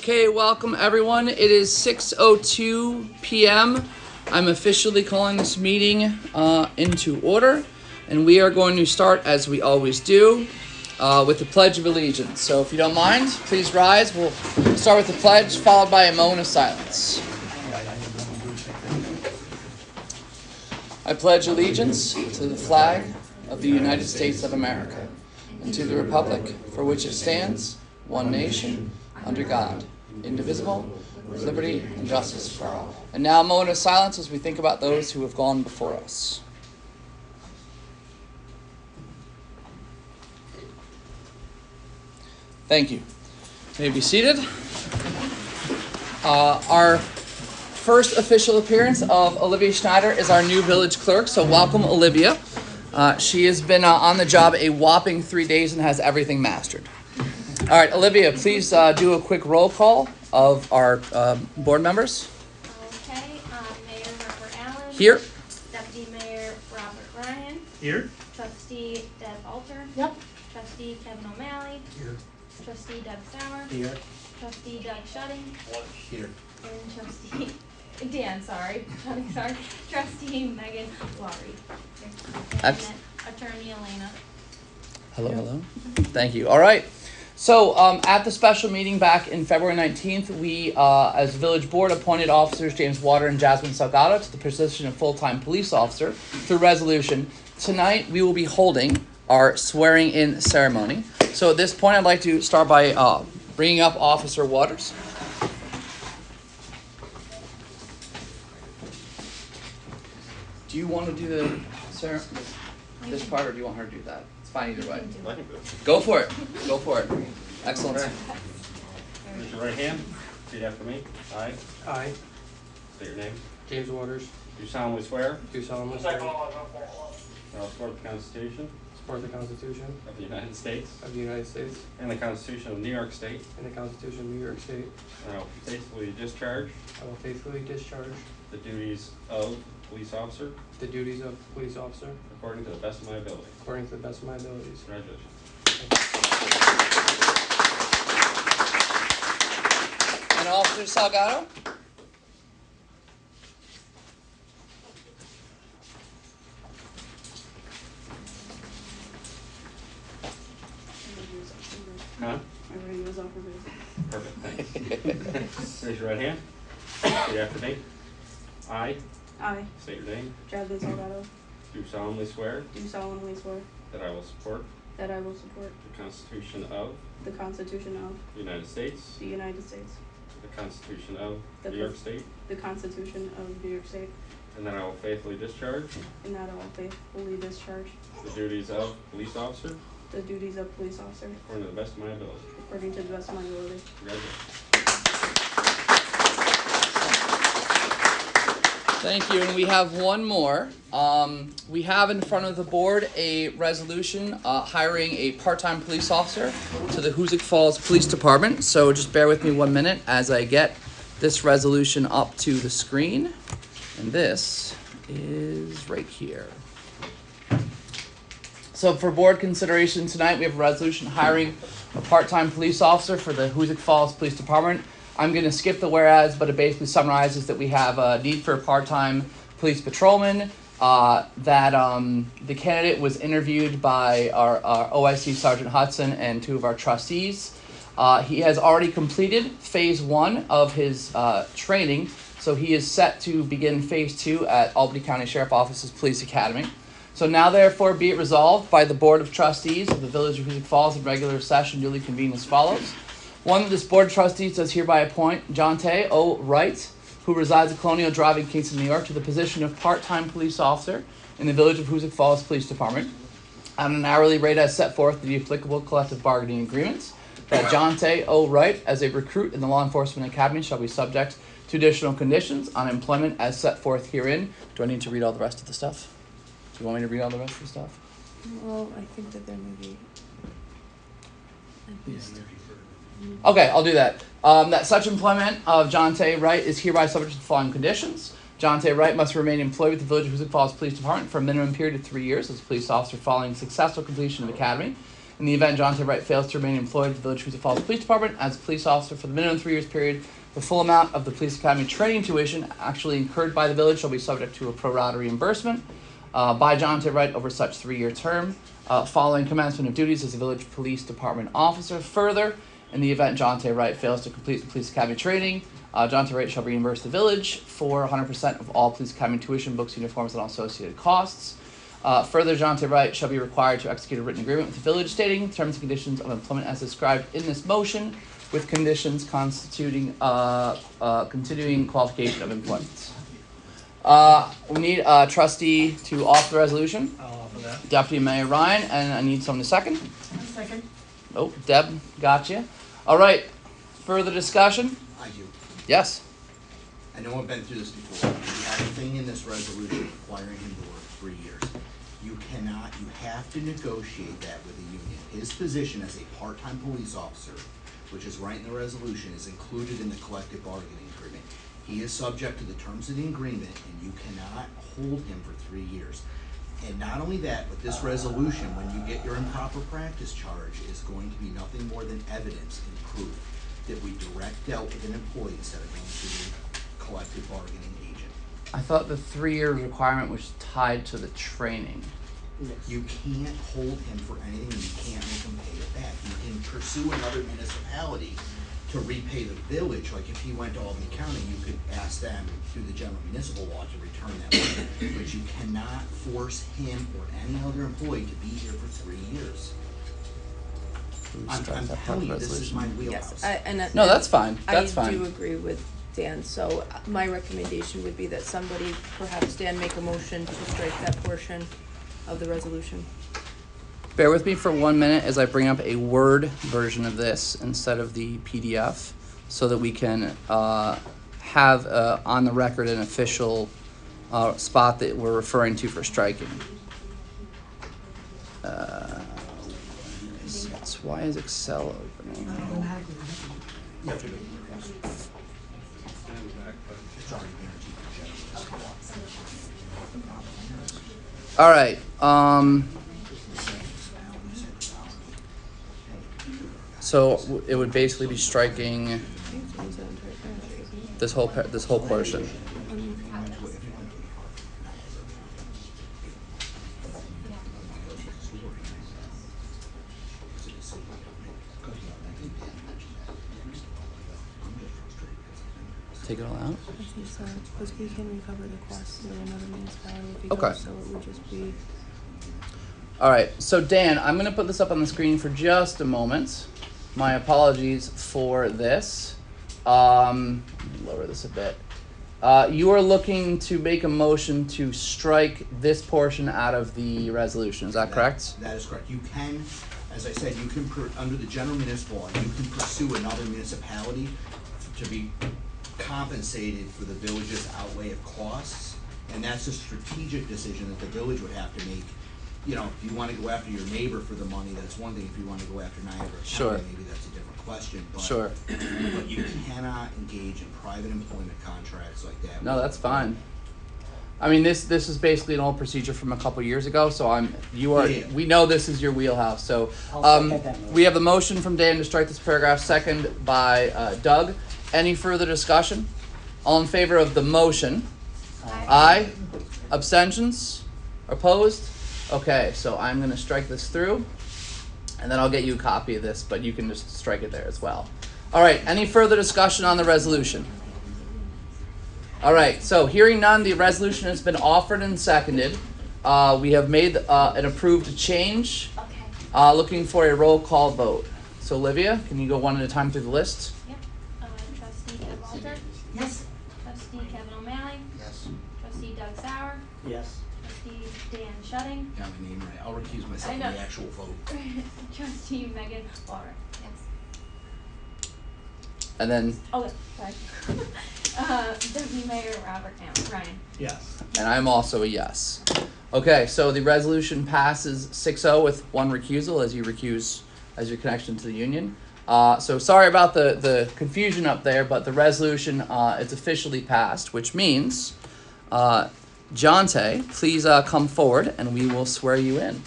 Okay, welcome everyone. It is 6:02 p.m. I'm officially calling this meeting into order, and we are going to start, as we always do, with the Pledge of Allegiance. So if you don't mind, please rise. We'll start with the pledge, followed by a moment of silence. I pledge allegiance to the flag of the United States of America and to the republic for which it stands, one nation, under God, indivisible, with liberty and justice for all. And now a moment of silence as we think about those who have gone before us. Thank you. You may be seated. Our first official appearance of Olivia Schneider is our new village clerk, so welcome, Olivia. She has been on the job a whopping 3 days and has everything mastered. All right, Olivia, please do a quick roll call of our board members. Okay, Mayor Robert Allen. Here. Deputy Mayor Robert Ryan. Here. Trustee Deb Alter. Yep. Trustee Kevin O'Malley. Here. Trustee Deb Sauer. Here. Trustee Doug Shudding. Here. And Trustee Dan, sorry. Trustee Megan Laurie. And Attorney Elena. Hello. Thank you. All right. So at the special meeting back in February 19th, we, as village board, appointed officers James Water and Jasmine Salgado to the position of full-time police officer through resolution. Tonight, we will be holding our swearing-in ceremony. So at this point, I'd like to start by bringing up Officer Waters. Do you want to do the this part, or do you want her to do that? It's fine either way. Go for it. Go for it. Excellent. Okay. Raise your right hand. Repeat after me. I I, state your name. James Waters, Do solemnly swear do solemnly swear that I will support the Constitution support the Constitution of the United States of the United States and the Constitution of New York State, and the Constitution of New York State. and I will faithfully discharge I will faithfully discharge the duties of police officer the duties of police officer according to the best of my ability. according to the best of my abilities. Congratulations. And Officer Salgado. Huh? Everybody was off her base. Perfect. Thanks. Raise your right hand. Repeat after me. I I, state your name. Jasmine Salgado, Do solemnly swear do solemnly swear that I will support that I will support the Constitution of the Constitution of the United States, the United States, the Constitution of The New York State, the Constitution of New York State, and that I will faithfully discharge and that I will faithfully discharge the duties of police officer the duties of police officer according to the best of my ability. according to the best of my ability. Congratulations. Thank you. And we have one more. We have in front of the board a resolution hiring a part-time police officer to the Hoosick Falls Police Department. So just bear with me 1 minute as I get this resolution up to the screen. And this is right here. So for board consideration tonight, we have a resolution hiring a part-time police officer for the Hoosick Falls Police Department. I'm going to skip the whereas, but it basically summarizes that we have a need for a part-time police patrolman, that the candidate was interviewed by our OIC Sergeant Hudson and 2 of our trustees. He has already completed phase 1 of his training, so he is set to begin phase 2 at Albany County Sheriff Office's Police Academy. So now therefore be it resolved by the Board of Trustees of the Village of Hoosick Falls in regular session duly convened as follows. 1, that this Board of Trustees does hereby appoint Jonte O. Wright, who resides at Colonial Drive in Kingston, New York, to the position of part-time police officer in the Village of Hoosick Falls Police Department at an hourly rate as set forth in the applicable collective bargaining agreements. That Jonte O. Wright, as a recruit in the Law Enforcement Academy, shall be subject to additional conditions on employment as set forth herein. Do I need to read all the rest of the stuff? Do you want me to read all the rest of the stuff? Well, I think that there may be at least. Okay, I'll do that. That such employment of Jonte Wright is hereby subject to the following conditions. Jonte Wright must remain employed with the Village of Hoosick Falls Police Department for a minimum period of 3 years as a police officer following successful completion of academy. In the event Jonte Wright fails to remain employed with the Village of Hoosick Falls Police Department as a police officer for the minimum 3 years period, the full amount of the Police Academy training tuition actually incurred by the village shall be subject to a pro rata reimbursement by Jonte Wright over such 3-year term following commencement of duties as a Village Police Department officer. Further, in the event Jonte Wright fails to complete the Police Academy training, Jonte Wright shall reimburse the village for 100% of all Police Academy tuition, books, uniforms, and all associated costs. Further, Jonte Wright shall be required to execute a written agreement with the village stating terms and conditions of employment as described in this motion, with conditions constituting continuing qualification of employment. We need a trustee to offer the resolution. I'll offer that. Deputy Mayor Ryan, and I need someone to second. Second. Oh, Deb, gotcha. All right, further discussion? I do. Yes. I know I've been through this before. You have a thing in this resolution requiring him to work 3 years. You have to negotiate that with the union. His position as a part-time police officer, which is right in the resolution, is included in the collective bargaining agreement. He is subject to the terms of the agreement, and you cannot hold him for 3 years. And not only that, but this resolution, when you get your improper practice charge, is going to be nothing more than evidence and proof that we direct dealt with an employee instead of going to the collective bargaining agent. I thought the 3-year requirement was tied to the training. You can't hold him for anything, and you can't make him pay it back. You can pursue another municipality to repay the village. Like if he went to Albany County, you could ask them through the general municipal law to return that money. But you cannot force him or any other employee to be here for 3 years. I'm telling you, this is my wheelhouse. Yes, No, that's fine. That's I fine. do agree with Dan, so my recommendation would be that somebody, perhaps Dan, make a motion to strike that portion of the resolution. Bear with me for 1 minute as I bring up a Word version of this instead of the PDF so that we can have on the record an official spot that we're referring to for striking. Why is Excel opening? You have to do it. It's already guaranteed for general. All right. So it would basically be striking this whole portion. Take it all out. I think so, because we can recover the costs through another municipality if we Okay. go, so it would just be. All right. So Dan, I'm going to put this up on the screen for just a moment. My apologies for this. Let me lower this a bit. You are looking to make a motion to strike this portion out of the resolution. Is that correct? That is correct. You can, as I said, you can, under the general municipal law, you can pursue another municipality to be compensated for the village's outlay of costs. And that's a strategic decision that the village would have to make. You know, if you want to go after your neighbor for the money, that's one thing. If you want to go after Niagara County, Sure. maybe that's a different question. But, Sure. But you cannot engage in private employment contracts like that. No, that's fine. I mean, this is basically an old procedure from a couple years ago. So Yeah. we know this is your wheelhouse. So I'll second that motion. we have a motion from Dan to strike this paragraph, second by Doug. Any further discussion? All in favor of the motion? Aye. Abstentions? Opposed? Okay, so I'm going to strike this through, and then I'll get you a copy of this, but you can just strike it there as well. All right, any further discussion on the resolution? All right, so hearing none, the resolution has been offered and seconded. We have made an approved change. Okay. Looking for a roll call vote. So Olivia, can you go one at a time through the list? Yep. Trustee Ed Walter. Yes. Trustee Kevin O'Malley. Yes. Trustee Doug Sauer. Yes. Trustee Dan Shudding. Got my name right. I'll recuse myself I from know. the actual vote. Trustee Megan Laura. Yes. And then, Oh, sorry. Deputy Mayor Robert Ryan. Yes. and I'm also a yes. Okay, so the resolution passes 6-0 with one recusal as you recuse as your connection to the union. So sorry about the confusion up there, but the resolution is officially passed, which means, Jonte, please come forward and we will swear you in.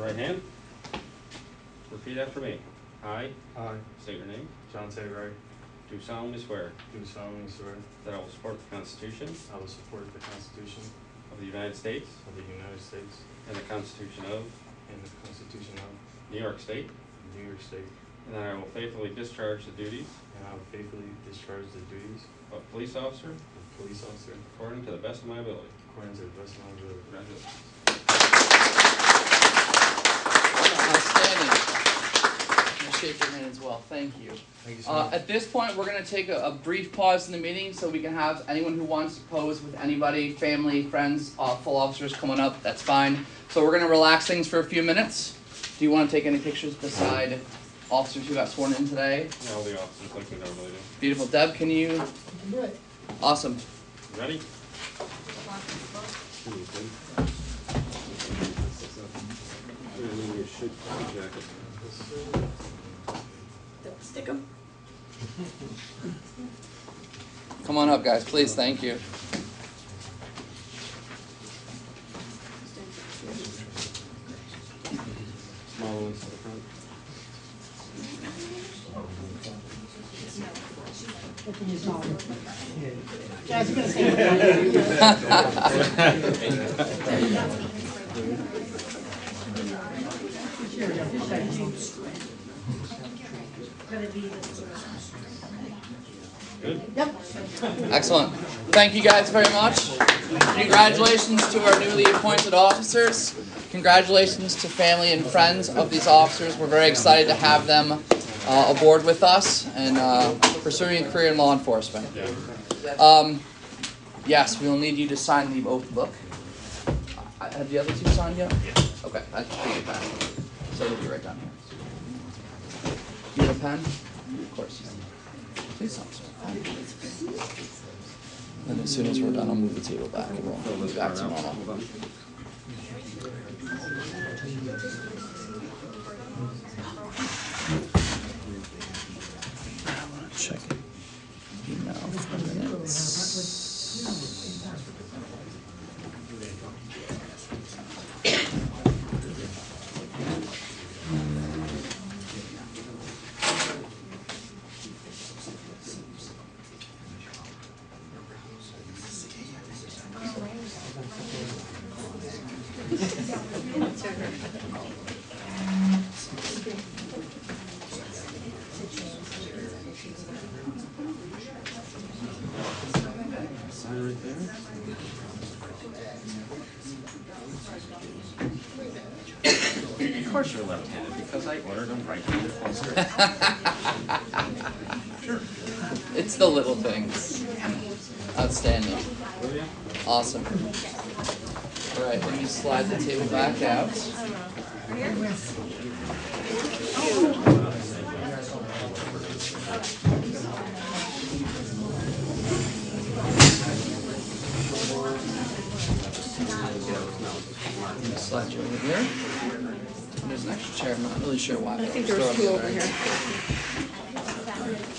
your right hand. Repeat after me. I I, state your name. John Tagari, Do solemnly swear do solemnly swear that I will support the Constitution I will support the Constitution of the United States of the United States and the Constitution of and the Constitution of New York State, New York State, and that I will faithfully discharge the duties and I will faithfully discharge the duties of police officer of police officer according to the best of my ability. according to the best of my ability. Congratulations. Outstanding. I'm gonna shake your hand as well. Thank you. Thank you so much. At this point, we're going to take a brief pause in the meeting so we can have anyone who wants to pose with anybody, family, friends, full officers coming up. That's fine. So we're going to relax things for a few minutes. Do you want to take any pictures beside officers who got sworn in today? Yeah, all the officers like we normally do. Beautiful. Deb, can you? Awesome. You ready? Stick 'em. Come on up, guys, please. Thank you. Small ones to the front. Good. Excellent. Thank you guys very much. Congratulations to our newly appointed officers. Congratulations to family and friends of these officers. We're very excited to have them aboard with us and pursuing a career in law enforcement. Yes, we will need you to sign the oath book. Have the other two signed yet? Okay, I should get a pen. So it'll be right down here. You have a pen? Of course. Please don't. And as soon as we're done, I'll move the table back and we'll move back to normal. I want to check email for minutes. Sign right there. Of course you're left-handed, because I ordered them right-handed holster. It's the little things. Outstanding. Awesome. All right, let me slide the table back out. Slide you over here. And there's an extra chair. I'm not really sure why. I think there was two over here.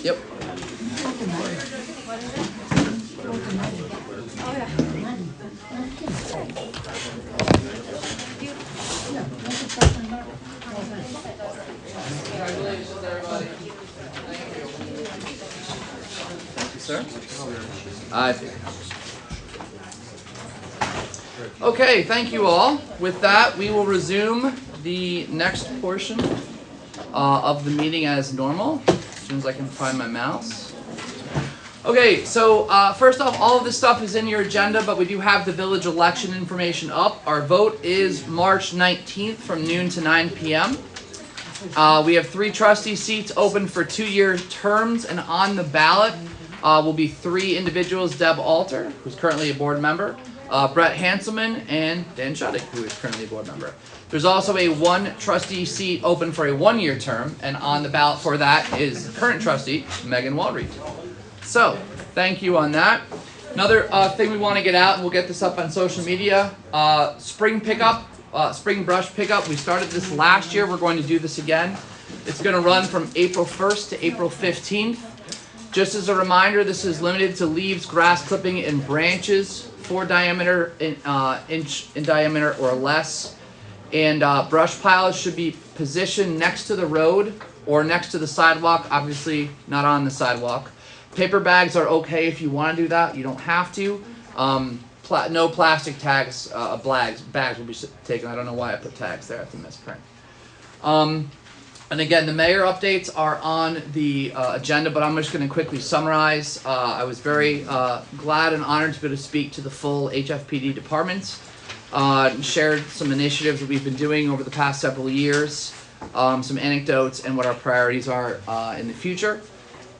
Yep. Congratulations, everybody. Thank you, sir. Okay, thank you all. With that, we will resume the next portion of the meeting as normal, as soon as I can find my mouse. Okay, so first off, all of this stuff is in your agenda, but we do have the village election information up. Our vote is March 19th from noon to 9 p.m. We have 3 trustee seats open for 2-year terms, and on the ballot will be 3 individuals: Deb Alter, who's currently a board member, Brett Hanselman, and Dan Shuddick, who is currently a board member. There's also a 1 trustee seat open for a 1-year term, and on the ballot for that is current trustee Megan Walreed. So, thank you on that. Another thing we want to get out, and we'll get this up on social media, spring pickup, spring brush pickup. We started this last year. We're going to do this again. It's going to run from April 1st to April 15th. Just as a reminder, this is limited to leaves, grass clipping, and branches 4 diameter inch in diameter or less. And brush piles should be positioned next to the road or next to the sidewalk, obviously not on the sidewalk. Paper bags are okay if you want to do that. You don't have to. No plastic tags, bags will be taken. I don't know why I put tags there. That's a misprint. And again, the mayor updates are on the agenda, but I'm just going to quickly summarize. I was very glad and honored to be able to speak to the full HFPD department. Shared some initiatives that we've been doing over the past several years, some anecdotes, and what our priorities are in the future.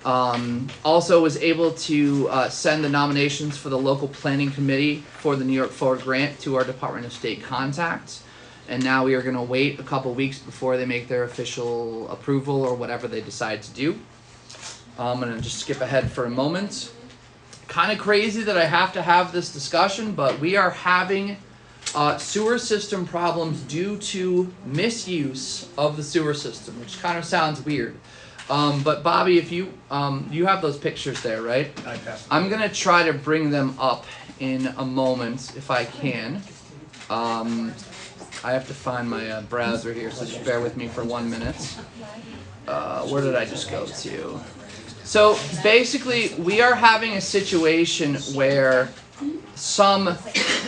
Also was able to send the nominations for the local planning committee for the New York Forward grant to our Department of State contact. And now we are going to wait a couple weeks before they make their official approval or whatever they decide to do. I'm going to just skip ahead for a moment. Kind of crazy that I have to have this discussion, but we are having sewer system problems due to misuse of the sewer system, which kind of sounds weird. But Bobby, if you have those pictures there, right? I'm going to try to bring them up in a moment if I can. I have to find my browser here, so just bear with me for 1 minute. Where did I just go to? So basically, we are having a situation where some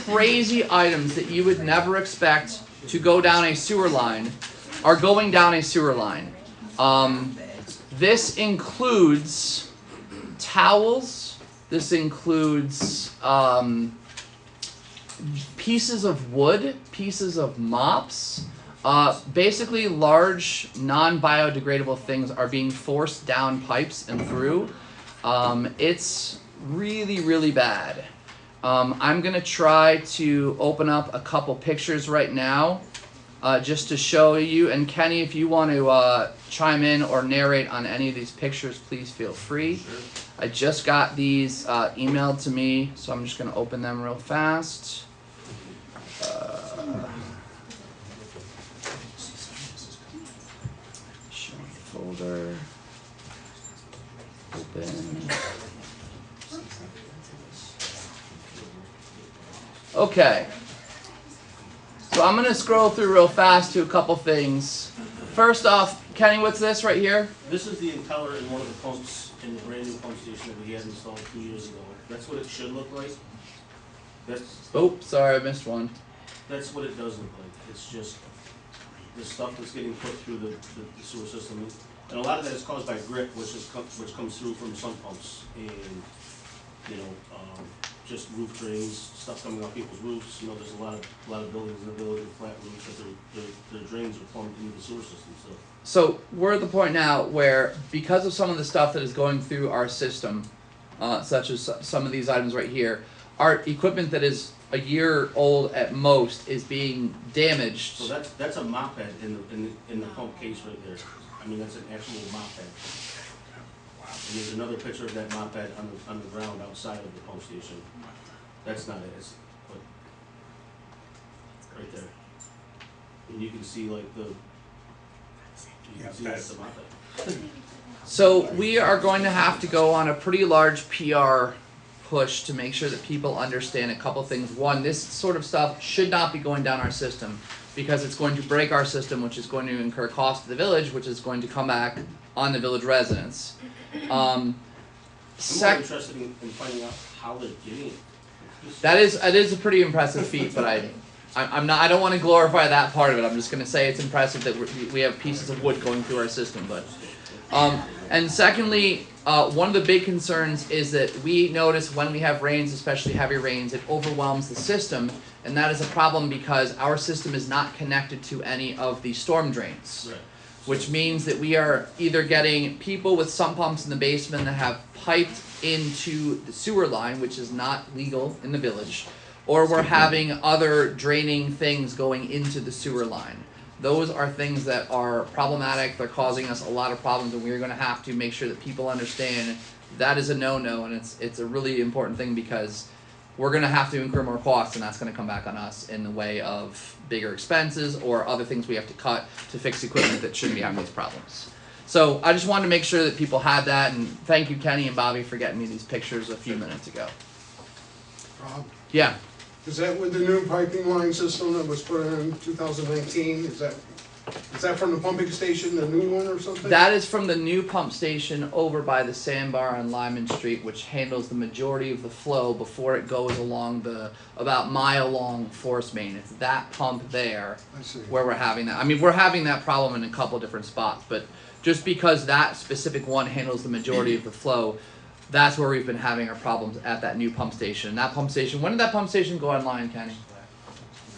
crazy items that you would never expect to go down a sewer line are going down a sewer line. This includes towels. This includes pieces of wood, pieces of mops. Basically, large, non-biodegradable things are being forced down pipes and through. It's really, really bad. I'm going to try to open up a couple pictures right now just to show you. And Kenny, if you want to chime in or narrate on any of these pictures, please feel free. Sure. I just got these emailed to me, so I'm just going to open them real fast. Show folder. Open. Okay. So I'm going to scroll through real fast to a couple things. First off, Kenny, what's this right here? This is the impeller in one of the pumps in the brand new pump station that we had installed 2 years ago. That's what it should look like. Oh, sorry, I missed one. That's what it does look like. It's just the stuff that's getting put through the sewer system. And a lot of that is caused by grit, which comes through from sump pumps and, just roof drains, stuff coming off people's roofs. There's a lot of buildings in the village with flat roofs that their drains are plumbed into the sewer system. So we're at the point now where, because of some of the stuff that is going through our system, such as some of these items right here, our equipment that is a year old at most is being damaged. So that's a mop head in the pump case right there. I mean, that's an actual mop head. And there's another picture of that mop head on the ground outside of the pump station. That's not it. It's right there. And you can see like the that's the mop head. So we are going to have to go on a pretty large PR push to make sure that people understand a couple things. One, this sort of stuff should not be going down our system because it's going to break our system, which is going to incur cost to the village, which is going to come back on the village residents. I'm more interested in finding out how they're getting it. That is a pretty impressive feat, but I don't want to glorify that part of it. I'm just going to say it's impressive that we have pieces of wood going through our system. But and secondly, one of the big concerns is that we notice when we have rains, especially heavy rains, it overwhelms the system, and that is a problem because our system is not connected to any of the storm drains. Right. Which means that we are either getting people with sump pumps in the basement that have piped into the sewer line, which is not legal in the village, or we're having other draining things going into the sewer line. Those are things that are problematic. They're causing us a lot of problems, and we're going to have to make sure that people understand that is a no-no, and it's a really important thing because we're going to have to incur more costs, and that's going to come back on us in the way of bigger expenses or other things we have to cut to fix equipment that shouldn't be having these problems. So I just wanted to make sure that people had that, and thank you, Kenny and Bobby, for getting me these pictures a few minutes ago. Rob, Yeah. Is that with the new piping line system that was put in 2019? Is that from the pumping station, the new one or something? That is from the new pump station over by the sandbar on Lyman Street, which handles the majority of the flow before it goes along the about mile-long force main. It's that pump there I see. where we're having that. I mean, we're having that problem in a couple different spots, but just because that specific one handles the majority of the flow, that's where we've been having our problems at that new pump station. And that pump station, when did that pump station go online, Kenny?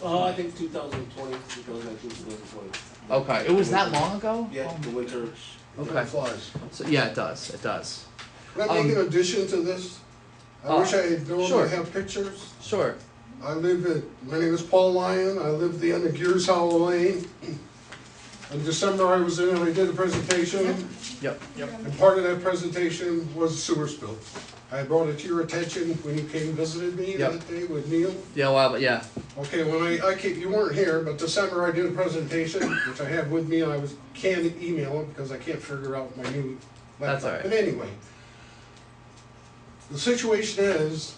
I think 2020, 2019, 2020. Okay, it was that long ago? Yeah, the winter. Okay. Time flies. So yeah, it does. It does. Can I make an addition to this? I wish I had known sure. to have pictures. Sure. My name is Paul Lyon. I live at the end of Gears Hollow Lane. In December I was in and I did a presentation. Yep. And part of that presentation was a sewer spill. I brought it to your attention when you came and visited me Yep. that day with Neil. Yeah. Well, but yeah. Okay, when I came, you weren't here, but December I did a presentation, which I have with me, and I can't email it because I can't figure out my new laptop. That's all right. But anyway, the situation is,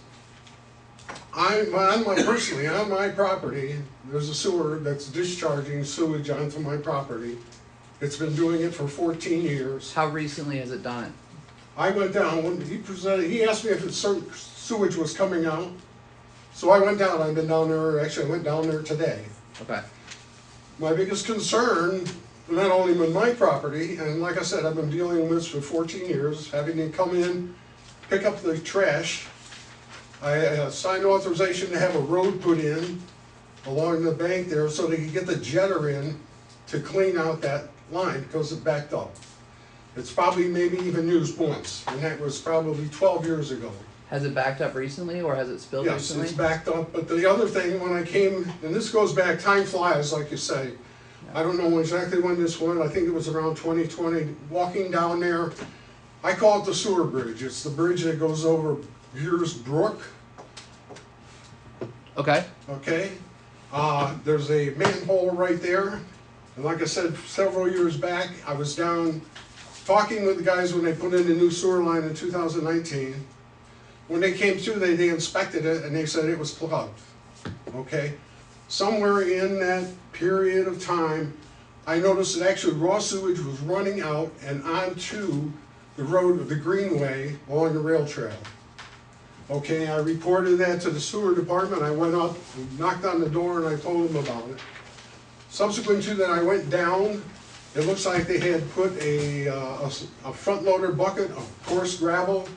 personally, on my property, there's a sewer that's discharging sewage onto my property. It's been doing it for 14 years. How recently has it done it? I went down, when he asked me if sewage was coming out. So I went down, I've been down there, actually I went down there today. Okay. My biggest concern, not only with my property, and like I said, I've been dealing with this for 14 years, having to come in, pick up the trash. I signed authorization to have a road put in along the bank there so they could get the jetter in to clean out that line because it backed up. It's probably maybe even used once, and that was probably 12 years ago. Has it backed up recently, or has it spilled Yes, recently? it's backed up, but the other thing, when I came, and this goes back, time flies, like you say. I don't know exactly when this went, I think it was around 2020, walking down there. I call it the sewer bridge, it's the bridge that goes over Gears Brook, Okay. okay? There's a manhole right there, and like I said, several years back, I was down talking with the guys when they put in the new sewer line in 2019. When they came through, they inspected it and they said it was plugged, okay? Somewhere in that period of time, I noticed that actually raw sewage was running out and onto the road, the greenway along the rail trail. Okay, I reported that to the sewer department. I went up, knocked on the door, and I told them about it. Subsequent to that, I went down. It looks like they had put a front loader bucket of coarse gravel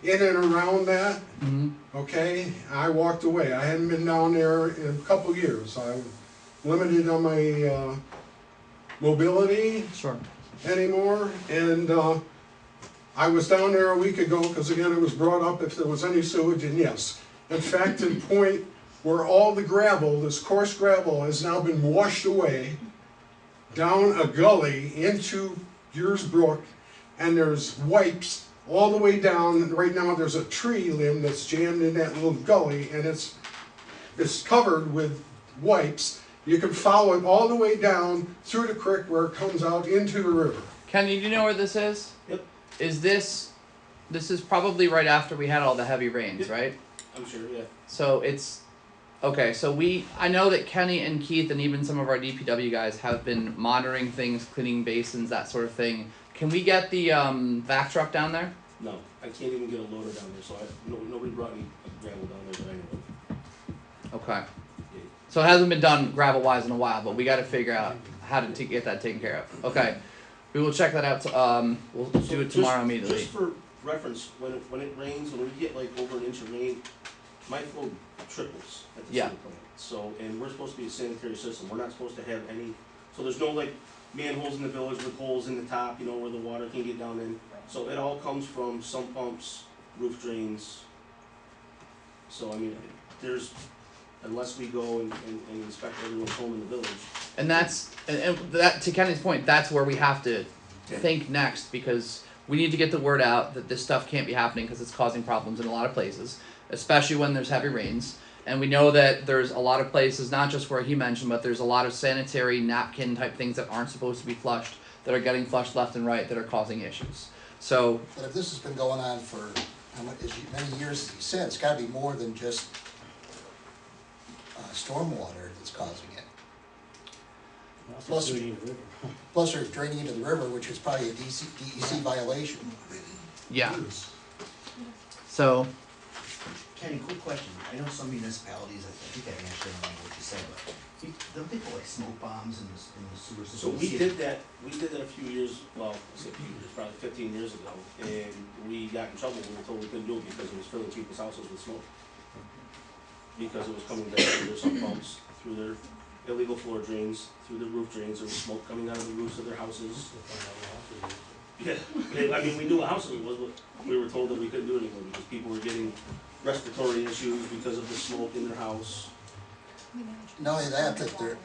in and around that. Mm-hmm. Okay, I walked away. I hadn't been down there in a couple years. I'm limited on my mobility Sure. anymore, and I was down there a week ago because again it was brought up if there was any sewage, and yes, in fact, to the point where all the gravel, this coarse gravel, has now been washed away down a gully into Gears Brook, and there's wipes all the way down. Right now there's a tree limb that's jammed in that little gully, and it's covered with wipes. You can follow it all the way down through the creek where it comes out into the river. Kenny, do you know where this is? Yep. Is this is probably right after we had all the heavy rains, Yep. right? I'm sure, yeah. So it's okay. So I know that Kenny and Keith and even some of our DPW guys have been monitoring things, cleaning basins, that sort of thing. Can we get the vac truck down there? No, I can't even get a loader down there, so nobody brought any gravel down there that I know of. Okay. So it hasn't been done gravel wise in a while, but we got to figure out how to get that taken care of. Okay. We will check that out. We'll do it tomorrow immediately. Just for reference, when it rains, when we get like over an inch of rain, my flow triples at the Yeah. sewer plant. So, and we're supposed to be a sanitary system. We're not supposed to have any. So there's no like manholes in the village with holes in the top, where the water can get down in. So it all comes from sump pumps, roof drains. So I mean, unless we go and inspect everyone's home in the village. And that to Kenny's point, that's where we have to think next, because we need to get the word out that this stuff can't be happening because it's causing problems in a lot of places, especially when there's heavy rains. And we know that there's a lot of places, not just where he mentioned, but there's a lot of sanitary napkin type things that aren't supposed to be flushed, that are getting flushed left and right, that are causing issues. So, But if this has been going on for many years, as you said, it's gotta be more than just stormwater that's causing it. Also Plus- doing it river. Plus they're draining into the river, which is probably a DEC violation. Yeah. So, Kenny, quick question. I know some municipalities, I think I answered on what you said, but don't they put like smoke bombs in the sewer So system? we did that a few years, well, I say a few years, probably 15 years ago, and we got in trouble, we were told we couldn't do it because it was filling people's houses with smoke. Because it was coming down through their sump pumps, through their illegal floor drains, through the roof drains, there was smoke coming out of the roofs of their houses. Yeah, I mean, we knew what house it was, but we were told that we couldn't do it anymore because people were getting respiratory issues because of the smoke in their house. Not only that,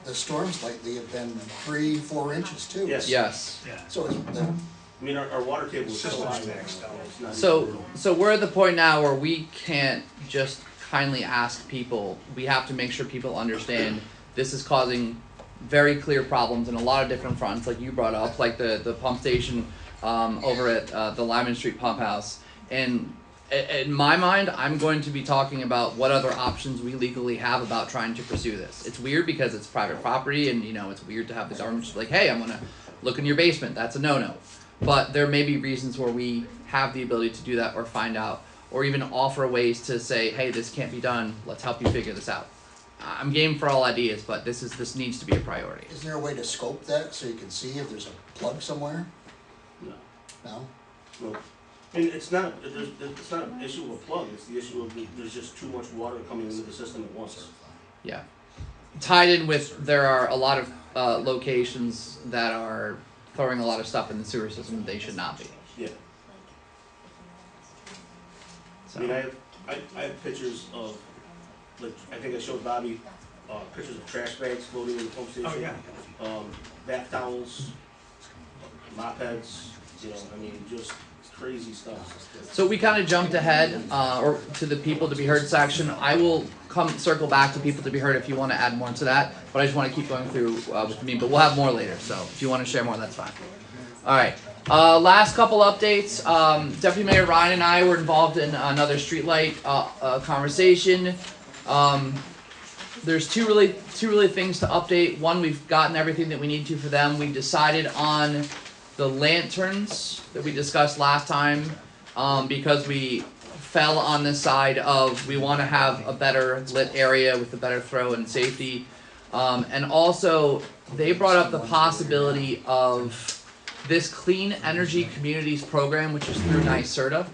the storms lately have been 3-4 inches too. Yes. yes. So it's, I mean, our water table is so high. System's maxed out. It's not So, even- so we're at the point now where we can't just kindly ask people. We have to make sure people understand this is causing very clear problems in a lot of different fronts, like you brought up, like the pump station over at the Lyman Street Pump House. And in my mind, I'm going to be talking about what other options we legally have about trying to pursue this. It's weird because it's private property, and it's weird to have the government just like, hey, I'm gonna look in your basement. That's a no-no. But there may be reasons where we have the ability to do that, or find out, or even offer ways to say, hey, this can't be done. Let's help you figure this out. I'm game for all ideas, but this needs to be a priority. isn't there a way to scope that so you can see if there's a plug somewhere? No. No? No. I mean, it's not an issue of a plug, it's the issue of there's just too much water coming into the system at once. Yeah. Tied in with, there are a lot of locations that are throwing a lot of stuff in the sewer system that they should not be. Yeah. So. I mean, I have pictures of, like, I think I showed Bobby, pictures of trash bags floating in the pump station. Oh, yeah. Bath towels, mop heads, I mean, just crazy stuff. So we kind of jumped ahead, or to the people to be heard section. I will circle back to people to be heard if you want to add more to that, but I just want to keep going through with me. But we'll have more later, so if you want to share more, that's fine. All right. Last couple updates. Deputy Mayor Ryan and I were involved in another streetlight conversation. There's two really things to update. One, we've gotten everything that we need to for them. We decided on the lanterns that we discussed last time, because we fell on this side of we want to have a better lit area with a better throw and safety. And also, they brought up the possibility of this Clean Energy Communities program, which is through NYSERDA.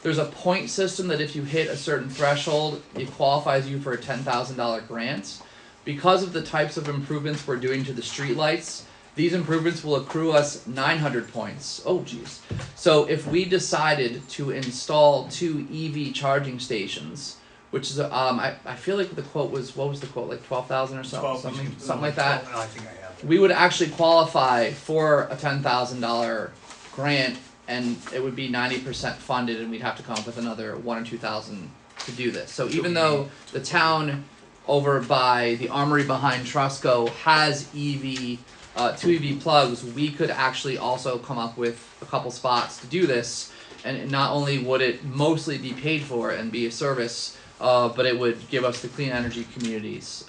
There's a point system that if you hit a certain threshold, it qualifies you for a $10,000 grant. Because of the types of improvements we're doing to the streetlights, these improvements will accrue us 900 points. Oh, geez. So if we decided to install 2 EV charging stations, which is, I feel like the quote was, what was the quote, like 12,000 or something like that. I think I have. We would actually qualify for a $10,000 grant, and it would be 90% funded, and we'd have to come up with another 1,000 or 2,000 to do this. So even though the town over by the armory behind Trusco has 2 EV plugs, we could actually also come up with a couple spots to do this, and not only would it mostly be paid for and be a service, but it would give us the Clean Energy Communities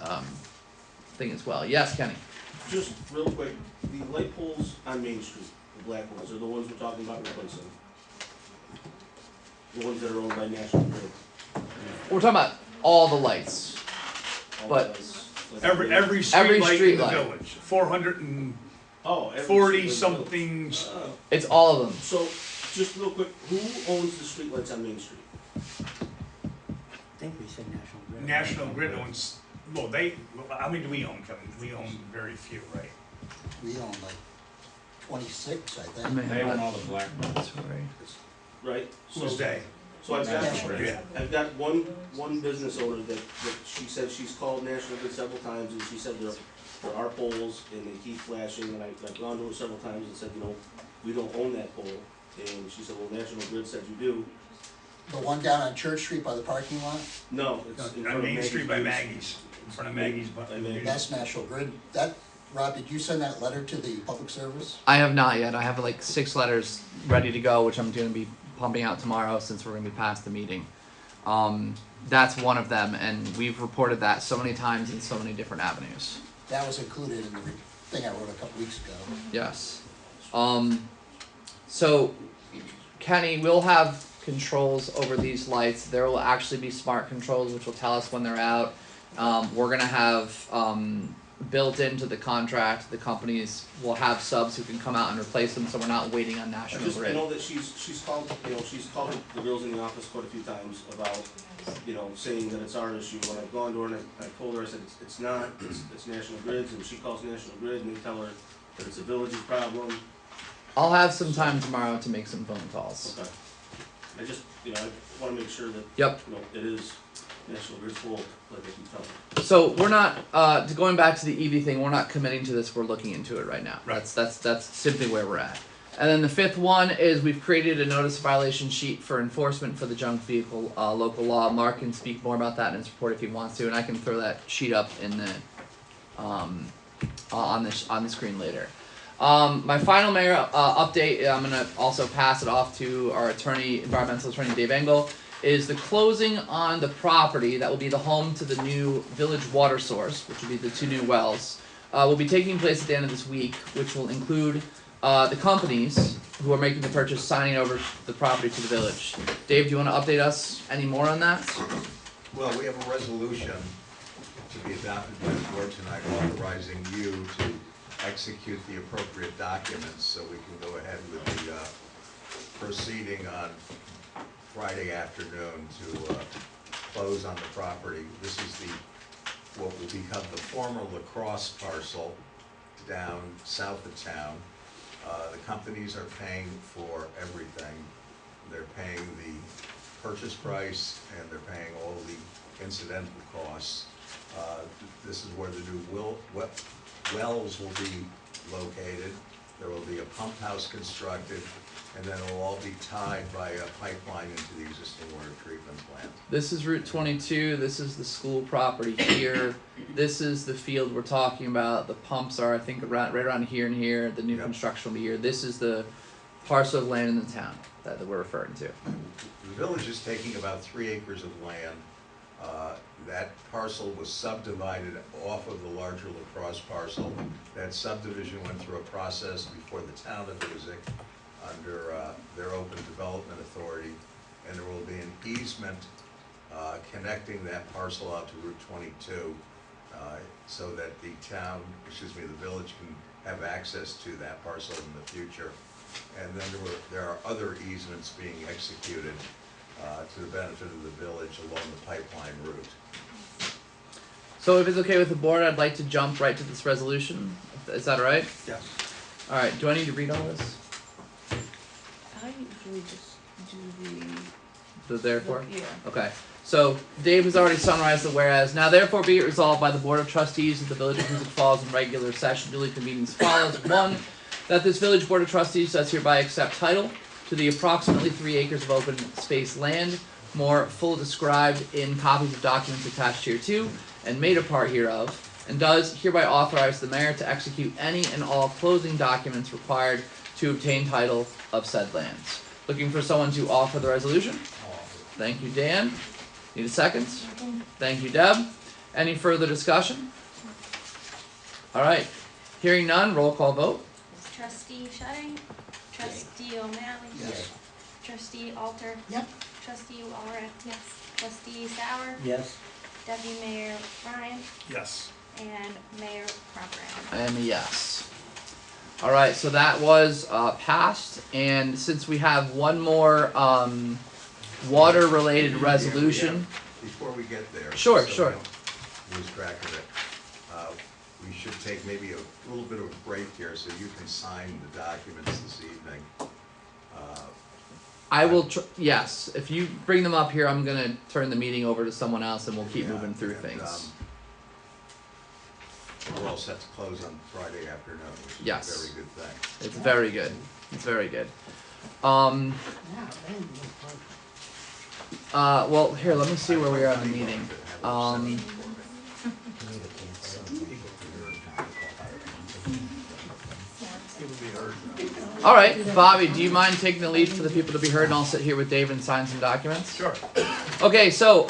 thing as well. Yes, Kenny? Just real quick, the light poles on Main Street, the black ones, are the ones we're talking about replacing. The ones that are owned by National Grid. We're talking about all the lights. All But- those, like, Every Every street light street in the light. village, 440 Oh, every street something. It's all of them. So, just real quick, who owns the streetlights on Main Street? I think we said National Grid. National Grid owns, how many do we own, Kevin? We own very few, right? We own like 26, I think. They own all the black ones. Right? Who's they? So I've National got, Grid. Yeah. I've got one business owner that she said she's called National Grid several times, and she said there are poles and they keep flashing, and I've gone to her several times and said, we don't own that pole. And she said, well, National Grid said you do. The one down on Church Street by the parking lot, No, it's in front On of Main Maggie's Street by Boots. Maggie's, in front of Maggie's, but. By Maggie's. that's National Grid. Rob, did you send that letter to the public service? I have not yet. I have like 6 letters ready to go, which I'm going to be pumping out tomorrow since we're going to be past the meeting. that's one of them, and we've reported that so many times in so many different avenues. That was included in the thing I wrote a couple weeks ago. Yes. So, Kenny, we'll have controls over these lights. There will actually be smart controls which will tell us when they're out. We're gonna have built into the contract, the companies will have subs who can come out and replace them, so we're not waiting on I National just Grid. know that she's called, she's called the girls in the office quite a few times about, saying that it's our issue. When I've gone to her and I told her, I said, it's not, it's National Grid's, and she calls National Grid and they tell her that it's a village's problem. I'll have some time tomorrow to make some phone calls. Okay. I just, I wanna make sure that, Yep. it is National Grid's fault, like I keep telling her. So we're not going back to the EV thing. We're not committing to this. We're looking into it right now. Right. That's simply where we're at. And then the fifth one is we've created a notice of violation sheet for enforcement for the junk vehicle local law. Mark can speak more about that in his report if he wants to, and I can throw that sheet up in the on the screen later. My final mayor update. I'm gonna also pass it off to our attorney, environmental attorney Dave Engel. Is the closing on the property that will be the home to the new village water source, which will be the 2 new wells, will be taking place at the end of this week, which will include the companies who are making the purchase signing over the property to the village. Dave, do you want to update us any more on that? Well, we have a resolution to be adopted by the board tonight authorizing you to execute the appropriate documents so we can go ahead with the proceeding on Friday afternoon to close on the property. This is what will become the former lacrosse parcel down south of town. The companies are paying for everything. They're paying the purchase price and they're paying all the incidental costs. This is where the new wells will be located. There will be a pump house constructed, and then it will all be tied by a pipeline into the existing water treatment plant. This is Route 22. This is the school property here. This is the field we're talking about. The pumps are, I think, right around here and here. The new Yep. construction will be here. This is the parcel of land in the town that we're referring to. The village is taking about 3 acres of land. That parcel was subdivided off of the larger lacrosse parcel. That subdivision went through a process before the town of Hoosick under their open development authority, and there will be an easement connecting that parcel out to Route 22 so that the village can have access to that parcel in the future. And then there are other easements being executed to the benefit of the village along the pipeline route. So if it's okay with the board, I'd like to jump right to this resolution. Is that all right? Yes. All right. Do I need to read all this? I usually just do The therefore? yeah. Okay. So Dave has already summarized the whereas. Now therefore be it resolved by the Board of Trustees of the Village of Hoosick Falls in regular session duly convened as follows. 1. That this Village Board of Trustees does hereby accept title to the approximately 3 acres of open space land, more fully described in copies of documents attached hereto, and made a part hereof, and does hereby authorize the mayor to execute any and all closing documents required to obtain title of said lands. Looking for someone to offer the resolution? Thank you, Dan. Need a second? Thank you, Deb. Any further discussion? All right. Hearing none, roll call vote. Trustee Shetting? Trustee O'Malley? Yes. Trustee Alter? Yep. Trustee Walrick? Yes. Trustee Sauer? Yes. Deputy Mayor Ryan? Yes. And Mayor Cropper. I am a yes. All right, so that was passed, and since we have one more water-related resolution. Before we get there. Sure, so sure. we don't lose track of it. We should take maybe a little bit of a break here so you can sign the documents this evening. I will, yes, if you bring them up here, I'm gonna turn the meeting over to someone else and we'll keep moving through things. We're all set to close on Friday afternoon, which is Yes. a very good thing. It's very good, it's very good. Well, here, let me see where we are in the meeting. All right, Bobby, do you mind taking the lead for the people to be heard, and I'll sit here with Dave and sign some documents? Sure. Okay, so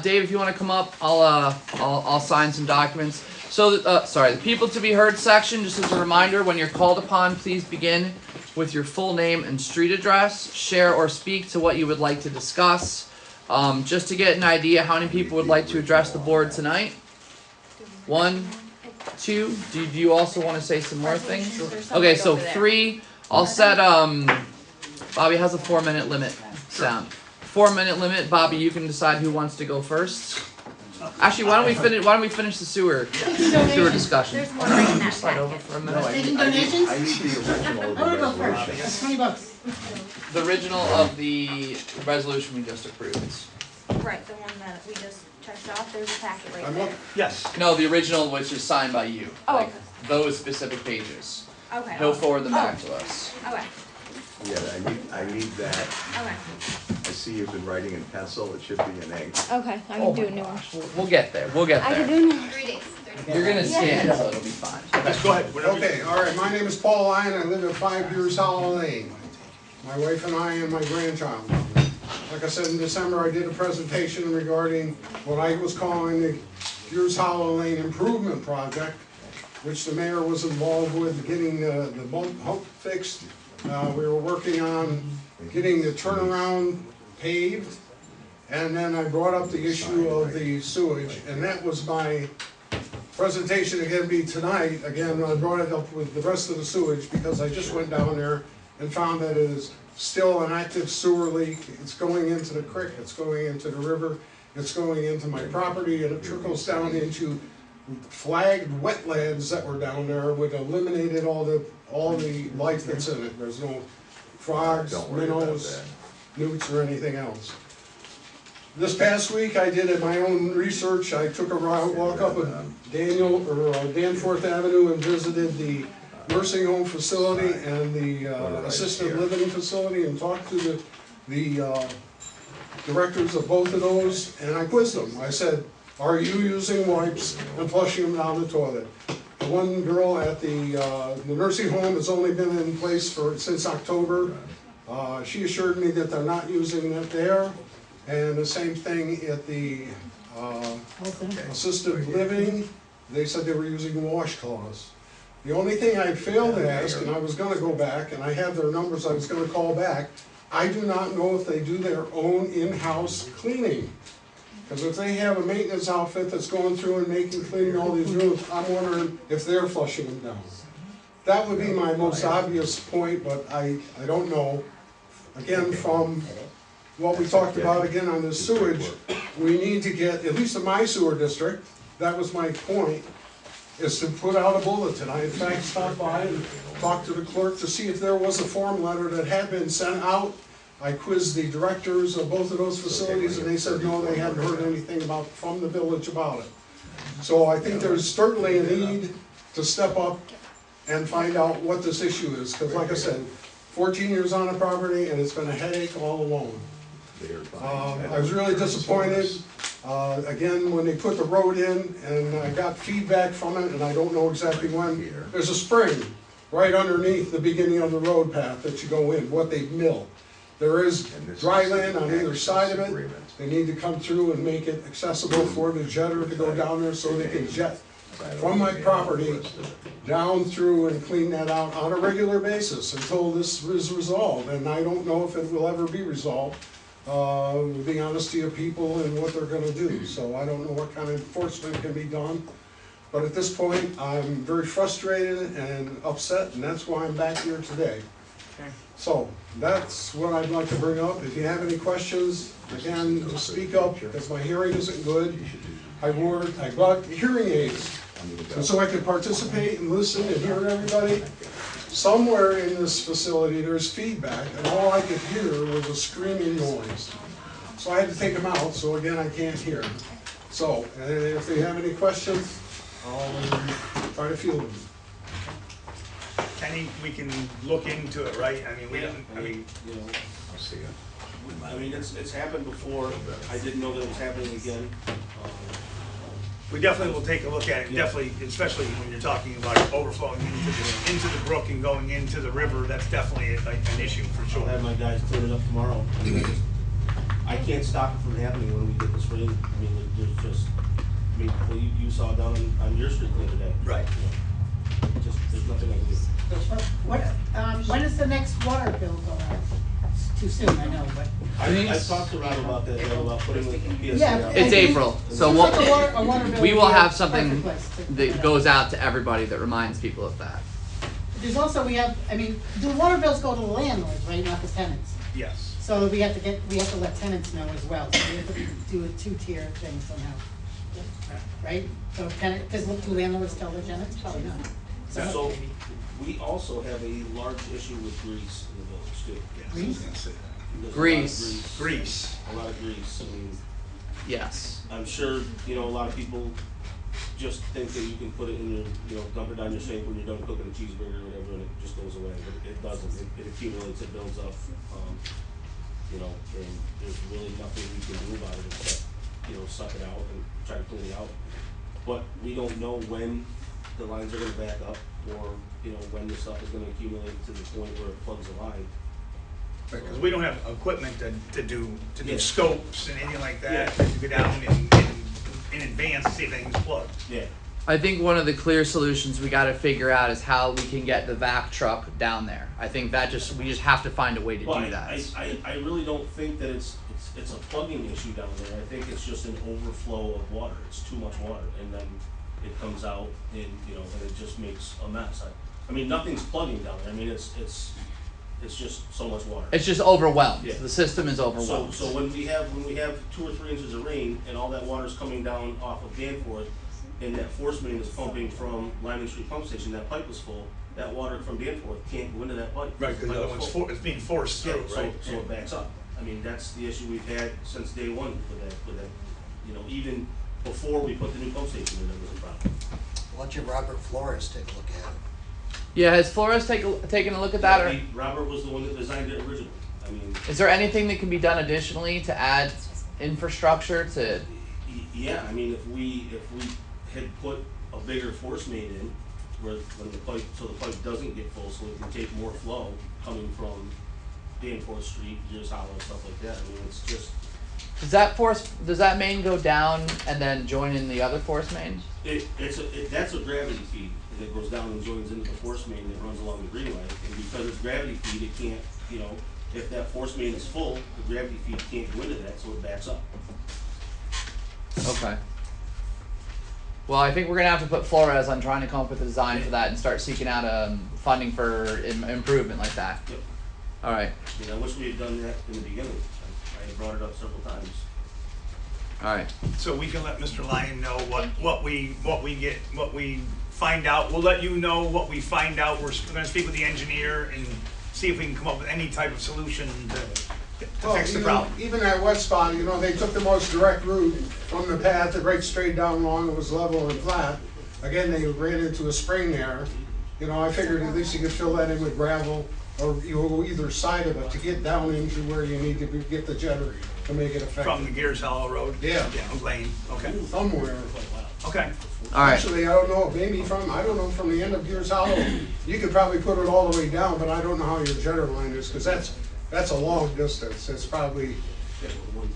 Dave, if you want to come up, I'll sign some documents. So, sorry, the people to be heard section. Just as a reminder, when you're called upon, please begin with your full name and street address. Share or speak to what you would like to discuss. Just to get an idea, how many people would like to address the board tonight? 1, 2. Do you also want to say some more things? Okay, so 3. I'll set Bobby has a 4-minute limit. Sound 4-minute limit. Bobby, you can decide who wants to go first. Actually, why don't we finish the sewer discussion? There's more right in that Slide over packet. for a minute. Taking donations? I need the original of the I wanna go first, resolution. that's $20. The original of the resolution we just approved. Right, the one that we just checked off, there's a packet right I'm there. up. Yes. No, the original which is signed by you. Oh, Like okay. those specific pages. Okay. He'll forward them back to us. Okay, Yeah, I need that. okay. I see you've been writing in pencil, it should be in ink. Okay, I Oh can do my a new one. gosh, we'll get there. We'll get I can there. do a new 3 days. You're gonna scan, so it'll be fine. Just go ahead. Whatever you- Okay, all right, my name is Paul Lyon, I live at 5 Years Hollow Lane. My wife and I and my grandchild. Like I said, in December, I did a presentation regarding what I was calling the Years Hollow Lane Improvement Project, which the mayor was involved with getting the hump fixed. We were working on getting the turnaround paved, and then I brought up the issue of the sewage, and that was my presentation again be tonight. Again, I brought it up with the rest of the sewage because I just went down there and found that it is still an active sewer leak. It's going into the creek, it's going into the river, it's going into my property, and it trickles down into flagged wetlands that were down there, which eliminated all the life that's in it. There's no frogs, Don't worry about minnows, that. newts, or anything else. This past week, I did my own research. I took a walk up Danforth Avenue and visited the nursing home facility and the assisted living facility and talked to the directors of both of those, and I quizzed them. I said, are you using wipes and flushing them down the toilet? The one girl at the nursing home has only been in place since October. She assured me that they're not using it there. And the same thing at the assisted living, they said they were using washcloths. The only thing I failed to ask, and I was gonna go back, and I have their numbers, I was gonna call back, I do not know if they do their own in-house cleaning. Because if they have a maintenance outfit that's going through and cleaning all these rooms, I'm wondering if they're flushing them down. That would be my most obvious point, but I don't know. Again, from what we talked about again on the sewage, we need to get, at least in my sewer district, that was my point, is to put out a bulletin. I in fact stopped by and talked to the clerk to see if there was a form letter that had been sent out. I quizzed the directors of both of those facilities and they said no, they hadn't heard anything from the village about it. So I think there's certainly a need to step up and find out what this issue is, because like I said, 14 years on the property and it's been a headache all along. I was really disappointed, again, when they put the road in, and I got feedback from it, and I don't know exactly when. There's a spring right underneath the beginning of the road path that you go in, what they mill. There is dry land on either side of it. They need to come through and make it accessible for the jetter to go down there so they can jet from my property down through and clean that out on a regular basis until this is resolved. And I don't know if it will ever be resolved, with the honesty of people and what they're gonna do. So I don't know what kind of enforcement can be done. But at this point, I'm very frustrated and upset, and that's why I'm back here today. So that's what I'd like to bring up. If you have any questions, again, just speak up, because my hearing isn't good. I brought hearing aids, and so I can participate and listen and hear everybody. Somewhere in this facility, there's feedback, and all I could hear was a screaming noise. So I had to take them out, so again, I can't hear. So, if they have any questions, I'll try to field them. Kenny, we can look into it, right? I mean, we don't, I mean, You know, I'll see you. I mean, it's happened before, I didn't know that it was happening again. We definitely will take a look at it, definitely, especially when you're talking about overflowing into the brook and going into the river, that's definitely an issue for I'll sure. have my guys clean it up tomorrow. I can't stop it from happening when we get this rain. I mean, there's just, I mean, well, you saw down on your street the other day. Right. Just, there's nothing I can do. What, when is the next water bill go out? It's too soon, I know, but. I talked to Rob about that, though, about putting the PSA Yeah, out. It's April, so Seems we'll, like a water bill we would will be a have something perfect place to- that goes out to everybody that reminds people of that. There's also, we have, I mean, the water bills go to the landlords, right, not the tenants? Yes. So we have to let tenants know as well, so we have to do a two-tier thing somehow. Right? So tenant, because do landlords tell their tenants? Probably not. So, we also have a large issue with grease in the village too. Grease? There's a lot of Grease. Grease. A lot of grease. I mean, Yes. I'm sure, you know, a lot of people just think that you can put it in your, you know, dump it down your sink when you're done cooking a cheeseburger or whatever, and it just goes away, but it doesn't. It accumulates, it builds up, you know, and there's really nothing we can do about it except, you know, suck it out and try to clean it out. But we don't know when the lines are gonna back up, or, you know, when the stuff is gonna accumulate to the point where it plugs the line. Because we don't have equipment to do Yeah. scopes and anything like that, Yeah. to go down in advance to see if anything's plugged. Yeah. I think one of the clear solutions we gotta figure out is how we can get the vac truck down there. I think that we just have to find a way to Well, do that. I really don't think that it's a plugging issue down there. I think it's just an overflow of water. It's too much water, and then it comes out and, you know, and it just makes a mess. I mean, nothing's plugging down there. I mean, it's just so much water. It's just overwhelmed. Yeah. The system is overwhelmed. So when we have 2 or 3 inches of rain and all that water's coming down off of Danforth, and that force main is pumping from Lyman Street Pump Station, that pipe is full, that water from Danforth can't go into that pipe. Right, because the Pipe other is one's full. it's being forced through, Yeah, right? so it backs up. I mean, that's the issue we've had since day one with that, you know, even before we put the new pump station in, there was a problem. Why don't you Robert Flores take a look at it? Yeah, has Flores taken a look at that, or Robert was the one that designed it originally. I mean, is there anything that can be done additionally to add infrastructure to? yeah, I mean, if we had put a bigger force main in, where when the pipe, so the pipe doesn't get full, so it can take more flow coming from Danforth Street, Gears Hollow, stuff like that. I mean, it's just, Does that main go down and then join in the other force main? that's a gravity feed that goes down and joins into the force main that runs along the greenway. And because it's gravity feed, it can't, you know, if that force main is full, the gravity feed can't go into that, so it backs up. Okay. Well, I think we're gonna have to put Flores on trying to come up with a design for that and start seeking out funding for improvement like that. Yep. All right. I mean, I wish we had done that in the beginning. I had brought it up several times. All right. So we can let Mr. Lyon know what we find out. We'll let you know what we find out. We're gonna speak with the engineer and see if we can come up with any type of solution to fix the problem. Even that wet spot, you know, they took the most direct route from the path that right straight down along, it was level and flat. Again, they ran into a spring there. You know, I figured at least you could fill that in with gravel, or you go either side of it to get down into where you need to get the jetter to make it effective. From the Gears Hollow Road? Yeah. Yeah, lane, okay. Somewhere. Okay. All right. Actually, I don't know, maybe from the end of Gears Hollow, you could probably put it all the way down, but I don't know how your jetter line is, because that's a long distance. It's probably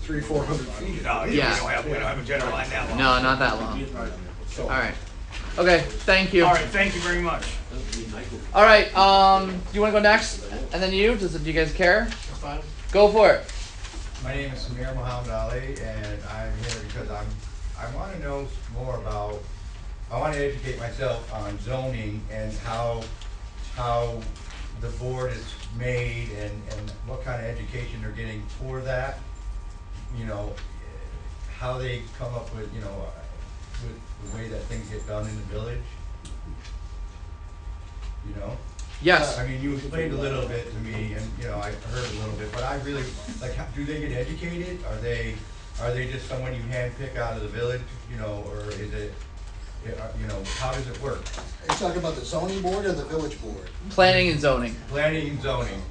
300-400 feet. No, Yeah. we don't have a general line that long. No, not that long. So, All right. Okay. Thank you. All right, thank you very much. All right. Do you want to go next, and then you? Do you guys care? Go for it. My name is Samir Muhammad Ali, and I'm here because I want to know more about, I want to educate myself on zoning and how the board is made and what kind of education they're getting for that. You know, how they come up with, you know, with the way that things get done in the village. You know? Yes. I mean, you explained a little bit to me, and you know, I heard a little bit, but I really like. Do they get educated? Are they just someone you handpick out of the village? You know, or is it? You know, how does it work? Are you talking about the zoning board or the village board? Planning and zoning. Planning and zoning.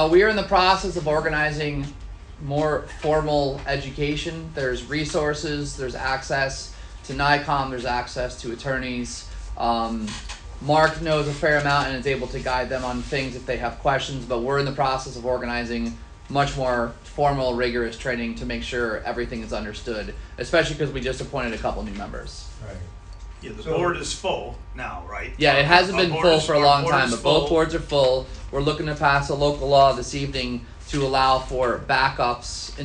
We are in the process of organizing more formal education. There's resources, there's access. to NICOM, there's access to attorneys. Mark knows a fair amount and is able to guide them on things if they have questions, but we're in the process of organizing much more formal, rigorous training to make sure everything is understood, especially because we just appointed a couple new members. Right. Yeah, the So- board is full now, right? Yeah, it hasn't been Our full board is- for a our long board time, is but both full. boards are full. We're looking to pass a local law this evening to allow for backups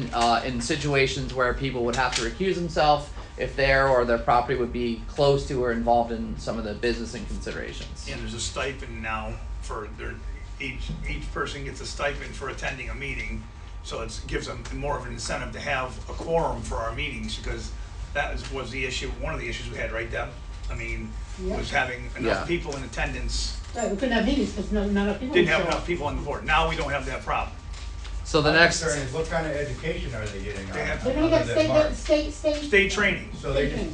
in situations where people would have to recuse themselves if their or their property would be close to or involved in some of the business and considerations. And there's a stipend now for each person gets a stipend for attending a meeting, so it gives them more of an incentive to have a quorum for our meetings, because that was the issue, one of the issues we had, right, Deb? I mean, was having Yeah. enough people in attendance, Right, we couldn't have meetings because not enough people. didn't would have show enough up. people on the board. Now we don't have that problem. So the My next, concern is, what kind of education are they getting on? They have- They're gonna other get than Mark? state. State training. So they just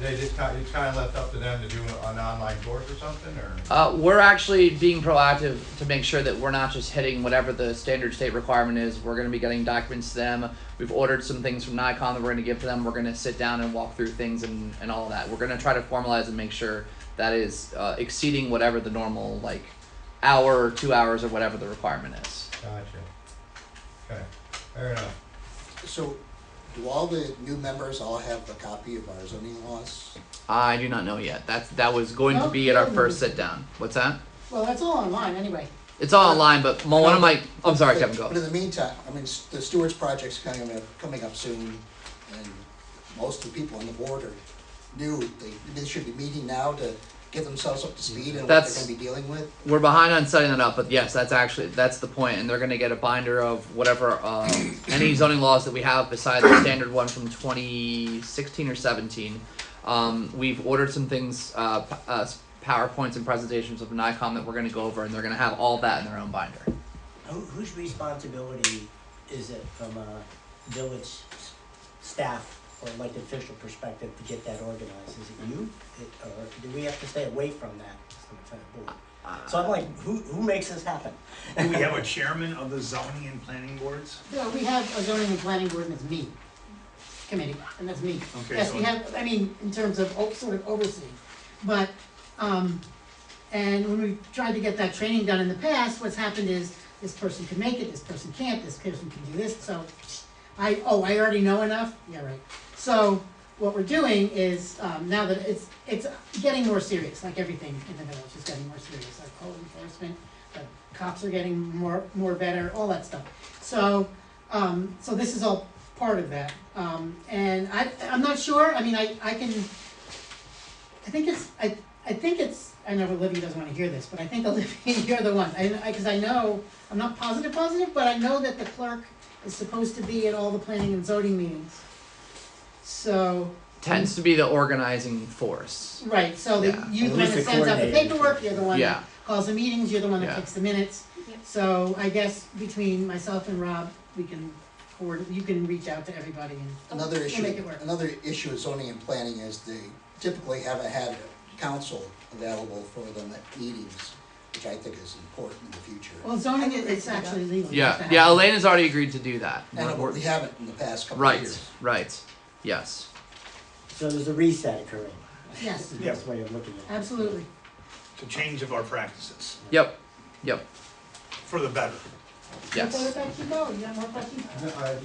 it's kind of left up to them to do an online course or something, or? we're actually being proactive to make sure that we're not just hitting whatever the standard state requirement is. We're going to be getting documents to them. We've ordered some things from Nikon that we're going to give to them. We're going to sit down and walk through things and all of that. We're going to try to formalize and make sure that is exceeding whatever the normal, like, hour or 2 hours or whatever the requirement is. Gotcha. Okay, fair enough. So, do all the new members all have a copy of our zoning laws? I do not know yet. That was going to be at our first sit down. What's that? Well, that's all online anyway. It's all online, but one of my. I'm sorry, But- Kevin. Go. But in the meantime, I mean, the Stewart's project's coming up soon, and most of the people on the board are new. They should be meeting now to get themselves up to speed and what That's- they're gonna be dealing with. We're behind on setting that up, but yes, that's the point, and they're going to get a binder of whatever any zoning laws that we have besides the standard one from 2016 or 17. We've ordered some things, PowerPoints and presentations of Nikon that we're going to go over, and they're going to have all that in their own binder. Whose responsibility is it from a village staff or elected official perspective to get that organized? Is it you? Or do we have to stay away from that? So I'm like, who makes this happen? Do we have a chairman of the zoning and planning boards? Yeah, we have a zoning and planning board and it's me, committee, and that's me. Okay, Yes, so- we have, I mean, in terms of sort of overseeing, but, and when we tried to get that training done in the past, what's happened is this person can make it, this person can't, this person can do this, so I already know enough? Yeah, right. So what we're doing is, now that it's getting more serious, like everything in the village is getting more serious, like code enforcement, the cops are getting more better, all that stuff. So, so this is all part of that. And I'm not sure, I mean, I think it's, I know Olivia doesn't wanna hear this, but I think Olivia, you're the one, cause I know, I'm not positive, but I know that the clerk is supposed to be at all the planning and zoning meetings. So, Tends to be the organizing force. right, so Yeah. you're the At one least that the sends out the coordinator. paperwork, you're the one Yeah. that calls the meetings, you're the one that Yeah. takes the minutes. Yep. So I guess between myself and Rob, we can you can reach out to everybody and Another we'll issue, make it work. another issue with zoning and planning is they typically haven't had counsel available for them at meetings, which I think is important in the future. Well, zoning, it's actually legal. you have to Yeah, have yeah. it. Elena's already agreed to do that. And We're- we haven't in the past couple of right, years. right. Yes. So there's a reset occurring. Yes. That's the best way of looking at it. Absolutely. To change of our practices Yep. Yep. for the better. Yes. So back to you go, you have more questions?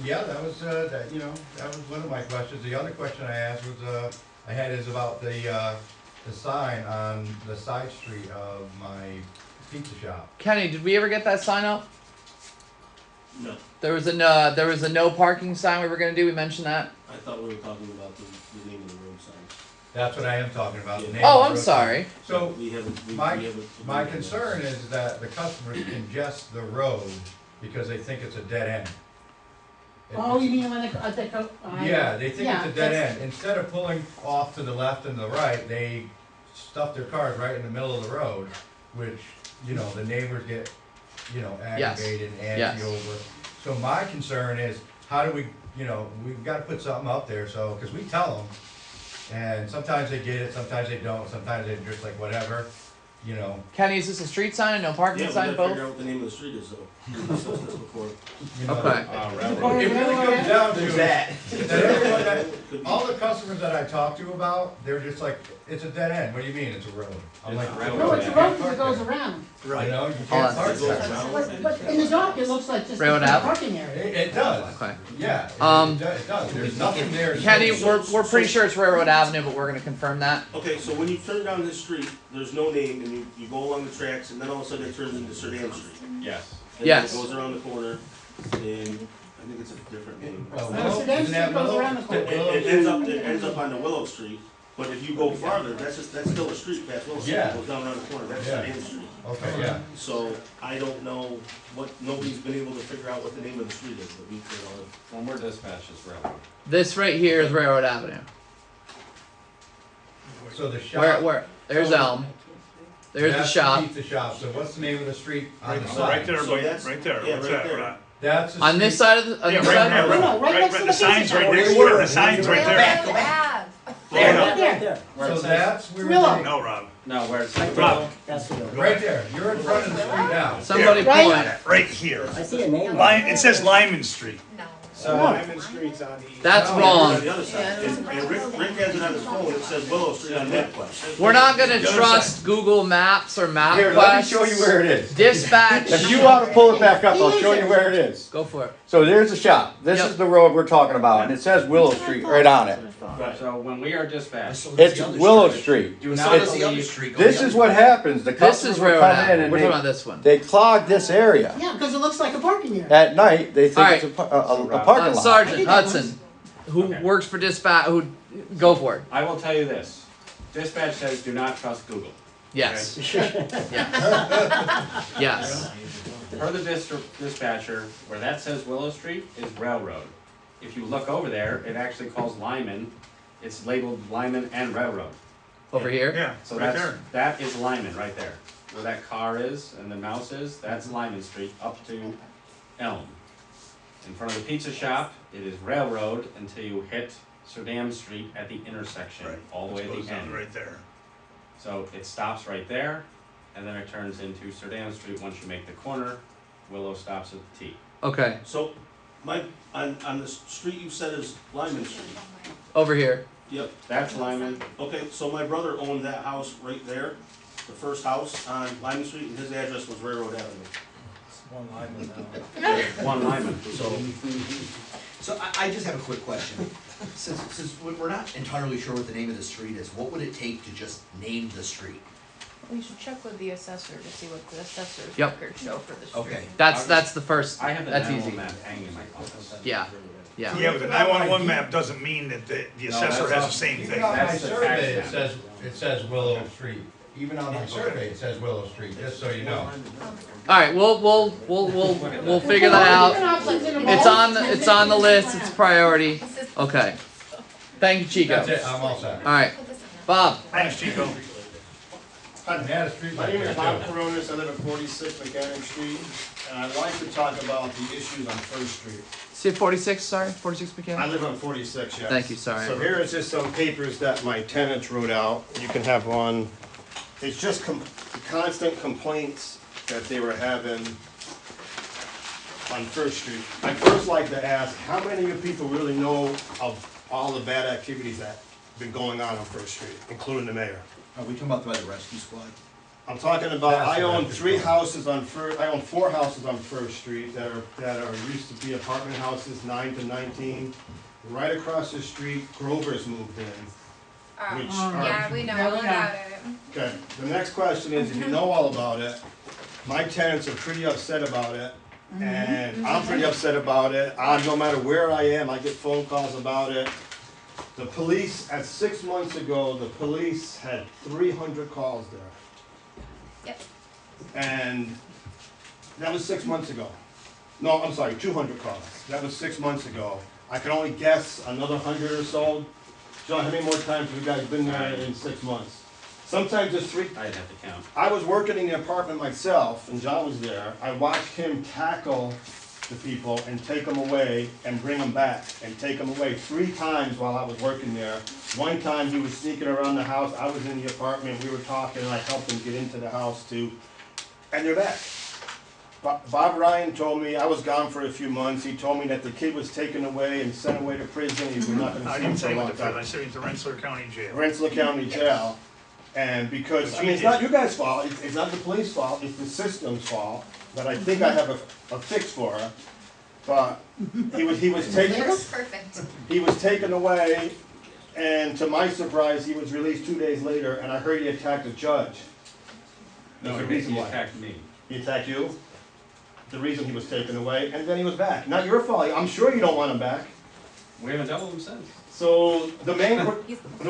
Yeah, that was, that was one of my questions. The other question I asked was, I had is about the sign on the side street of my pizza shop. Kenny, did we ever get that sign up? No, There was a no parking sign we were gonna do. We mentioned that. I thought we were talking about the name of the road signs. That's what I am talking about. the name Oh, of the I'm road sorry. sign. So, We haven't, my haven't. concern is that the customers congest the road because they think it's a dead end. Oh, you mean when they go? Yeah, they think yeah, it's a dead that's- end. Instead of pulling off to the left and the right, they stuff their cars right in the middle of the road, which, the neighbors get, Yes. aggravated and Yes. antsy over. So my concern is, how do we, we've gotta put something up there, so, cause we tell them, and sometimes they get it, sometimes they don't, sometimes they're just like, whatever, you know, Kenny, is this a street sign and no parking Yeah, we sign gotta figure both? out what the name of the street is though. We discussed this before. you know. Okay. It really comes down to that. that everyone that, all the customers that I talk to about, they're just like, it's a dead end, what do you mean, it's a road? I'm like, No, it's a road because it goes around. you know, you Hold can't on. park there. But in the dark, it looks like just a Railroad Ave? parking area. It does, Okay. yeah, it does, there's nothing there. Kenny, we're pretty sure it's Railroad Avenue, but we're gonna confirm that. Okay, so when you turn down this street, there's no name, and you go along the tracks, and then all of a sudden it turns into Sudan Street. Yes. And Yes. then it goes around the corner, and I think it's a different name. Well, So then isn't that it goes Willow? around the corner. It ends up on the Willow Street, but if you go farther, that's still a street past Willow Street, Yeah. it goes down around the corner, that's Yeah. Sudan Street. Okay, yeah. So I don't know nobody's been able to figure out what the name of the street is, but we could, When we're dispatched, it's railroad. This right here is Railroad Avenue. So the shop. Where? There's Elm. There's the That's shop. Pizza shop, so what's the name of the street on the Right side? there, So that's- right there, yeah, what's right that, there. right? That's the On this street- side of the, on Yeah, this right side? there, No, right next to the the sign's pizza right shop. next to it, the sign's right there. Right Right there. So that's where Willow. they, No, Rob. No, where it's Rob, That's the road. right there, you're in front of the street now. Somebody Right. point. right here. I see a name. It says Lyman Street. So Lyman Street's on the east. That's No, on wrong. the other side. And Rick has it on his phone, it says Willow Street on MapQuest. We're not gonna The other trust Google Maps or Here, let me MapQuest. show you where it is. Dispatch. If you want to pull it back up, I'll show you where it is. Go for it. So there's the shop. This Yep. is the road we're talking about, and it says Willow Street right on it. So when we are dispatched, It's Willow Street. do So not does the other believe, street go This the is other what way? happens. The This customers is will Railroad come in Avenue. and We're talking about this one. they clog this area. Yeah, because it looks like a parking area. At night, they think Alright. it's a parking lot. Sergeant Hudson, who Okay. works for dispatch, who, go for it. I will tell you this. Dispatch says do not trust Google. Yes. Yes. Per the dispatcher, where that says Willow Street is Railroad. If you look over there, it actually calls Lyman, it's labeled Lyman and Railroad. Over here? Yeah, So right that's, there. that is Lyman right there. Where that car is and the mouse is, that's Lyman Street up to Elm. In front of the pizza shop, it is Railroad until you hit Surdam Street at the intersection, Right. all the way It at goes the down end. right there. So it stops right there, and then it turns into Surdam Street once you make the corner. Willow stops at the T. Okay, So, Mike, on the street you said is Lyman Street. over here. Yep. That's Lyman. Okay, so my brother owned that house right there, the first house on Lyman Street, and his address was Railroad Avenue. One Lyman now. One Lyman. So I just have a quick question. Since we're not entirely sure what the name of the street is, what would it take to just name the street? We should check with the assessor to see what the assessor's Yep. records show for the street. Okay. That's the first, I have the that's 911 easy. map hanging in my office. Yeah, yeah. Yeah, but the 911 map doesn't mean that the assessor has the same Even thing. on my That's the survey, tax it says Willow Street. Even on my survey, it says Willow Street, just so you know. Alright, we'll figure that out. It's on the list, it's priority. Okay. Thank you, Chico. That's it, I'm all set. Alright, Bob. Thanks, Chico. I had a street My like name is Bob that too. Coronas, I live at 46 Mechanic Street, and I'd like to talk about the issues on First Street. See 46, sorry, 46 I McKenna? live on 46, yes. Thank you, sorry. So here is just some papers that my tenants wrote out. You can have one. It's just constant complaints that they were having on First Street. I'd first like to ask, how many of you people really know of all the bad activities that have been going on First Street, including the mayor? Are we talking about by the rescue squad? I'm talking about, I own That's three right. houses on I own 4 houses on First Street that are used to be apartment houses, 9 to 19. Right across the street, Grover's moved in. Which are- Yeah, we know Yeah, all we know. about it. Okay, the next question is, if you know all about it, my tenants are pretty upset about it, and I'm pretty upset about it. No matter where I am, I get phone calls about it. The police, at 6 months ago, the police had 300 calls there. Yep. And that was 6 months ago. No, I'm sorry, 200 calls. That was 6 months ago. I can only guess another 100 or so. John, how many more times have you guys been there in 6 months? Sometimes it's 3. I'd have to count. I was working in the apartment myself, and John was there. I watched him tackle the people and take them away and bring them back and take them away 3 times while I was working there. One time he was sneaking around the house, I was in the apartment, we were talking, and I helped him get into the house too, and they're back. Bob Ryan told me, I was gone for a few months, he told me that the kid was taken away and sent away to prison, he was not gonna I see him didn't for say a he went long to prison, I time. said he went to Rensselaer County Jail. Rensselaer County Jail, and because, I mean, it's not you guys' fault, it's not the police fault, it's the system's fault, but I think I have a fix for her. But he was taken, Perfect. he was taken away, and to my surprise, he was released 2 days later, and I heard he attacked a judge. No, There's a reason he why. attacked me. He attacked you? The reason he was taken away, and then he was back. Not your fault, I'm sure you don't want him back. We haven't dealt with him since. So the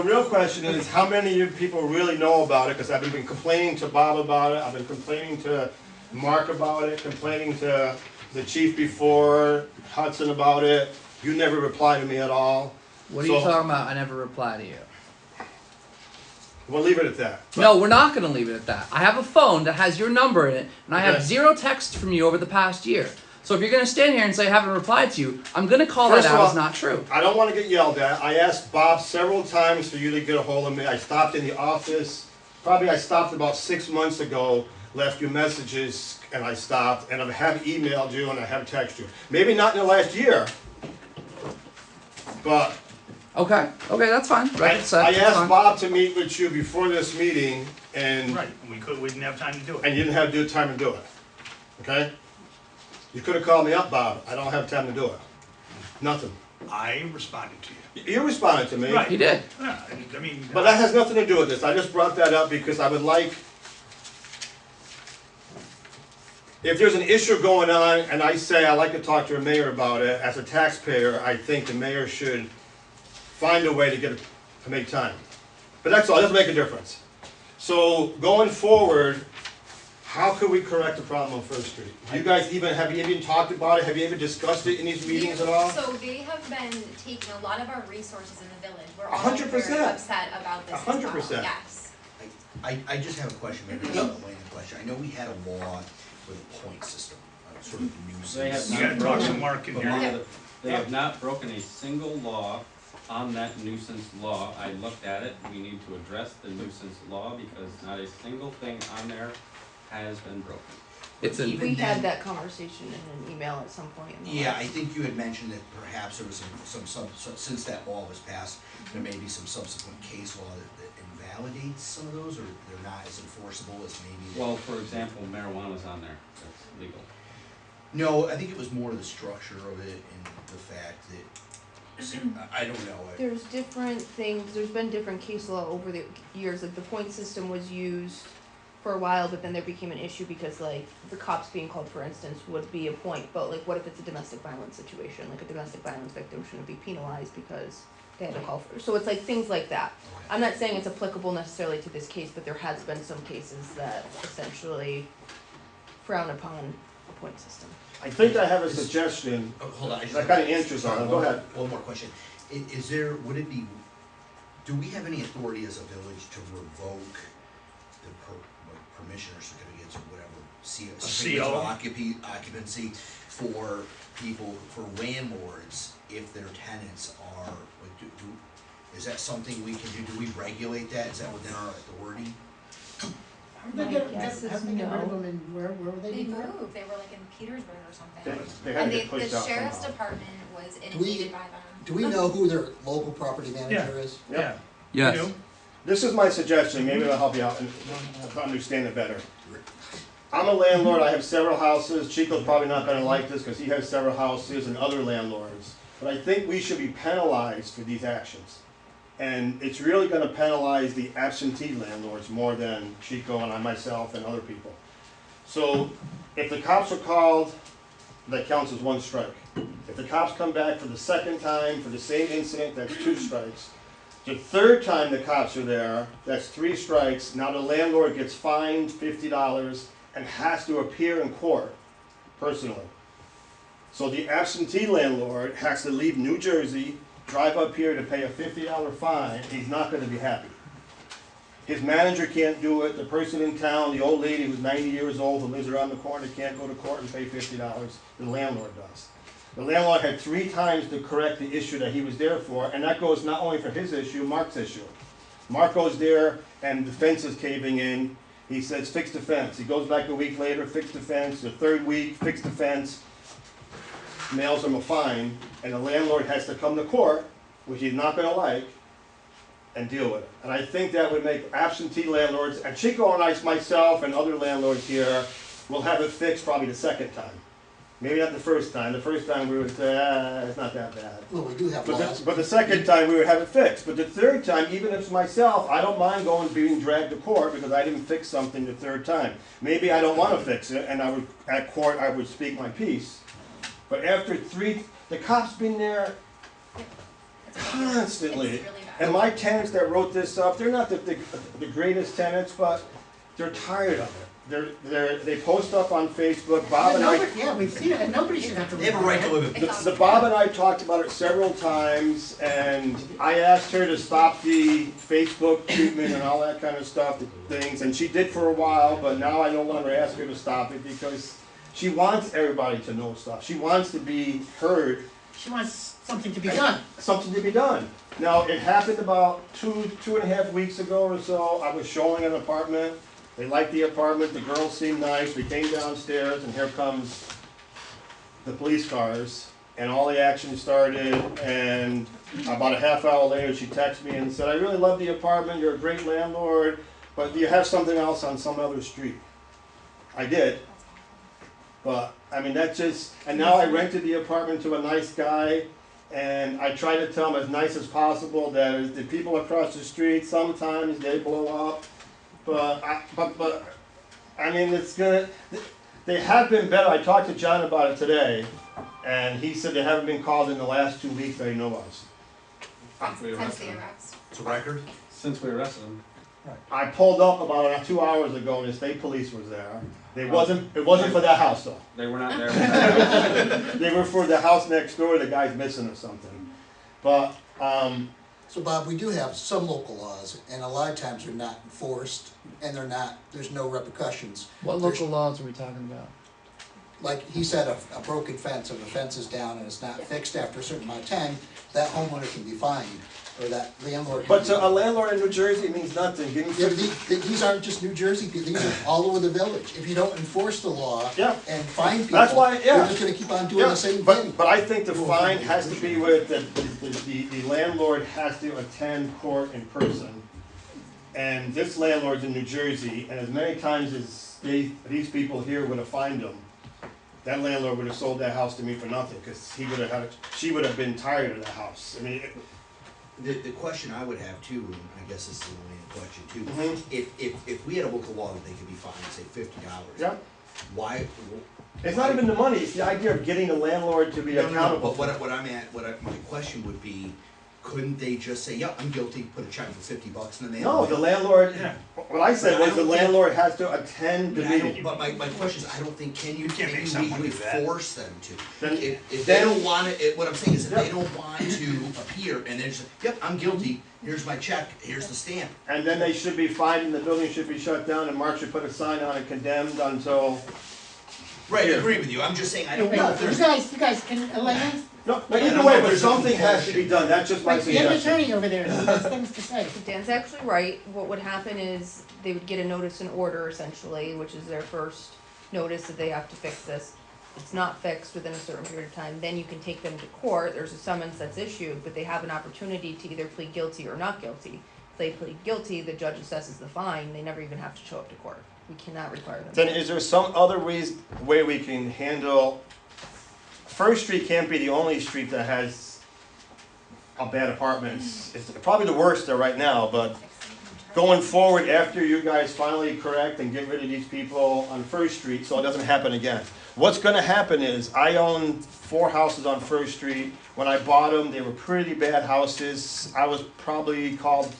real question is, how many of you people really know about it? Because I've been complaining to Bob about it, I've been complaining to Mark about it, complaining to the chief before, Hudson about it. You never reply to me at all. What are you talking about? I never reply to you. We'll leave it at that. No, we're not going to leave it at that. I have a phone that has your number in it, and I have Okay. 0 texts from you over the past year. So if you're going to stand here and say I haven't replied to you, I'm going to call First that of out all, as not true. I don't want to get yelled at. I asked Bob several times for you to get a hold of me. I stopped in the office. Probably I stopped about 6 months ago, left you messages, and I stopped. And I have emailed you and I have texted you. Maybe not in the last year, but Okay, that's fine. Record set, I that's asked fine. Bob to meet with you before this meeting, and Right, we didn't have time to do it. and you didn't have time to do it. Okay? You could have called me up, Bob. I don't have time to do it. Nothing. I responded to you. You responded to me. Right. He did. Yeah, I mean. But that has nothing to do with this. I just brought that up because I would like, if there's an issue going on and I say I'd like to talk to a mayor about it, as a taxpayer, I think the mayor should find a way to make time. But that's all, it doesn't make a difference. So going forward, how could we correct the problem on First Street? You guys have you even talked about it? Have you ever discussed it in these meetings at all? So they have been taking a lot of our resources in the village. We're all 100%. very upset about this as well. 100%. Yes. I just have a question, maybe it's not a Wayne question. I know we had a law with a point system, sort of a nuisance. They have You gotta talk to Mark in But here. one of the- They have not broken a single law on that nuisance law. I looked at it, we need to address the nuisance law because not a single thing on there has been broken. It's an, We had that conversation in an email at some point in the Yeah, last- I think you had mentioned that perhaps there was some since that law was passed, there may be some subsequent case law that invalidates some of those, or they're not as enforceable as maybe. Well, for example, marijuana's on there, that's legal. No, I think it was more the structure of it and the fact that, I don't know. There's different things, there's been different case law over the years, like the point system was used for a while, but then there became an issue because like the cops being called, for instance, would be a point, but like what if it's a domestic violence situation, like a domestic violence victim shouldn't be penalized because they had to call for, so it's like things like that. I'm not saying it's applicable necessarily to this case, but there has been some cases that essentially frown upon a point system. I think I have a suggestion. Oh, hold on, I just That have kind of answers on it. Go ahead. One more question. Is there, would it be, do we have any authority as a village to revoke the permission or certificates or whatever, certificates of occupancy for people, for landlords, if their tenants are, like, is that something we can do? Do we regulate that? Is that within our authority? They My get, guess is have they get rid of no. them and where were they They before? moved. They were like in Petersburg or something. They had And to get pushed the out sheriff's somehow. department was we- inundated by them. Do we know who their local property manager is? Yeah. yes. You do? This is my suggestion, maybe it'll help you out and to understand it better. I'm a landlord, I have several houses, Chico's probably not gonna like this because he has several houses and other landlords. But I think we should be penalized for these actions. And it's really gonna penalize the absentee landlords more than Chico and I myself and other people. So if the cops are called, that counts as 1 strike. If the cops come back for the second time for the same incident, that's 2 strikes. The third time the cops are there, that's 3 strikes. Now the landlord gets fined $50 and has to appear in court personally. So the absentee landlord has to leave New Jersey, drive up here to pay a $50 fine, he's not gonna be happy. His manager can't do it, the person in town, the old lady who's 90 years old who lives around the corner can't go to court and pay $50, the landlord does. The landlord had 3 times to correct the issue that he was there for, and that goes not only for his issue, Mark's issue. Mark goes there and the fence is caving in, he says, fix the fence. He goes back a week later, fix the fence, the 3rd week, fix the fence, mails him a fine, and the landlord has to come to court, which he's not gonna like, and deal with it. And I think that would make absentee landlords, and Chico and I, myself and other landlords here, will have it fixed probably the 2nd time. Maybe not the 1st time. The 1st time we would say, it's not that bad. Well, we do have But laws. the 2nd time we would have it fixed. But the 3rd time, even if it's myself, I don't mind being dragged to court because I didn't fix something the 3rd time. Maybe I don't want to fix it, and at court I would speak my piece. But after 3, the cops been there constantly. It's really bad. And my tenants that wrote this up, they're not the greatest tenants, but they're tired of it. They post up on Facebook. Bob and I. Yeah, we've seen it, and nobody should have to. They have a right to live in. The Bob and I talked about it several times, and I asked her to stop the Facebook treatment and all that kind of stuff, the things, and she did for a while, but now I no longer ask her to stop it because she wants everybody to know stuff. She wants to be heard. She wants something to be done. Something to be done. Now, it happened about 2.5 weeks ago or so. I was showing an apartment. They liked the apartment, the girls seemed nice, we came downstairs, and here comes the police cars, and all the action started, and about a half hour later, she texted me and said, I really love the apartment, you're a great landlord, but do you have something else on some other street? I did, but, I mean, that just, and now I rented the apartment to a nice guy, and I try to tell him as nice as possible that the people across the street, sometimes they blow up. But I mean, it's gonna. They have been better. I talked to John about it today, and he said they haven't been called in the last 2 weeks that he knows of. Hence the arrest. It's a record? Since we arrested him. I pulled up about 2 hours ago, and the state police was there. It wasn't for that house though. They were not there. They were for the house next door. The guy's missing or something. But So Bob, we do have some local laws, and a lot of times they're not enforced, and there's no repercussions. What local laws are we talking about? Like he said, a broken fence, if the fence is down and it's not fixed after a certain amount of time, that homeowner can be fined, or that landlord. But to a landlord in New Jersey, it means nothing. Give me Yeah, these aren't just New Jersey people, these are all over the village. If you don't enforce the law Yeah. and fine people, That's why, yeah. you're just gonna keep on doing the same thing. But I think the fine has to be with, the landlord has to attend court in person. And this landlord's in New Jersey, and as many times as these people here would have fined him, that landlord would have sold that house to me for nothing, because she would have been tired of the house. I mean, The question I would have too, and I guess this is the main question too, Mhm. if we had a local law that they could be fined, say $50, yeah, why? it's not even the money, it's the idea of getting the landlord to be No, no, no, accountable. but my question would be, couldn't they just say, yeah, I'm guilty, put a check for $50 in the mail? No, the landlord, Yeah. what I said But I was the don't think- landlord has to attend the But I meeting. don't, but my question is, I don't think, can you can't make someone legally do that. force them to? Then- If they then- don't want it, what I'm saying is, if Yeah. they don't want to appear, and they're just, yep, I'm guilty, here's my check, here's the stamp. And then they should be fined and the building should be shut down and Mark should put a sign on it condemned until. Right, I Yeah. agree with you, I'm just saying, I don't Wait, know if you there's. guys, can Elaine, No, but either way, but something has to be done, that's just my like, you have an suggestion. attorney over there, who has things to say. Dan's actually right. What would happen is they would get a notice and order essentially, which is their first notice that they have to fix this. If it's not fixed within a certain period of time, then you can take them to court. There's a summons that's issued, but they have an opportunity to either plead guilty or not guilty. If they plead guilty, the judge assesses the fine. They never even have to show up to court. We cannot require them. Then is there some other way we can handle, First Street can't be the only street that has a bad apartments. It's probably the worst there right now, but going forward, after you guys finally correct and get rid of these people on First Street, so it doesn't happen again. What's gonna happen is, I own 4 houses on First Street. When I bought them, they were pretty bad houses. I was probably called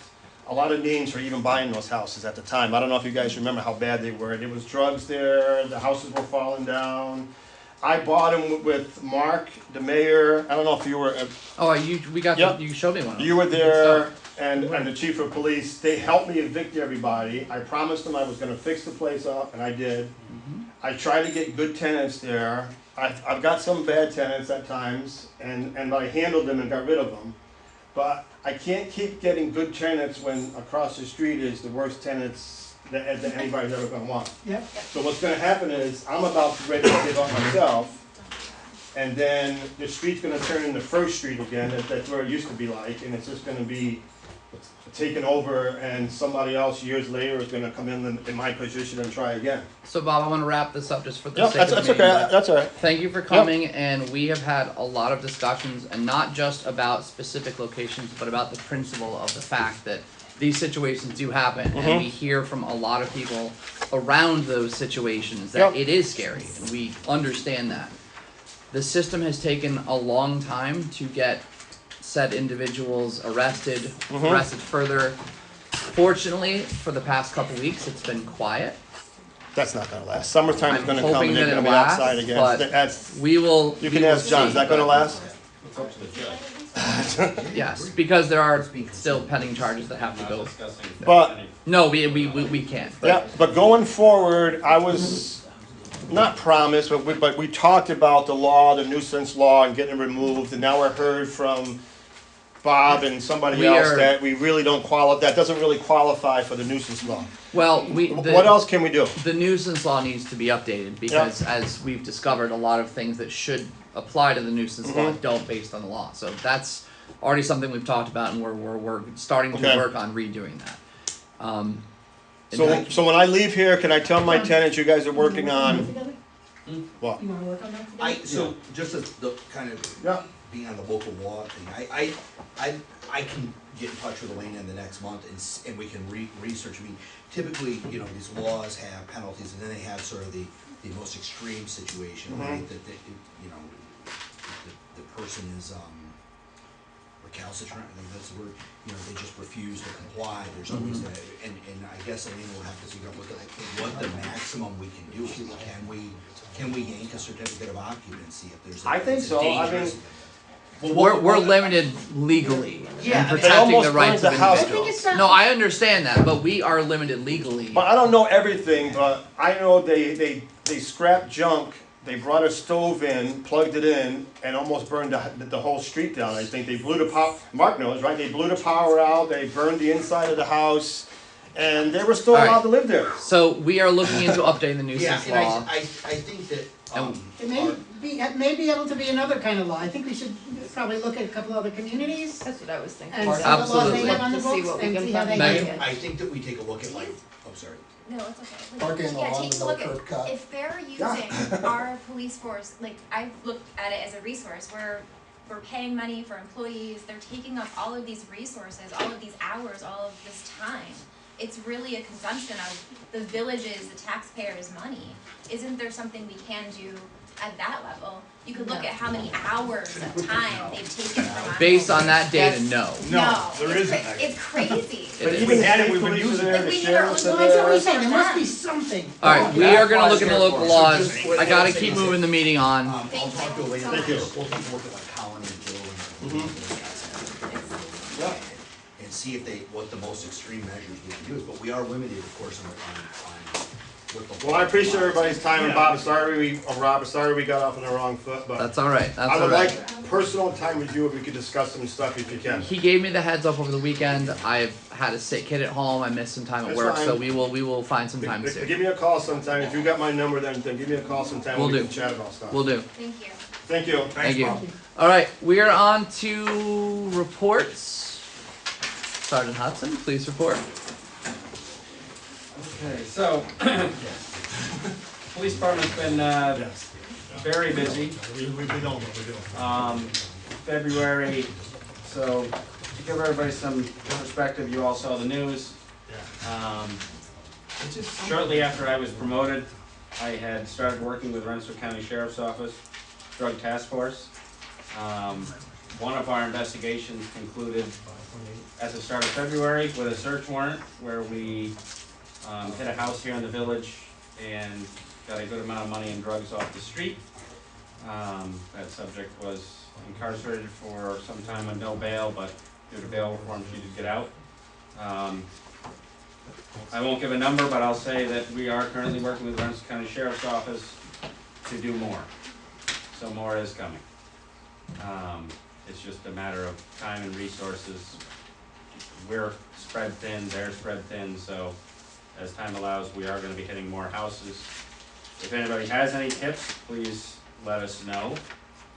a lot of names for even buying those houses at the time. I don't know if you guys remember how bad they were. There was drugs there, the houses were falling down. I bought them with Mark, the mayor. I don't know if you were, Oh, we got Yep. you showed me one. you were there. and the chief of police, they helped me evict everybody. I promised them I was gonna fix the place up, and I did. I tried to get good tenants there. I've got some bad tenants at times, and I handled them and got rid of them. But I can't keep getting good tenants when across the street is the worst tenants that anybody's ever gonna want. Yep. So what's gonna happen is, I'm about ready to give up myself, and then the street's gonna turn into First Street again, that's where it used to be like, and it's just gonna be taken over, and somebody else years later is gonna come in my position and try again. So Bob, I want to wrap this up just for the Yep, sake of the that's meeting, okay, but that's all right. Thank you for coming, and we have had a lot of discussions, and not just about specific locations, but about the principle of the fact that these situations do happen, and we hear from a lot of people around those situations that it is scary, and we understand that. The system has taken a long time to get said individuals arrested, arrested further. Fortunately, for the past couple weeks, it's been quiet. That's not gonna last. Summertime is I'm gonna come hoping and they're that gonna it be outside lasts, again. but That's, we will. you we can will ask John, see, is that gonna but- last? It's up to the judge. Yes, because there are still pending charges that have to go. But, No, we can't. But yeah, but going forward, I was not promised, but we talked about the law, the nuisance law, and getting it removed, and now I heard from Bob and somebody else that we really don't that doesn't really qualify for the nuisance law. Well, what else can we do? The nuisance law needs to be updated because, as we've discovered, a lot of things that should apply to the nuisance law don't based on the law. So that's already something we've talked about, and we're starting to work on redoing that. So when I leave here, can I tell my tenants you guys are working on what? You wanna work on that together? So just as the kind of being on the local law thing, I can get in touch with Elena in the next month and we can research. I mean, typically, you know, these laws have penalties, and then they have sort of the most extreme situation, right? That you know, the person is recalcitrant. I think that's the word. You know, they just refuse to comply. There's always that, and I guess Elena will have to figure out what the maximum we can do. Can we yank a certificate of occupancy if there's? I think so. I mean. Well, we're limited legally in protecting almost the rights of burned the house individuals. No, I understand that, but we are limited legally. But I don't know everything, but I know they scrapped junk, they brought a stove in, plugged it in, and almost burned the whole street down. I think they blew the power, Mark knows, right? They blew the power out, they burned the inside of the house, and they were still allowed to live there. So we are looking into updating the nuisance law. I think that, It may be able to be another kind of law. I think we should probably look at a couple other communities. That's what I was thinking. And see what laws they Absolutely. have on the To see books what we and can see how they find. get it. I think that we take a look at like, I'm sorry. No, it's okay. Like, Parking yeah, along take the a look no curb cut. at if they're using our police force. Like I've looked at it as a resource. We're paying money for employees. They're taking up all of these resources, all of these hours, all of this time. It's really a consumption of the village's, the taxpayers' money. Isn't there something we can do at that level? You could look at how many hours of time they've taken from our Based on that data, no. No, there it's isn't. It's crazy. But It even we had it, we've state been police using are it. there, Like, the we need sheriffs our are own- Well, that's what we there. said, there must be something. All right, we are going to look into local laws. I got to keep moving the meeting on. I'll talk to Elena. Thank you. We'll take a look at like Colony and Joe and see if what the most extreme measures we can do. But we are limited, of course, on what the. Well, I appreciate everybody's time, and Bob, Rob, sorry we got off on the wrong foot, but That's all right. That's I all would right. like personal time with you if we could discuss some stuff if you can. He gave me the heads up over the weekend. I've had a sick kid at home. I missed some time at That's work, fine. so we will find some time soon. Give me a call sometime, if you got my number, then give me a call sometime, Will we do. can chat about stuff. We'll do. Thank you. Thank you. Thank you. Bob. All right, we are on to reports. Sergeant Hudson, please report. Okay, so, police department's been, very busy. February, so to give everybody some perspective, you all saw the news. Shortly after I was promoted, I had started working with Rensselaer County Sheriff's Office Drug Task Force. One of our investigations concluded at the start of February with a search warrant where we hit a house here in the village and got a good amount of money and drugs off the street. That subject was incarcerated for some time with no bail, but do it available for them for you to get out. I won't give a number, but I'll say that we are currently working with the Rensselaer County Sheriff's Office to do more. So more is coming. It's just a matter of time and resources. We're spread thin, they're spread thin, so as time allows, we are gonna be hitting more houses. If anybody has any tips, please let us know.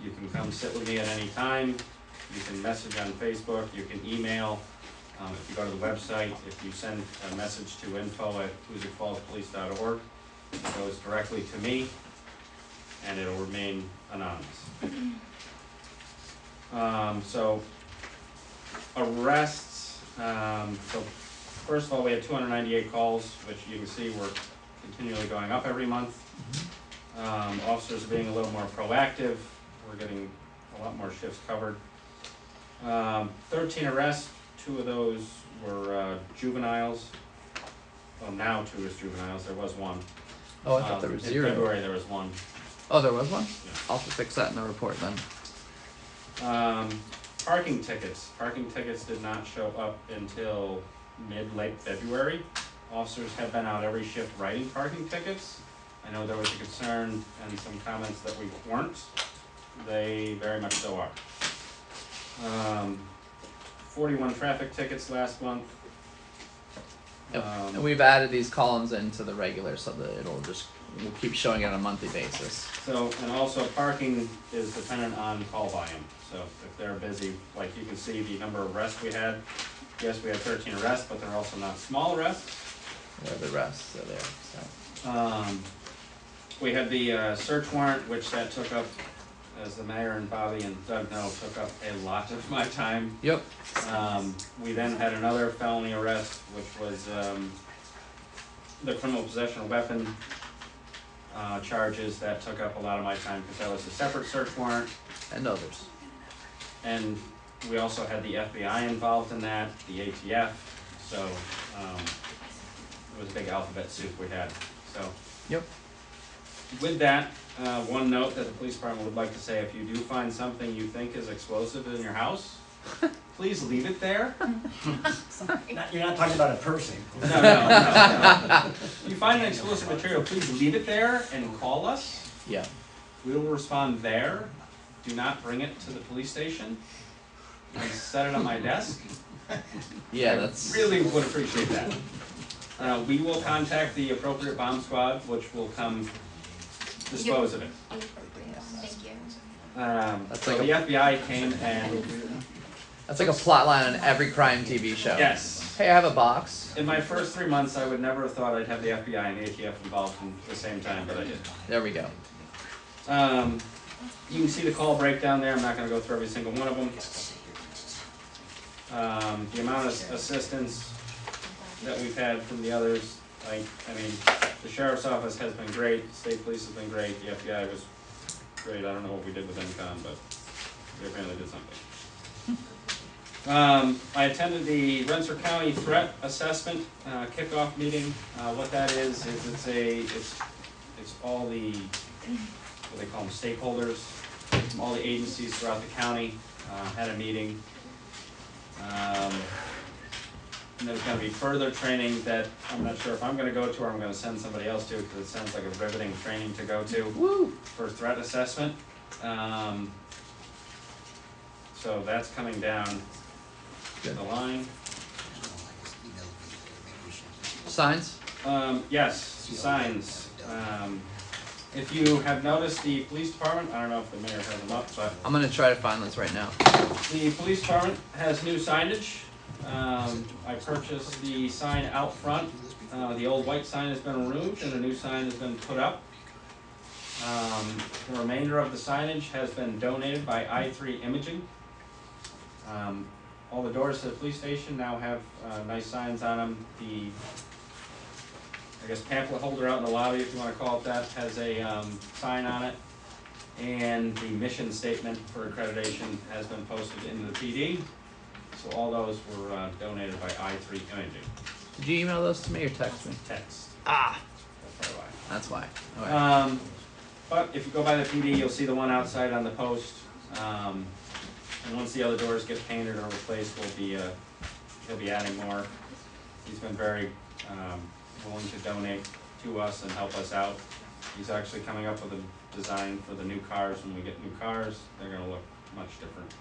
You can come sit with me at any time. You can message on Facebook, you can email. If you go to the website, if you send a message to info@HoosickFallsPolice.org, it goes directly to me, and it'll remain anonymous. So arrests, so first of all, we had 298 calls, which you can see we're continually going up every month. Officers are being a little more proactive. We're getting a lot more shifts covered. 13 arrests, 2 of those were juveniles. Well, now 2 is juveniles, there was 1. Oh, I thought there was 0. In February there was 1. Oh, there was one? Yeah. I'll have to fix that in the report then. Parking tickets. Parking tickets did not show up until late February. Officers have been out every shift writing parking tickets. I know there was a concern and some comments that we weren't. They very much so are. 41 traffic tickets last month. Yep. And we've added these columns into the regular so that we'll keep showing it on a monthly basis. So, and also parking is dependent on call volume. So if they're busy, like you can see the number of arrests we had. Yes, we had 13 arrests, but they're also not small arrests. Where the rest are there, so. We had the search warrant, which that took up, as the mayor and Bobby and Doug know, took up a lot of my time. Yep. We then had another felony arrest, which was the criminal possession of weapon charges. That took up a lot of my time because that was a separate search warrant. And others. And we also had the FBI involved in that, the ATF, so it was a big alphabet soup we had. So. Yep. With that, one note that the police department would like to say, if you do find something you think is explosive in your house, please leave it there. You're not talking about a person. No. If you find an explosive material, please leave it there and call us. Yeah. We will respond there. Do not bring it to the police station and set it on my desk. Yeah, that's. Really would appreciate that. We will contact the appropriate bomb squad, which will come dispose of it. Thank you. So the FBI came and. That's like a plot line on every crime TV show. Yes. Hey, I have a box. In my first 3 months, I would never have thought I'd have the FBI and the ATF involved at the same time, but I did. There we go. You can see the call breakdown there. I'm not going to go through every single one of them. The amount of assistance that we've had from the others, I mean, the sheriff's office has been great, state police has been great, the FBI was great. I don't know what we did with NCON, but we apparently did something. I attended the Rensselaer County Threat Assessment kickoff meeting. What that is it's all the, what they call them, stakeholders from all the agencies throughout the county had a meeting. And there's going to be further training that I'm not sure if I'm going to go to or I'm going to send somebody else to, because it sounds like a riveting training to go to. Woo! For threat assessment. So that's coming down the line. Signs? Yes, signs. If you have noticed the police department, I don't know if the mayor has them up, but I'm gonna try to find this right now. the police department has new signage. I purchased the sign out front. The old white sign has been removed and a new sign has been put up. The remainder of the signage has been donated by I3 Imaging. All the doors to the police station now have nice signs on them. The, I guess, pamphlet holder out in the lobby, if you want to call it that, has a sign on it. And the mission statement for accreditation has been posted into the PD. So all those were donated by I3 Imaging. Did you email those to me or text me? Text. Ah! That's probably why. That's why. Okay. But if you go by the PD, you'll see the one outside on the post. And once the other doors get painted or replaced, he'll be adding more. He's been very willing to donate to us and help us out. He's actually coming up with a design for the new cars. When we get new cars, they're gonna look much different.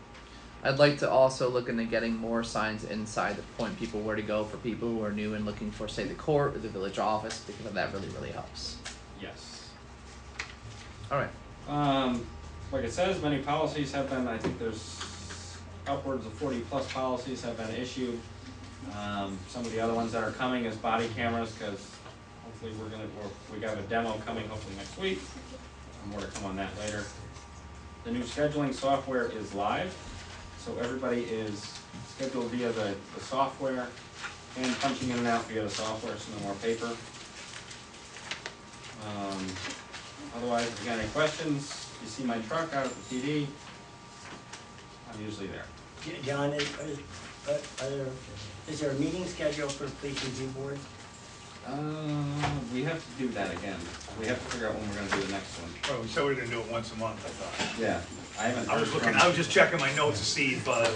I'd like to also look into getting more signs inside that point people where to go for people who are new and looking for, say, the court or the village office, because that really helps. Yes. Alright. Like it says, many policies have been, I think there's upwards of 40 plus policies have been issued. Some of the other ones that are coming is body cameras, because hopefully we got a demo coming hopefully next week. More to come on that later. The new scheduling software is live, so everybody is scheduled via the software and punching in and out via the software, so no more paper. Otherwise, if you got any questions, you see my truck out at the PD, I'm usually there. John, is there a meeting scheduled for the police review board? We have to do that again. We have to figure out when we're gonna do the next one. Oh, we said we were gonna do it once a month, I thought. Yeah, I was just checking my notes to see if, I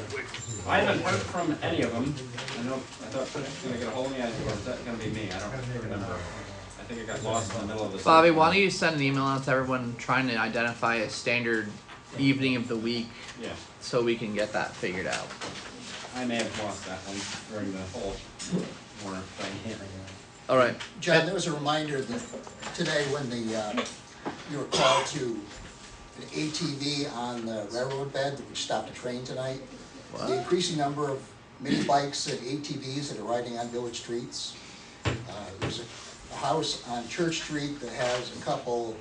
haven't heard from any of them. I thought Chris was gonna get a hold of me, or is that gonna be me? I don't remember. I think it got lost in the middle of this. Bobby, why don't you send an email out to everyone trying to identify a standard evening of the week, Yeah, so we can get that figured out. I may have lost that one during the whole Warner thing. Alright. John, there was a reminder that today when you were called to an ATV on the railroad bed, which stopped a train tonight. What? The increasing number of mini bikes and ATVs that are riding on village streets. There's a house on Church Street that has a couple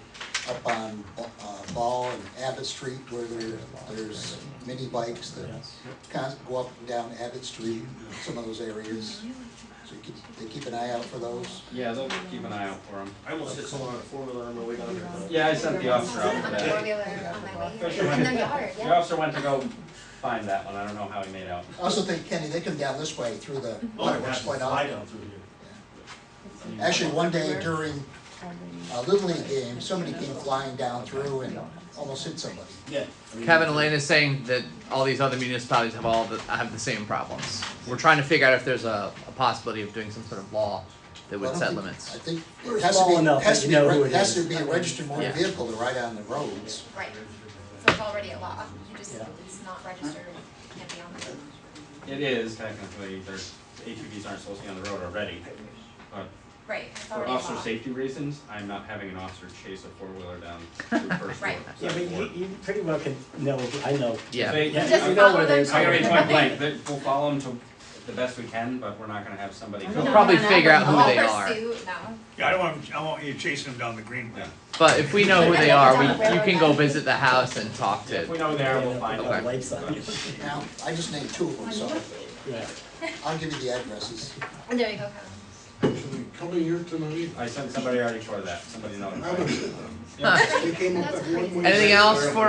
up on Ball and Abbott Street where there's mini bikes that go up and down Abbott Street, some of those areas. So they keep an eye out for those. Yeah, they'll keep an eye out for them. I almost hit someone on a 4-wheeler on my way down here. Yeah, I sent the officer out for that. In the yard, The yeah. officer went to go find that one. I don't know how he made out. I also think, Kenny, they come down this way through the waterworks quite Fly often. down through here. Actually, one day during a Little League game, somebody came flying down through and almost hit somebody. Yeah. Kevin Elaine is saying that all these other municipalities have the same problems. We're trying to figure out if there's a possibility of doing some sort of law that would set limits. I think We're it has to small be, enough has that to you be, know who it has is. to be a registered motor Yeah. vehicle to ride on the roads. Right, so it's already a law, you just, Yeah. it's not registered, it can't be on the road. It is technically, there's ATVs aren't supposed to be on the road already, but Right, it's for already a law. officer safety reasons, I'm not having an officer chase a 4-wheeler down through First Right. Ward. Yeah, but you pretty well can know, I know. Yeah. They, Yeah, Just you know follow where they're them. I gotta be coming point from. blank, we'll follow them to the best we can, but we're not gonna have somebody We'll go. probably figure out who All they are. pursuit, no. yeah, I want you chasing them down the greenway. Yeah. But if we know who they are, you can go visit the house and talk If to. we know who they are, we'll find Okay. them. Lights on. Now, I just named two of them, so Yeah. I'll give you the addresses. There you go, Kevin. Actually, coming here tonight, I sent somebody already for that, somebody I notified. was, they came up that one way. Anything else for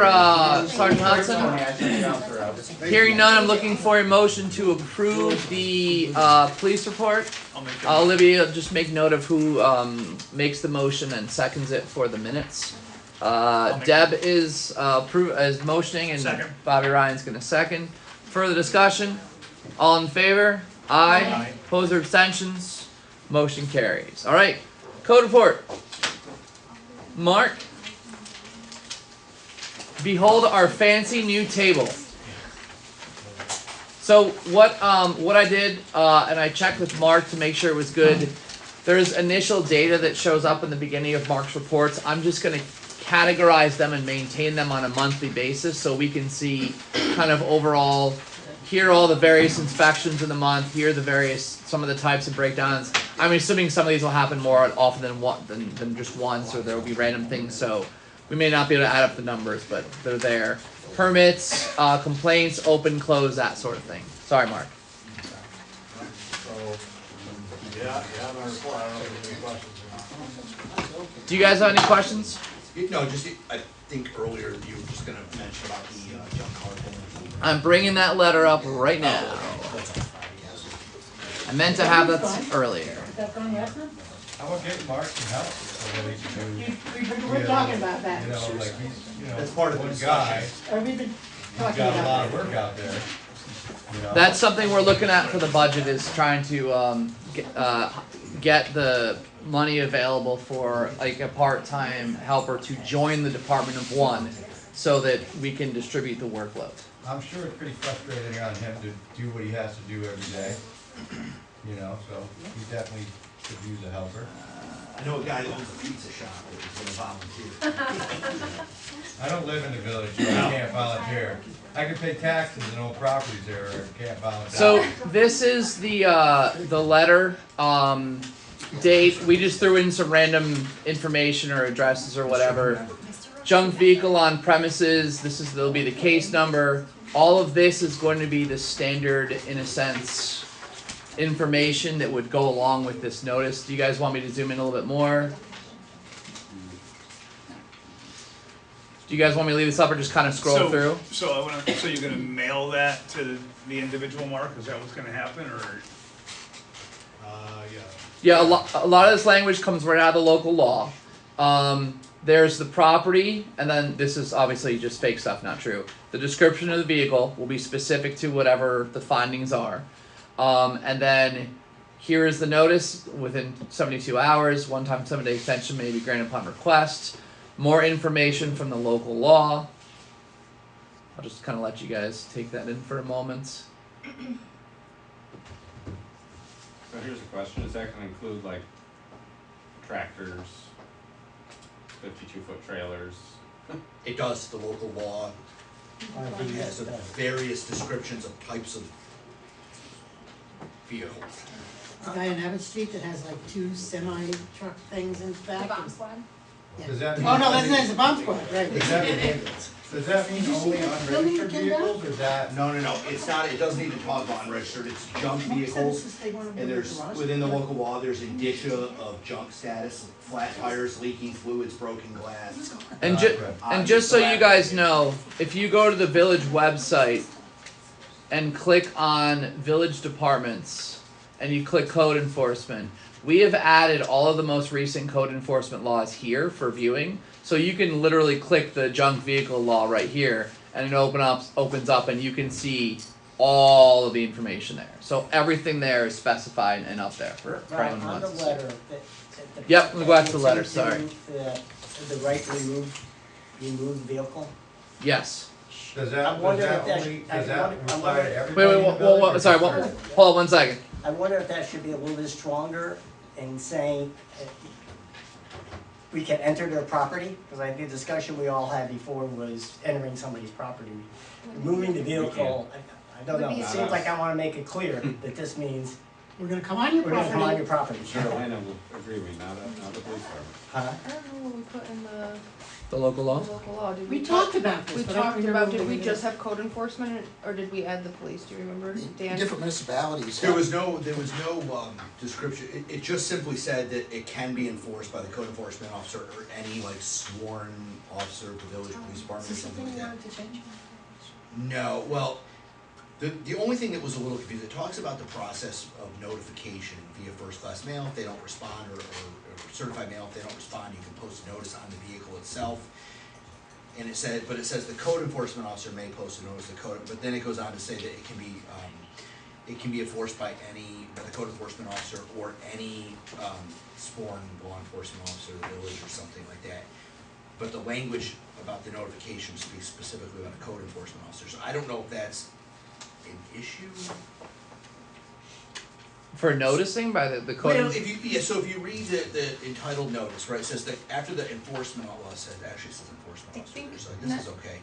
Sergeant Hudson? I sent the officer out. Hearing none, I'm looking for a motion to approve the police report. I'll make that. Olivia, just make note of who makes the motion and seconds it for the minutes. Deb is motioning and Second. Bobby Ryan's gonna second. Further discussion? All in favor? Aye. Aye. Opposed or abstentions? Motion carries. Alright, code report. Mark. Behold our fancy new table. So what I did, and I checked with Mark to make sure it was good. There's initial data that shows up in the beginning of Mark's reports. I'm just gonna categorize them and maintain them on a monthly basis so we can see kind of overall, here are all the various inspections in the month, here are the various, some of the types of breakdowns. I'm assuming some of these will happen more often than just once, or there will be random things, so we may not be able to add up the numbers, but they're there. Permits, complaints, open, close, that sort of thing. Sorry, Mark. On our report, I don't know if there's any questions or not. Do you guys have any questions? No, just, I think earlier you were just gonna mention about the junk car thing. I'm bringing that letter up right now. I meant to have that earlier. Is that from Westman? How about getting Mark some help, so that he can do, We're talking about that. you know, like he's, That's part of the one guy. We've been You've got a lot of work out there, you know? That's something we're looking at for the budget, is trying to get the money available for like a part-time helper to join the department of one, so that we can distribute the workload. I'm sure it's pretty frustrating on him to do what he has to do every day, you know, so he definitely could use a helper. I know a guy that owns a pizza shop that was gonna volunteer. I don't live in the village, so I can't volunteer. I can pay taxes and own properties there, I can't volunteer. So this is the letter, date, we just threw in some random information or addresses or whatever. Junk vehicle on premises, there'll be the case number. All of this is going to be the standard, in a sense, information that would go along with this notice. Do you guys want me to zoom in a little bit more? Do you guys want me to leave this up or just kind of scroll through? So you're gonna mail that to the individual, Mark? Is that what's gonna happen, or? Yeah. Yeah, a lot of this language comes right out of the local law. There's the property, and then this is obviously just fake stuff, not true. The description of the vehicle will be specific to whatever the findings are. And then here is the notice: within 72 hours, one-time 7-day extension may be granted upon request. More information from the local law. I'll just kind of let you guys take that in for a moment. So here's a question, is that gonna include like tractors, 52-foot trailers? It does, the local law has the various descriptions of types of vehicles. The guy on Abbott Street that has like 2 semi-truck things in back. The bomb squad? Yeah. Does that mean? Oh, no, that's the bomb squad, right. Does that mean only unregistered vehicles, or is that? No, it's not, it doesn't even talk about unregistered, it's junk vehicles. And there's, within the local law, there's indicia of junk status, flat tires, leaking fluids, broken glass. And just so you guys know, if you go to the village website and click on village departments and you click code enforcement, we have added all of the most recent code enforcement laws here for viewing. So you can literally click the junk vehicle law right here, and it opens up, and you can see all of the information there. So everything there is specified and up there for anyone who On wants the to see. letter. Yep, let me go back to the letter, It's sorry. the right to remove the vehicle. Yes. Does that I'm wondering if that only, should- does that I'm apply wondering- to everybody in the Wait, village, or sorry, just- hold on 1 second. I wonder if that should be a little bit stronger in saying we can enter their property, because I think the discussion we all had before was entering somebody's property. Removing the vehicle, I don't know, it seems like I wanna make it clear that this means We're gonna come on your we're gonna come on your property. property. Carolina will agree with me, not the police department. Huh? I don't know what we put in the local law? local law. Did We talked about this, We but I don't talked remember about, what did we did. just have code enforcement, or did we add the police? Do you remember, Dan? Different municipalities. There was no description, it just simply said that it can be enforced by the code enforcement officer or any like sworn officer of the village police department or something like that. to change? No, well, the only thing that was a little confusing, it talks about the process of notification via first class mail, if they don't respond, or certified mail, if they don't respond, you can post a notice on the vehicle itself. And it says the code enforcement officer may post a notice, but then it goes on to say that it can be enforced by the code enforcement officer or any sworn law enforcement officer of the village or something like that. But the language about the notification speaks specifically about a code enforcement officer, so I don't know if that's an issue. For noticing by the code. Well, if you read the entitled notice, right, it says that after the enforcement law says enforcement I officer, think so this is okay.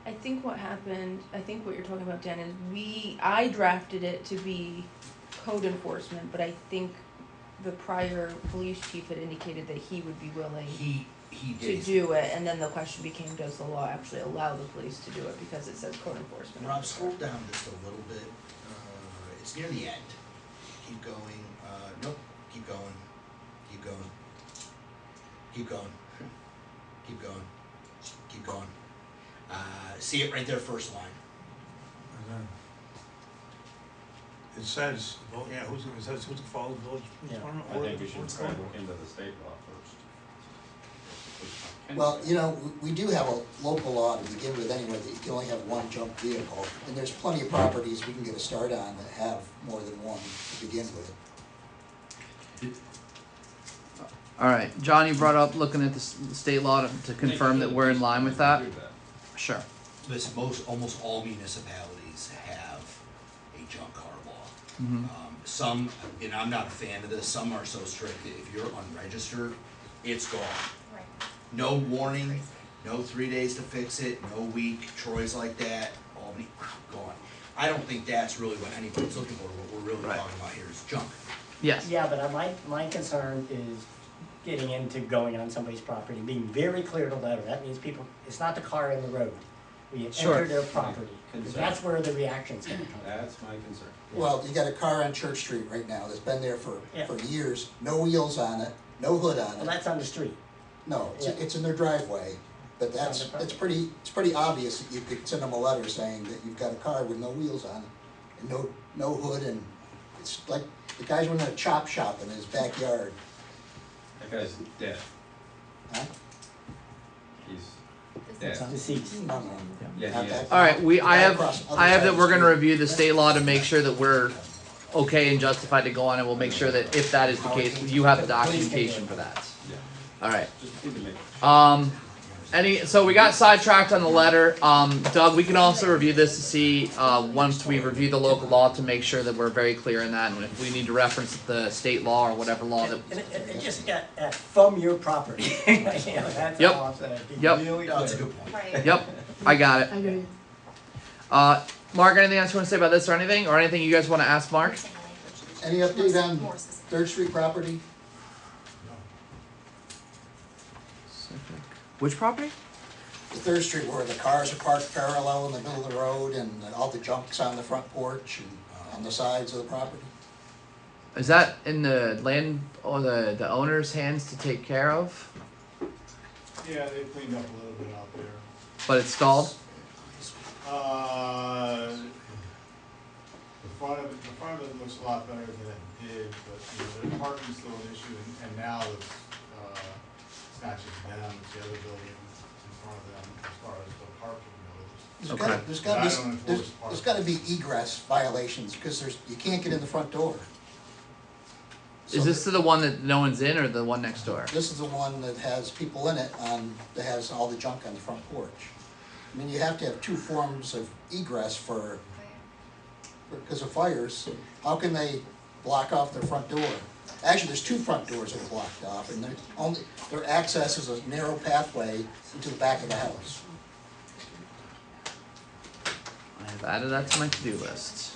I think what happened, I think what you're talking about, Dan, is I drafted it to be code enforcement, but I think the prior police chief had indicated that he would be willing He to did. do it, and then the question became, does the law actually allow the police to do it, because it says code enforcement. Rob, scroll down just a little bit, it's near the end. Keep going, nope, keep going, keep going, keep going, keep going, keep going. See it right there, first line. It says, well, yeah, it says who's the follow the village Yeah. department? I think we should try to look into the state law first. Well, you know, we do have a local law to begin with anyway, that you can only have one junk vehicle. And there's plenty of properties we can get a start on that have more than one to begin with. All right, John, you brought up looking at the state law to confirm that we're in line with that. Sure. Listen, almost all municipalities have a junk car law. Mm-hmm. Some, and I'm not a fan of this, some are so strict that if you're unregistered, it's gone. Right. No warning, no 3 days to fix it, no week, Troy's like that, Albany, gone. I don't think that's really what anybody's looking for. What we're really Right. talking about here is junk. Yes. Yeah, but my concern is getting into going on somebody's property, being very clear to letter. That means people, it's not the car in the road. We Sure. enter their property. 'Cause that's where the reaction's gonna come. That's my concern. Well, you got a car on Church Street right now that's been there for Yeah. years, no wheels on it, no hood on Well, it. that's on the street. No, Yeah. it's in their driveway, but It's on that's, their property. it's pretty obvious that you could send them a letter saying that you've got a car with no wheels on it, and no hood, and it's like, the guy's running a chop shop in his backyard. That guy's dead. Huh? He's It's dead. deceased. No, no. Yeah, Not he that is. All right, guy. I have Across the other I have side that of we're the gonna street. review the state law to make sure that we're okay and justified to go on, and we'll make sure that if that is the case, you have the documentation for that. Yeah. All right. Just need to make. So we got sidetracked on the letter. Doug, we can also review this to see, once we review the local law to make sure that we're very clear in that, and if we need to reference the state law or whatever law that. And it just got from your property. You know, that's Yep. all I'm saying. Be Yep. really No, that's a clear. good point. Right. Yep, I got it. I agree. Mark, anything else you want to say about this or anything, or anything you guys want to ask Mark? Any update on More specific. Third Street property? Which property? The Third Street where the cars are parked parallel in the middle of the road and all the junk's on the front porch and on the sides of the property? Is that in the land or the owner's hands to take care of? Yeah, they cleaned up a little bit out there. But it's stalled? The front of it looks a lot better than it did, but you know, the parking's still an issue, and now it's not just them, it's the other buildings in front of them as far as the parking goes. Okay. There's gotta be egress violations, because you can't get in the front door. Is this to the one that no one's in, or the one next door? This is the one that has people in it, that has all the junk on the front porch. I mean, you have to have two forms of egress because of fires. How can they block off their front door? Actually, there's two front doors that are blocked off, and their access is a narrow pathway into the back of the house. I have added that to my to-do list.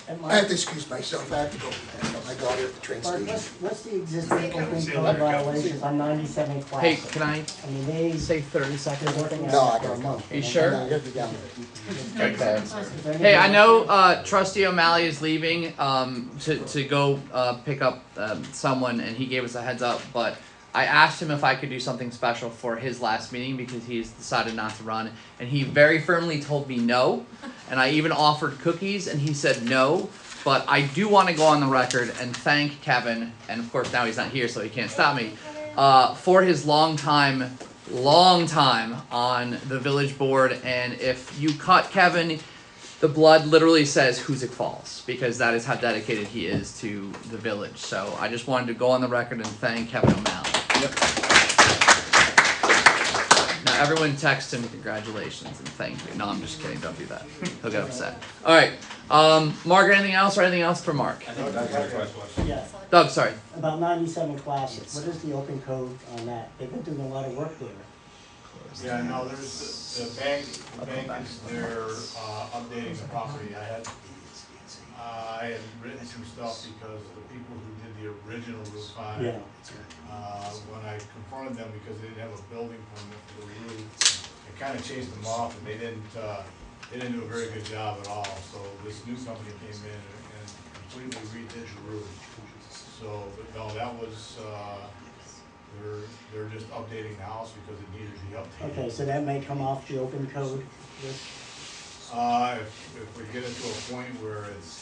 And I have to excuse myself, I have to go pick up my daughter at the train Mark, station. what's the existing open code violations on 97 Hey, Classic? can I I mean, they say 30 seconds? they're working No, I on it for a gotta go. month. You sure? No, you have to go. Okay. Is there Hey, I anything know Trustee O'Malley is leaving to go pick up someone, and he gave us a heads up. But I asked him if I could do something special for his last meeting because he's decided not to run, and he very firmly told me no. And I even offered cookies, and he said no. But I do want to go on the record and thank Kevin, and of course now he's not here, so he can't stop me, for his long time on the village board. And if you cut Kevin, the blood literally says Hoosick Falls, because that is how dedicated he is to the village. So I just wanted to go on the record and thank Kevin O'Malley. Now everyone text him congratulations and thank you. No, I'm just kidding. Don't do that. He'll get upset. All right. Margaret, anything else or anything else for Mark? I think that's a question. Yeah, Doug, sorry. about 97 Classic, what is the open code on that? They've been doing a lot of work there. Yeah, no, there's the bank is there, updating the property. I had written some stuff because the people who did the original roof on it, when I confronted them because they didn't have a building permit for the roof, it kind of chased them off, and they didn't do a very good job at all. So this new company came in and completely redid the roof. So, but no, that was, they're just updating the house because it needed to be updated. Okay, so that may come off the open code list? If we get it to a point where it's,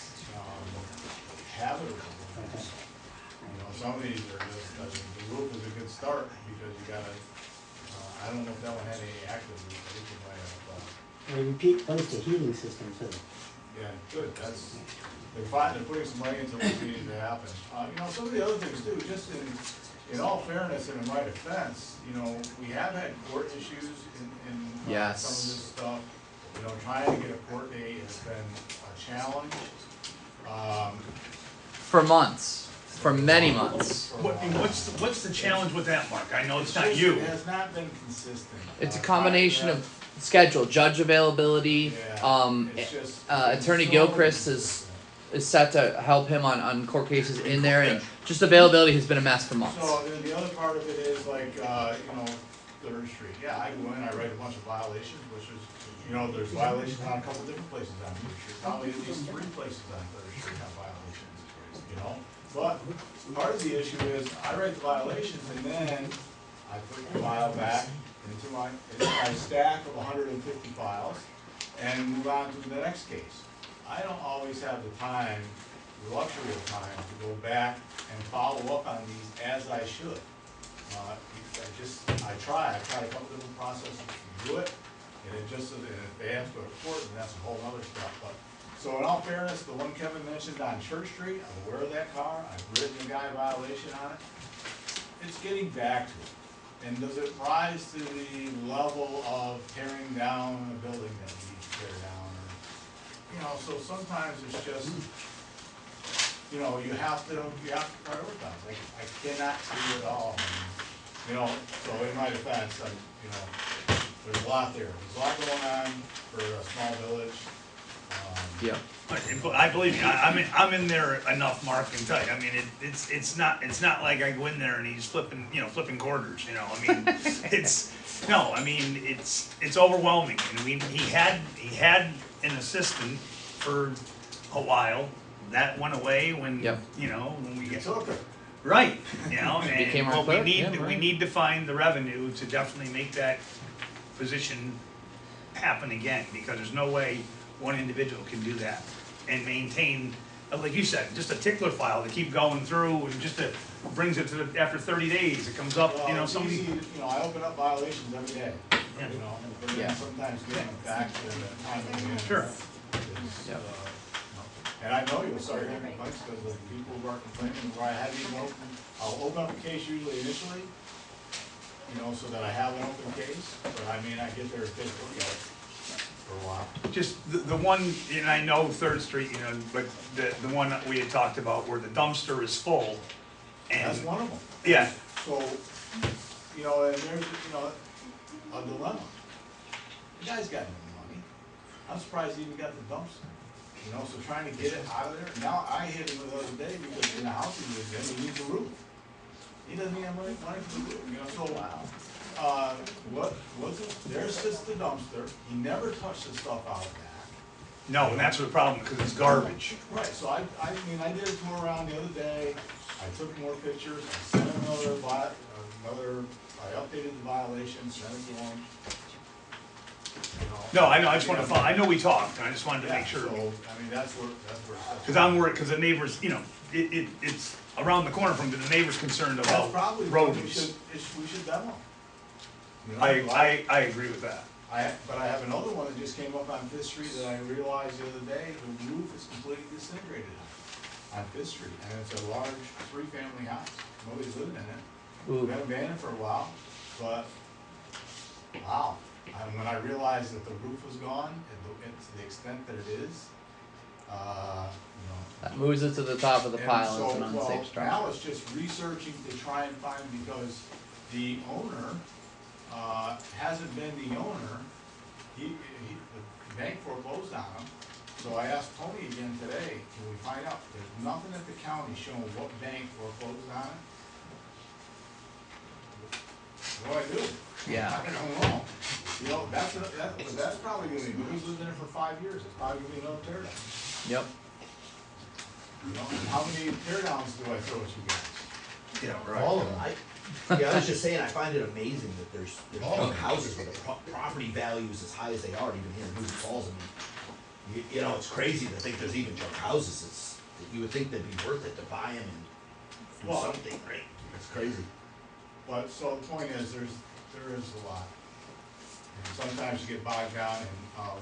habitable, Okay. you know, some of these are just, I mean, the roof is a good start, because you gotta, I don't know if that one had any active roof, I think it might have, And replace the heating system too. yeah, good, that's, they're putting some money into what's needing to happen. You know, some of the other things too, just in all fairness and in my defense, you know, we have had court issues in Yes. some of this stuff. You know, trying to get a court date has been a challenge. For months, for many months. What's the challenge with that, Mark? I know it's not It you. has not been consistent. It's a combination of schedule, judge availability. It's just- Attorney so Gilchrist is set to help him on court cases in there, and just availability has been a mess for months. So then the other part of it is like, you know, 3rd Street. Yeah, I go in, I write a bunch of violations, which is, you know, there's violations on a couple different places on 3rd Street. Probably at least 3 places on 3rd Street have violations, you know? But part of the issue is I write the violations and then I put the file back into my stack of 150 files and move on to the next case. I don't always have the time, the luxury of time, to go back and follow up on these as I should. I tried a couple different processes to do it, and it just, and if they have to go to court, then that's a whole other stuff. But, so in all fairness, the one Kevin mentioned on Church Street, I'm aware of that car, I've written the guy a violation on it. It's getting back to it. And does it rise to the level of tearing down a building that needs to tear down? Or, you know, so sometimes it's just, you know, you have to prioritize. I cannot do it all. You know, so in my defense, you know, there's a lot there. There's a lot going on for a small village. Yeah. I believe you. I'm in there enough, Mark, can tell you. I mean, it's not like I go in there and he's flipping quarters. You know, I mean, it's overwhelming. And he had an assistant for a while. That went away when when we get right. You know, and became our what clerk. we need to find the revenue to definitely make that position happen again, because there's no way one individual can do that and maintain, like you said, just a tickler file to keep going through, and just brings it to after 30 days it comes up. Well, you know, it's somebody. easy, you know, I open up violations every day. You know, but then sometimes getting them back to the time of the Sure. And I know you'll start hearing complaints because of the people who are complaining where I haven't even opened. I'll open up a case usually initially, you know, so that I have an open case. But I mean, I get there and take a look at it for a while. Just the one, and I know 3rd Street, you know, but the one that we had talked about where the dumpster is full. And That's one of them. yeah. So, you know, and there's, you know, a dilemma. The guy's got no money. I'm surprised he even got the dumpster. You know, so trying to get it out of there. Now, I hit him the other day because in the house he lives in, he needs a roof. He doesn't even have money for the roof, you know, so, there's just the dumpster. He never touched the stuff out of that. No, and that's the problem, because it's garbage. Right, so I mean, I did a tour around the other day. I took more pictures, I sent him I updated the violation, sent it to him. No, I know. I just want to follow. I know we talked, and I just wanted to make sure. So, I mean, that's where. Because I'm worried, because the neighbors, you know, it's around the corner from the neighbors concerned That's about probably what rodents. we should demo. You know, I agree with that. But I have another one that just came up on 5th Street that I realized the other day, the roof is completely disintegrated on 5th Street, and it's a large 3-family house. Nobody's living in it. Ooh. Been abandoned for a while, but, wow. And when I realized that the roof was gone, and to the extent that it is, you know. That moves it to the top of the And pile so, as an unsafe structure. now it's just researching to try and find, because the owner, hasn't been the owner, the bank foreclosed on him. So I asked Tony again today, can we find out, there's nothing at the county showing what bank foreclosed on it? What do I do? Yeah. I don't know. You know, that's probably gonna be, who's lived in it for 5 years, it's probably gonna be another tear down. Yep. You know, how many tear downs do I throw at you guys? Yeah, right. All of them. I was just saying, I find it amazing that there's junk houses with the property values as high as they are, even here in Hoosick Falls. I mean, you know, it's crazy to think there's even junk houses. You would think they'd be worth it to buy them and do Well, something, right? It's crazy. But, so the point is, there is a lot. And sometimes you get bogged down in,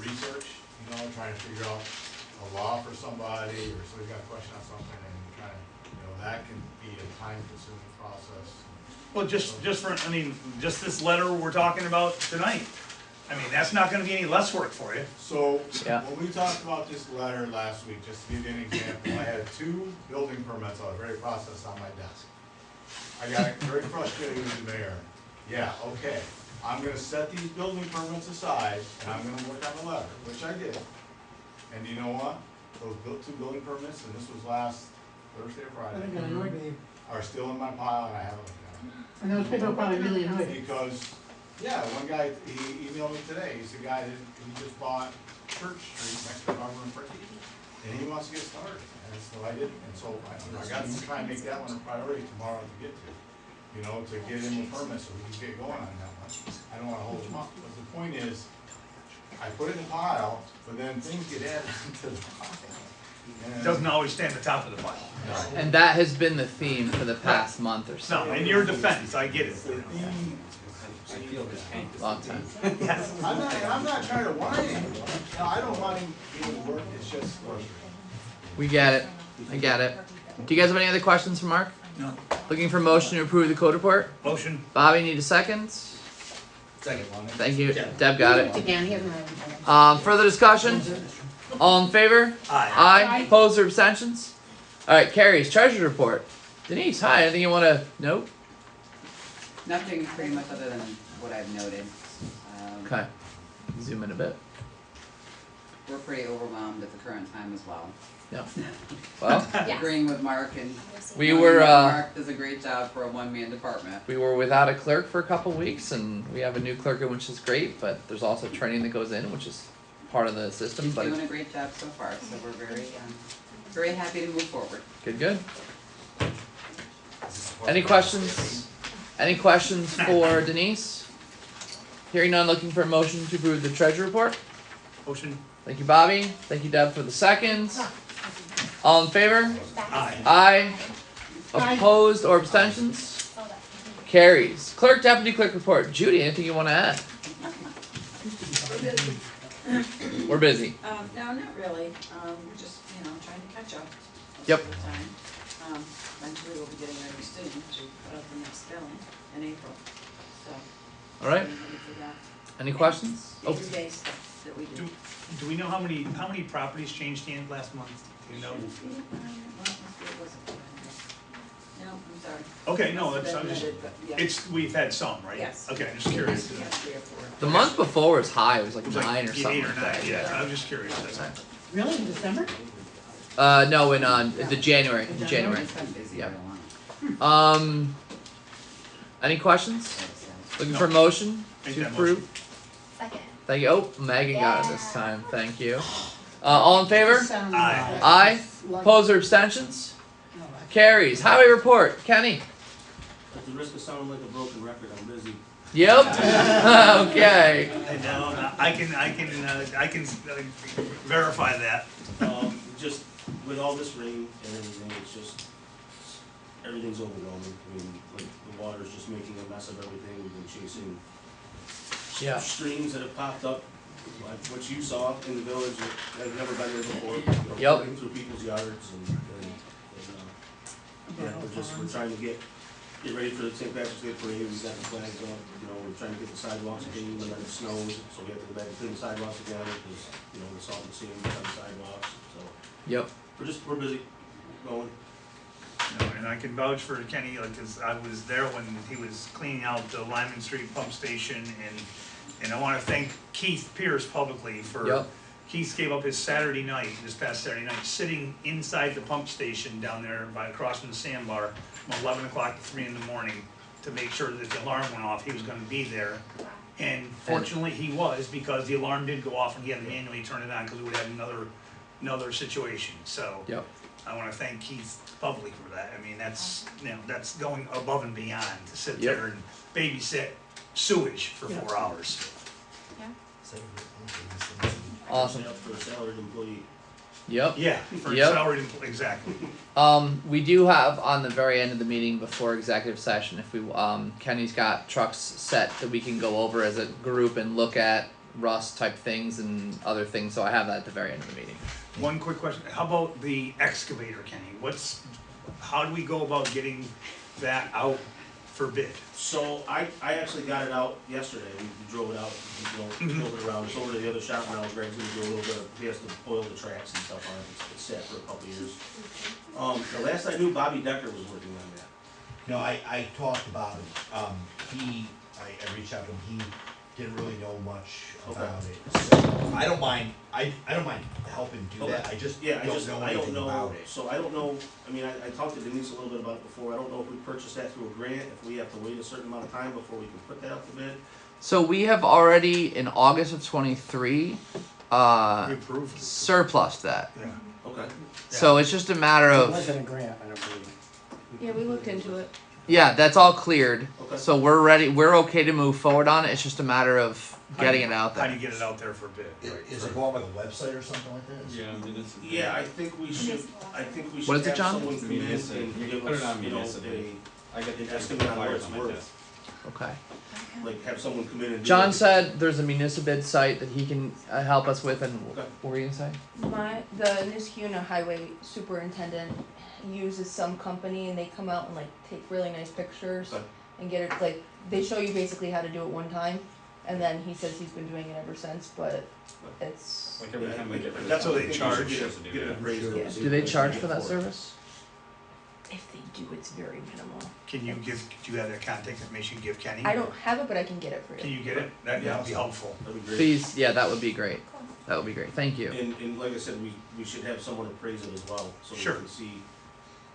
research, you know, trying to figure out a law for somebody, or so you got a question on something, and kind of, you know, that can be a time-consuming process. Well, just for, I mean, just this letter we're talking about tonight, I mean, that's not gonna be any less work for you. So, Yeah. when we talked about this letter last week, just to give you an example, I had 2 building permits, I was very processed on my desk. I got very frustrated with the mayor. Yeah, okay, I'm gonna set these building permits aside, and I'm gonna work on the letter, which I did. And you know what? Those 2 building permits, and this was last Thursday or I Friday, think I annoyed me. are still in my pile, and I haven't looked at them. And those people are probably really annoyed. Because, yeah, one guy, he emailed me today, he's a guy that, he just bought Church Street next to Barber and Fricky, and he wants to get started, and so I didn't, and so I got to try and make that one a priority tomorrow to get to, you know, to get him a permit so we can get going on that one. I don't wanna hold him up, but the point is, I put it in the pile, but then things get added to the pile. It doesn't always stand at the top of the pile. And that has been the theme for the past month or so. No, in your defense, I get it. I feel his pain. Long time. Yes. I'm not trying to whine, no, I don't mind getting to work, it's just frustrating. We get it. I get it. Do you guys have any other questions for Mark? No. Looking for motion to approve the code report? Motion. Bobby, need a second? Second. Thank you. Deb got it. Again, he hasn't. Further discussion? All in favor? Aye. Aye. Opposed or abstentions? Alright, carries. Treasurer's report. Denise, hi. Anything you want to note? Nothing pretty much other than what I've noted. Okay. Zoom in a bit. We're pretty overwhelmed at the current time as well. Yeah. Well, Agreeing with Mark and we knowing were that Mark does a great job for a one-man department. we were without a clerk for a couple weeks, and we have a new clerk, which is great. But there's also training that goes in, which is part of the system. He's But doing a great job so far, so we're very happy to move forward. good, good. Any questions? Any questions for Denise? Hearing none, looking for a motion to approve the treasury report. Motion. Thank you, Bobby. Thank you, Deb, for the seconds. All in favor? Aye. Aye. Opposed or abstentions? Carries. Clerk, deputy clerk report. Judy, anything you want to add? We're busy. No, not really, we're just, trying to catch up. most Yep. of the time. Eventually we'll be getting ready soon to put up the next billing in April, so. All right. we're ready for that. Any questions? Oh, Day-to-day stuff that we do. Do we know how many properties changed hands last month? Do you know? No, I'm sorry. Okay, no, Must it's, have I'm been just, added, but yeah. we've had some, right? Yes. Okay, I'm just curious. Yeah, 3 or 4. the month before was high. It was like It was 9 or something. 8 or like 9, that. yeah, I was just curious, that's all. Really, in December? No, in the January. January. It's been busy Yeah. for a while. Any questions? Looking for a motion Make to that approve? motion. Second. Thank you. Oh, Megan got it this time. Thank you. All in favor? Aye. Aye. Opposed or abstentions? Carries. Highway report. Kenny. At the risk of sounding like a broken record, I'm busy. Yep. Okay. And, I can verify that. Just with all this rain and everything, it's just, everything's overwhelming. I mean, like, the water's just making a mess of everything. We've been chasing Yeah. streams that have popped up, like what you saw in the village that have never been there before. Yep. Running through people's yards yeah, we're trying to get ready for the St. Patrick's Day parade. We've got the flags up, we're trying to get the sidewalks clean when it snows, so we have to go back and clean the sidewalks again, because, the salt and sand on the sidewalks, so. Yep. We're busy, going. No, and I can vouch for Kenny, cause I was there when he was cleaning out the Lyman Street pump station, and I wanna thank Keith Pierce publicly for. Yep. Keith gave up his Saturday night, this past Saturday night, sitting inside the pump station down there across from the sandbar from 11 o'clock to 3 in the morning to make sure that the alarm went off, he was gonna be there. And fortunately he was, because the alarm did go off and he had to manually turn it on, cause we would have another situation, so. Yep. I wanna thank Keith publicly for that, I mean, that's going above and beyond to sit Yep. there and babysit sewage for 4 hours. Awesome. For a salaried employee. Yep. Yeah, for Yep. salaried, exactly. We do have on the very end of the meeting before executive session, if we, Kenny's got trucks set that we can go over as a group and look at rust type things and other things, so I have that at the very end of the meeting. One quick question, how about the excavator, Kenny? How do we go about getting that out for bid? So I actually got it out yesterday, we drove it out, drove it around, it's over to the other shop now, Greg's gonna do a little bit of, he has to oil the tracks and stuff on it, it's sat for a couple of years. The last I knew, Bobby Decker was working on that. No, I talked about him, I reached out to him, he didn't really know much about it, so, I don't mind helping do that, I just don't know anything about it. So I don't know, I mean, I talked to Denise a little bit about it before, I don't know if we purchased that through a grant, if we have to wait a certain amount of time before we can put that out to bid. So we have already, in August of 23, We approved it. surplus that. Yeah. Okay. So it's just a matter It of, wasn't a grant, I don't believe. Yeah, we looked into it. yeah, that's all cleared. Okay. So we're ready, we're okay to move forward on it, it's just a matter of getting it out How do there. you get it out there for bid? Is it going like a website or something like this? Yeah, I mean, it's. Yeah, I think we should What have is it, John? someone come in Municipal. and You give put it us, on you know, municipal. I got the an estimate on what flyers it's on my worth. desk. Okay. Like have someone come in and do John like- said there's a municipal site that he can help us with, and Okay. what were you gonna say? The Niskuna Highway Superintendent uses some company and they come out and like take really nice pictures Okay. and get it, like, they show you basically how to do it one time, and then he says he's been doing it ever since, but it's, Like every time we get rid of That's what something, they we charge. should Get do an that. appraisal. Yeah. Do they charge for that service? if they do, it's very minimal. Do you have that contact information you give Kenny? I don't have it, but I can get it for Can you. you get it? That'd be helpful. That'd be great. Please, yeah, that would be great. That would be great. Thank you. And like I said, we should have someone appraise it as well, so we Sure. can see,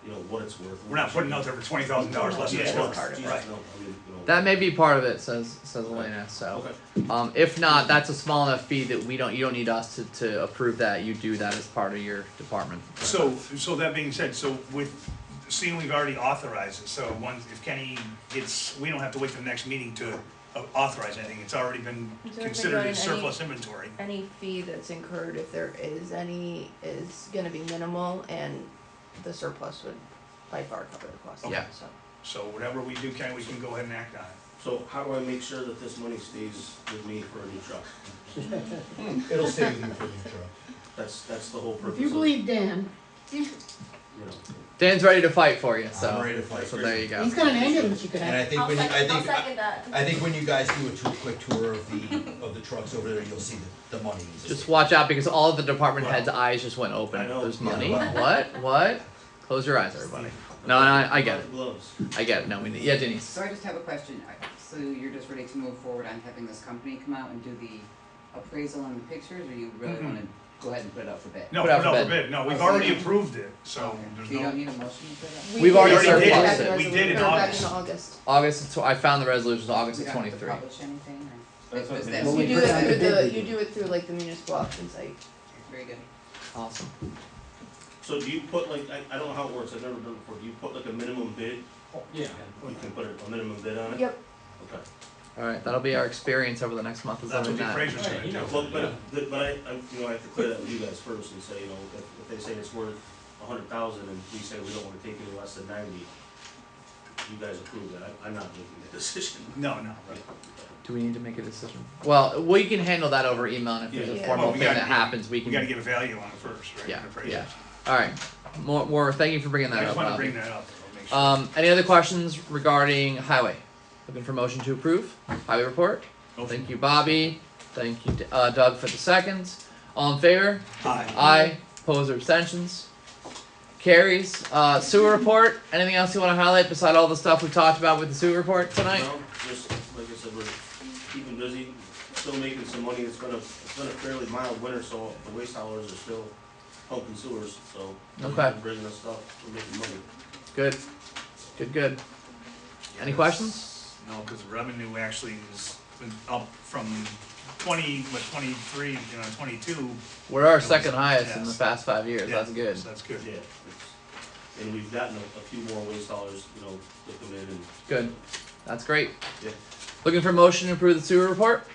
you know, what it's worth. We're not putting it out there for $20,000 less than Yeah, it's no, worth. part of it. Jesus, no, I mean, you know. That may be part of it, says Elena. So, Okay. if not, that's a small enough fee that you don't need us to approve that. You do that as part of your department. So that being said, so with, seeing we've already authorized it, so if Kenny gets, we don't have to wait till the next meeting to authorize anything, it's already been It's already been considered done, as and surplus inventory. Any fee that's incurred, if there is any, is gonna be minimal, and the surplus would by far cover the cost. Yeah. So. So whatever we do, Kenny, we can go ahead and act on it. So how do I make sure that this money stays with me for a new truck? It'll stay with you for the truck. That's the whole purpose If you of, believe Dan, you know. Dan's ready to fight for you. So, I'm ready to fight. so there you go. he's got an ambulance you could And I have. think when you, I'll second that. I think when you guys do a quick tour of the trucks over there, you'll see the money. Just watch out because all of the department heads' eyes just went open. I know. There's Yeah, money. well. What? Close your eyes, everybody. No, I get it. Gloves. I get it. No, yeah, Denise. So I just have a question. So you're just ready to move forward on having this company come out and do the appraisal and the pictures, or you really Mhm. wanna go ahead and put it out for bid? No, Put put out it for out for bid. bid, no, we've Oh, already so you- approved it, so Okay. there's So you no. don't need a motion to put it out? We've already did surplused it. it. We did in Or back August. in August. August. I found the resolution. August We of don't have to 23. publish anything, or? That's what Is it that- is. Well, we You do put it it on through the bid, you we do it through like the municipal auction site. Very good. Awesome. So do you put like, I don't know how it works, I've never done it before, do you put like a minimum bid? Yeah. You can put a minimum bid on it? Yep. Okay. All right, that'll be our experience over the next month. Is That's what the that? appraiser's gonna do. Well, but I, you know, I have to clear that with you guys first and say, you know, if they say it's worth 100,000 and we say we don't wanna take any less than 90, you guys approve that, I'm not making that decision. No, right. Do we need to make a decision? Well, we can handle that over email, and if there's a Yeah. formal Well, we thing gotta that give- happens, we We can. gotta get a value on it first, right? Yeah, the appraisers. yeah. All right. More. Thank you for bringing I that just up. wanna Bobby. bring that up, I'll make sure. Any other questions regarding highway? Looking for motion to approve highway report. Motion. Thank you, Bobby. Thank you, Doug, for the seconds. All in favor? Aye. Aye. Opposed or abstentions? Carries. Sewer report. Anything else you want to highlight beside all the stuff we talked about with the sewer report tonight? No, just, like I said, we're keeping busy, still making some money, it's been a fairly mild winter, so the waste haulers are still pumping sewers, so. Okay. They're bringing us stuff, we're making money. Good. Good. Any questions? No, cause the revenue actually has been up from 23, 22. We're our It was- second highest in the yes. past 5 years. Yeah, That's good. so that's good. Yeah, and we've gotten a few more waste haulers, you know, to come in and, Good. That's great. yeah. Looking for motion to approve the sewer report.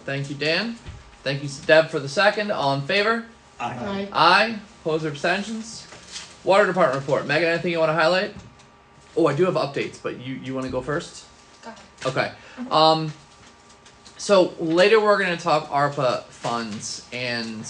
Thank you, Dan. Thank you, Deb, for the second. All in favor? Aye. Aye. Opposed or abstentions? Water Department report. Megan, anything you want to highlight? Oh, I do have updates, but you want to go first? Go ahead. Okay. So later we're going to talk ARPA funds, and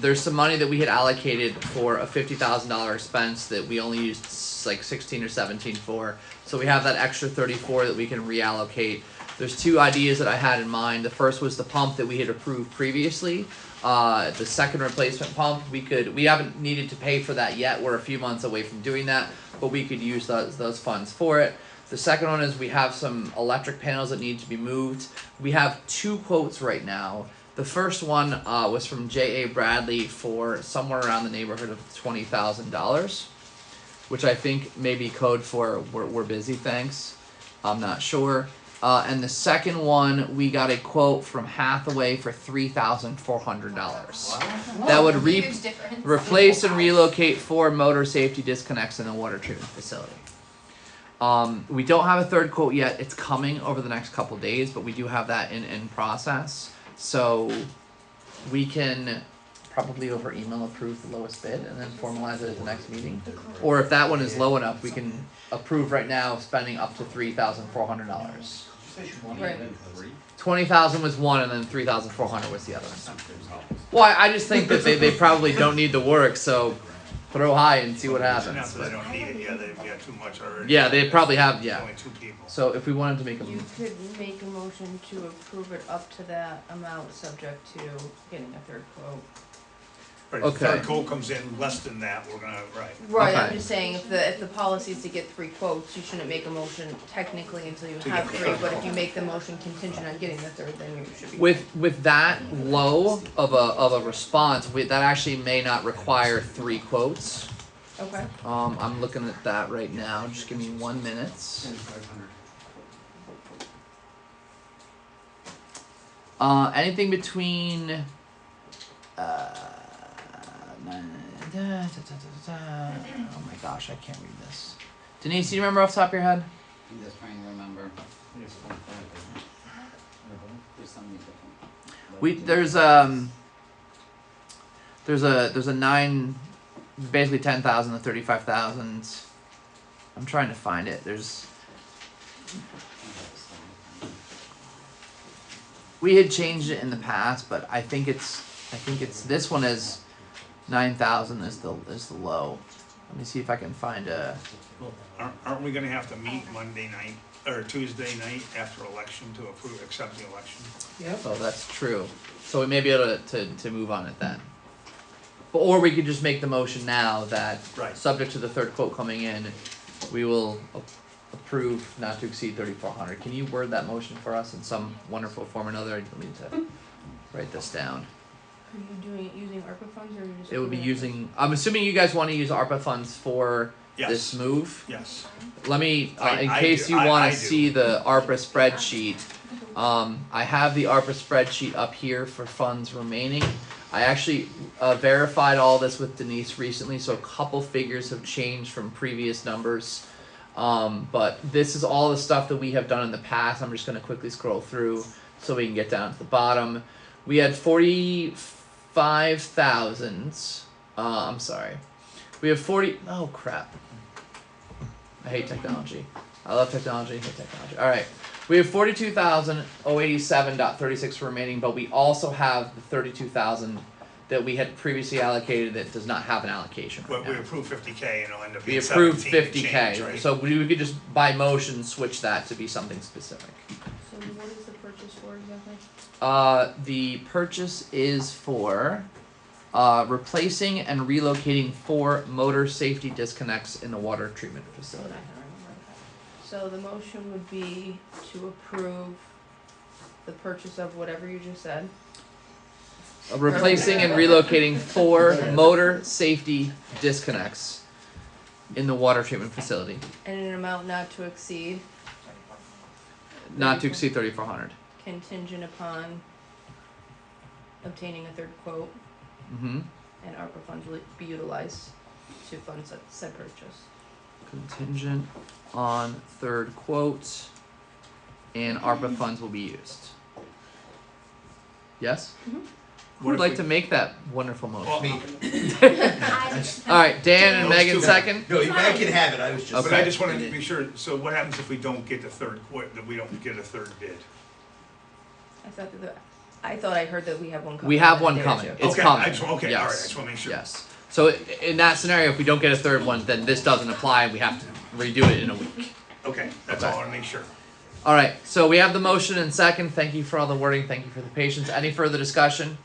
there's some money that we had allocated for a $50,000 expense that we only used like 16 or 17 for. So we have that extra 34 that we can reallocate. There's two ideas that I had in mind. The first was the pump that we had approved previously. The second replacement pump, we haven't needed to pay for that yet. We're a few months away from doing that, but we could use those funds for it. The second one is we have some electric panels that need to be moved. We have 2 quotes right now. The first one was from J.A. Bradley for somewhere around the neighborhood of $20,000, which I think may be code for we're busy, thanks. I'm not sure. And the second one, we got a quote from Hathaway for $3,400. Wow. That would Huge difference. replace and relocate 4 motor safety disconnects in the water treatment facility. We don't have a third quote yet. It's coming over the next couple days, but we do have that in process. So we can probably over email approve the lowest bid and then formalize it at the next meeting. Or if that one is low enough, we can approve right now spending up to $3,400. Right. 20,000 was one, and then 3,400 was the other. Well, I just think that they probably don't need the work, so throw high and see what happens. Not that they don't need it, yeah, they've got too much already. Yeah, they probably have, yeah. Only 2 people. So if we wanted to make You could make a motion to approve it up to that amount, subject to getting a third quote. But if the Okay. third quote comes in less than that, we're gonna, right. Right, I'm Okay. just saying, if the policy is to get 3 quotes, you shouldn't make a motion technically until you To have get the 3, third but if quote. you make the motion contingent on getting the third, then you should be. with that low of a response, that actually may not require 3 quotes. Okay. I'm looking at that right now. Just give me 1 minute. Anything between oh my gosh, I can't read this. Denise, do you remember off the top of your head? I'm just trying to remember. There's something different. There's a 9, basically 10,000 to 35,000. I'm trying to find it. We had changed it in the past, but I think it's this one is 9,000 is the low. Let me see if I can find a. Aren't we gonna have to meet Monday night, or Tuesday night after election to accept the election? Yep. Oh, that's true. So we may be able to move on it then. But, or we could just make the motion now that, Right. subject to the third quote coming in, we will approve not to exceed 3,400. Can you word that motion for us in some wonderful form or another? I need to write this down. Are you doing it using ARPA funds, or are you just? It would be doing using. I'm assuming you guys want to use ARPA funds for Yes. this move. Yes. Let me, in I case do. you I want do. to see the ARPA spreadsheet. I have the ARPA spreadsheet up here for funds remaining. I actually verified all this with Denise recently, so a couple figures have changed from previous numbers. But this is all the stuff that we have done in the past. I'm just going to quickly scroll through so we can get down to the bottom. We had 45,000. I'm sorry. We have 40. Oh crap. I hate technology. I love technology. I hate technology. All right. We have 42,087.36 remaining, but we also have the 32,000 that we had previously allocated that does not have an allocation. Well, Right we now. approved 50K and it'll end up We being approved 17 and 50K, change, right? so we could just by motion switch that to be something specific. So what is the purchase for exactly? The purchase is for replacing and relocating 4 motor safety disconnects in the water treatment facility. So the motion would be to approve the purchase of whatever you just said. Replacing and relocating 4 motor safety disconnects in the water treatment facility. And an amount not to exceed, Not to exceed 3,400. contingent upon obtaining a third quote, Mm-hmm. and ARPA funds will be utilized to fund said purchase. Contingent on third quote, and ARPA funds will be used. Yes? Who would like to make that wonderful motion? I- All right, Dan and Those Megan two. second. No, you can have it, I was just. But I Okay. just wanted to be sure, so what happens if we don't get the third, that we don't get a third bid? I thought I heard that we have one coming. We have in a one day or coming. two. It's Okay, coming. I just, okay, all right, I Yes. just wanna make sure. Yes. So in that scenario, if we don't get a third one, then this doesn't apply, and we have to redo it in a week. Okay, that's all I wanna make sure. All right. So we have the motion and second. Thank you for all the wording. Thank you for the patience. Any further discussion?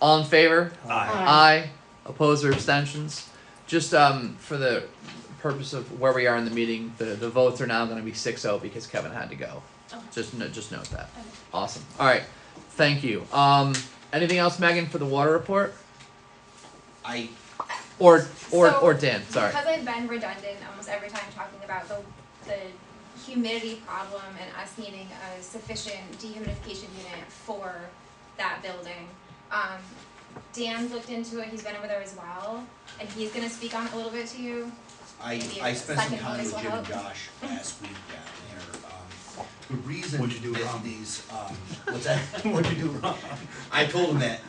All in favor? Aye. Aye. Opposed or abstentions? Just for the purpose of where we are in the meeting, the votes are now going to be 6-0 because Kevin had to go. Just note that. Awesome. All right. Thank you. Anything else, Megan, for the water report? Or Dan. Sorry. Because I've been redundant almost every time talking about the humidity problem and us needing a sufficient dehumidification unit for that building. Dan's looked into it, he's been over there as well, and he's gonna speak on it a little bit to you. I Maybe spent some second time voice with will Jim and help. Josh last week down there. The reason What'd you do that wrong? these, what's that? What'd you do wrong? I told him that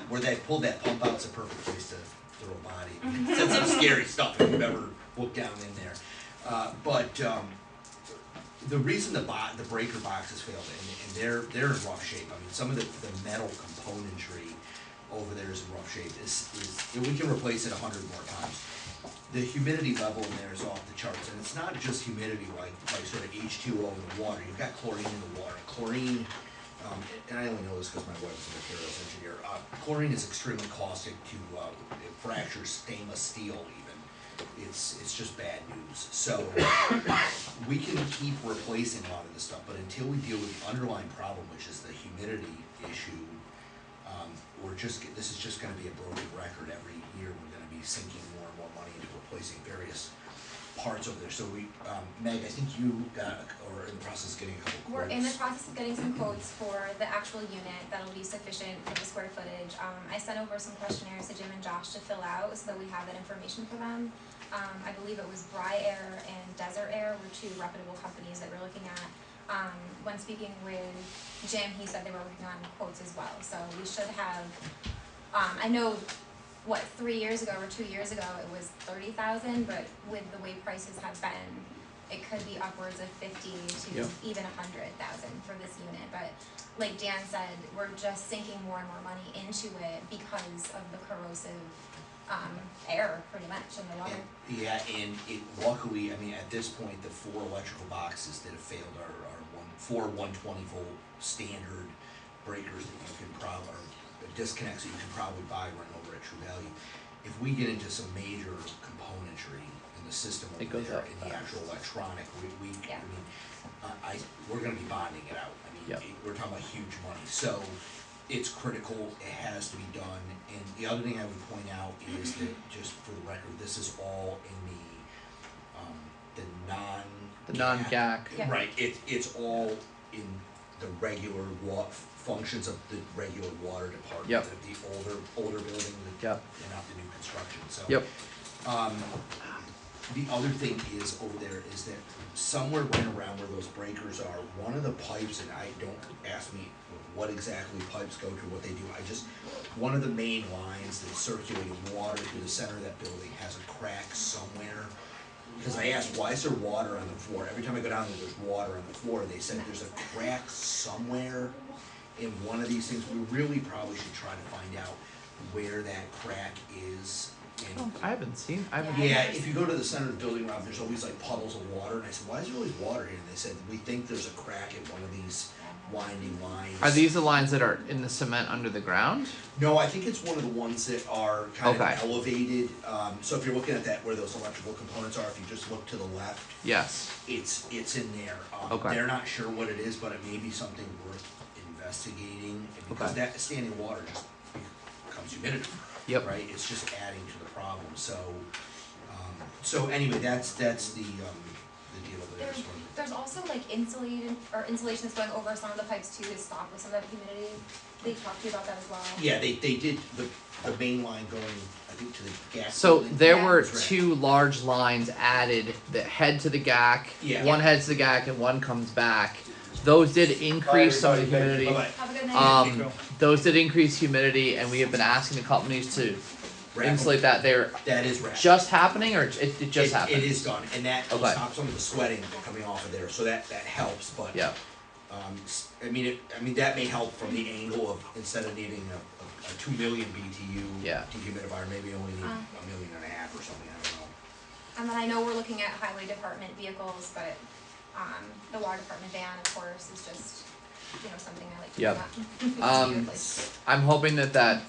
where they pulled that pump out, it's a perfect place to throw a body. Said some scary stuff if you've ever looked down in there. The reason the breaker boxes failed, and they're in rough shape. I mean, some of the metal componentry over there is in rough shape. Is we can replace it 100 more times. The humidity level in there is off the charts, and it's not just humidity like sort of H2O in the water. You've got chlorine in the water. Chlorine, and I only know this because my wife is a materials engineer. Chlorine is extremely caustic to it fractures stainless steel even. It's just bad news. So we can keep replacing a lot of this stuff, but until we deal with the underlying problem, which is the humidity issue, this is just going to be a broken record. Every year we're going to be sinking more and more money into replacing various parts over there. So Meg, I think you got, or in the process of getting a couple quotes. We're in the process of getting some quotes for the actual unit that'll be sufficient for the square footage. I sent over some questionnaires to Jim and Josh to fill out so that we have that information for them. I believe it was Bry Air and Desert Air were two reputable companies that we're looking at. When speaking with Jim, he said they were working on quotes as well. So we should have, I know, 3 years ago or 2 years ago it was 30,000, but with the way prices have been, it could be upwards of 50 to even 100,000 for this unit. But like Dan said, we're just sinking more and more money into it because of the corrosive air, pretty much, in the water. And luckily, I mean, at this point, the 4 electrical boxes that have failed are 4 120-volt standard breakers that you can probably, or disconnects that you can probably buy running over at True Value. If we get into some major componentry in the system over there, in the actual electronic, we're going to be bonding it out. I mean, we're talking about huge money. So it's critical, it has to be done. And the other thing I would point out is that, just for the record, this is all in the non-GAC. Right, it's all in the regular functions of the regular water department of the older building, and not the new construction. So the other thing is over there is that somewhere right around where those breakers are, one of the pipes, and don't ask me what exactly pipes go to, what they do, one of the main lines that's circulating water through the center of that building has a crack somewhere. Because I asked, why is there water on the floor? Every time I go down there, there's water on the floor. They said there's a crack somewhere in one of these things. We really probably should try to find out where that crack is. And I haven't seen. if you go to the center of the building, Rob, there's always like puddles of water. And I said, why is there always water here? And they said, we think there's a crack in one of these winding lines. Are these the lines that are in the cement under the ground? No, I think it's one of the ones that are kind of elevated. So if you're looking at that, where those electrical components are, if you just look to the left, it's in there. They're not sure what it is, but it may be something worth investigating, because that standing water just becomes humidity. Right, it's just adding to the problem. So anyway, that's the deal over there. There's also like insulation that's going over some of the pipes too to stop with some of that humidity. They talked to you about that as well. Yeah, they did the main line going, I think, to the gas. So building. there were 2 large lines added that head to the GAC. One heads to the GAC and one comes back. Those did increase some of the humidity. Have a good those did increase humidity, and we have been asking the companies to insulate that. That is wrapped. Just happening, or it just happened? It is done, and that will Okay. stop some of the sweating coming off of there, so that helps, but. Yeah. I mean, that may help from the angle of, instead of needing a 2 million BTU dehumidifier, maybe only need 1.5 million or something, I don't know. And then I know we're looking at highway department vehicles, but, the water department van, of course, is just, something I like to bring up. Needs to be replaced. I'm hoping that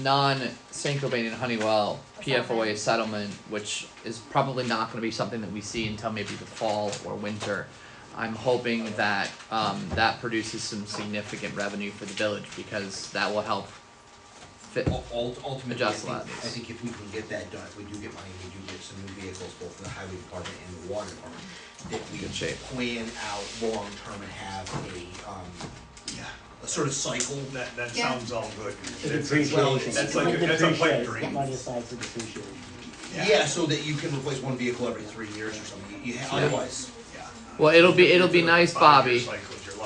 non-Saint-Gobain and Honeywell PFOA settlement, which is probably not gonna be something that we see until maybe the fall or winter. I'm hoping that that produces some significant revenue for the village, because that will help Ultimately, adjust a lot of I these. think if we can get that done, if we do get money, we do get some new vehicles, both from the highway department and the water department, that we Good shape. plan out long-term and have a sort of cycle. That sounds all good. That's Depreciation. that's like a pipe Get dream. money aside for depreciation. Yeah, so that you can replace one vehicle every 3 years or something, otherwise. Well, it'll be nice, Bobby.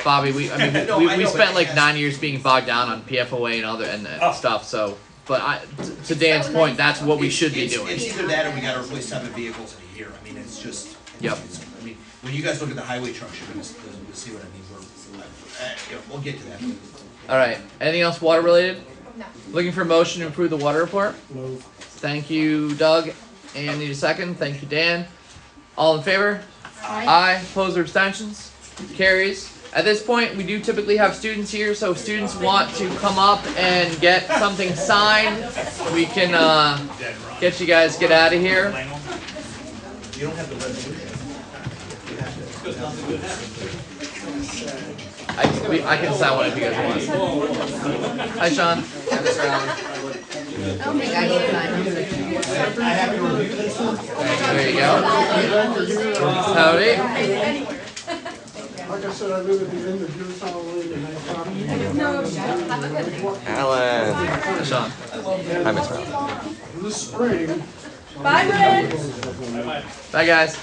Bobby, we No, I know, spent but like yes. 9 years being bogged down on PFOA and other stuff. So, but to Dan's So point, nice. that's what we should be doing. It's either that or we gotta replace 7 vehicles in a year, I mean, it's just. Yep. I mean, when you guys look at the highway trucks, you're gonna see what I mean, we'll get to that. All right. Anything else water related? No. Looking for a motion to approve the water report. Move. Thank you, Doug. And need a second. Thank you, Dan. All in favor? Aye. Opposed or abstentions? Carries. At this point, we do typically have students here, so if students want to come up and get something signed, we can get you guys get out of here. You don't have the resolution. I can sign one if you guys want. Hi, Sean. There you go. Howdy. Like I said, I live at the end of Utah Lane and I Alan. Hi, Sean. Hi, Miss Brown. This spring. Bye, Red. Bye, guys.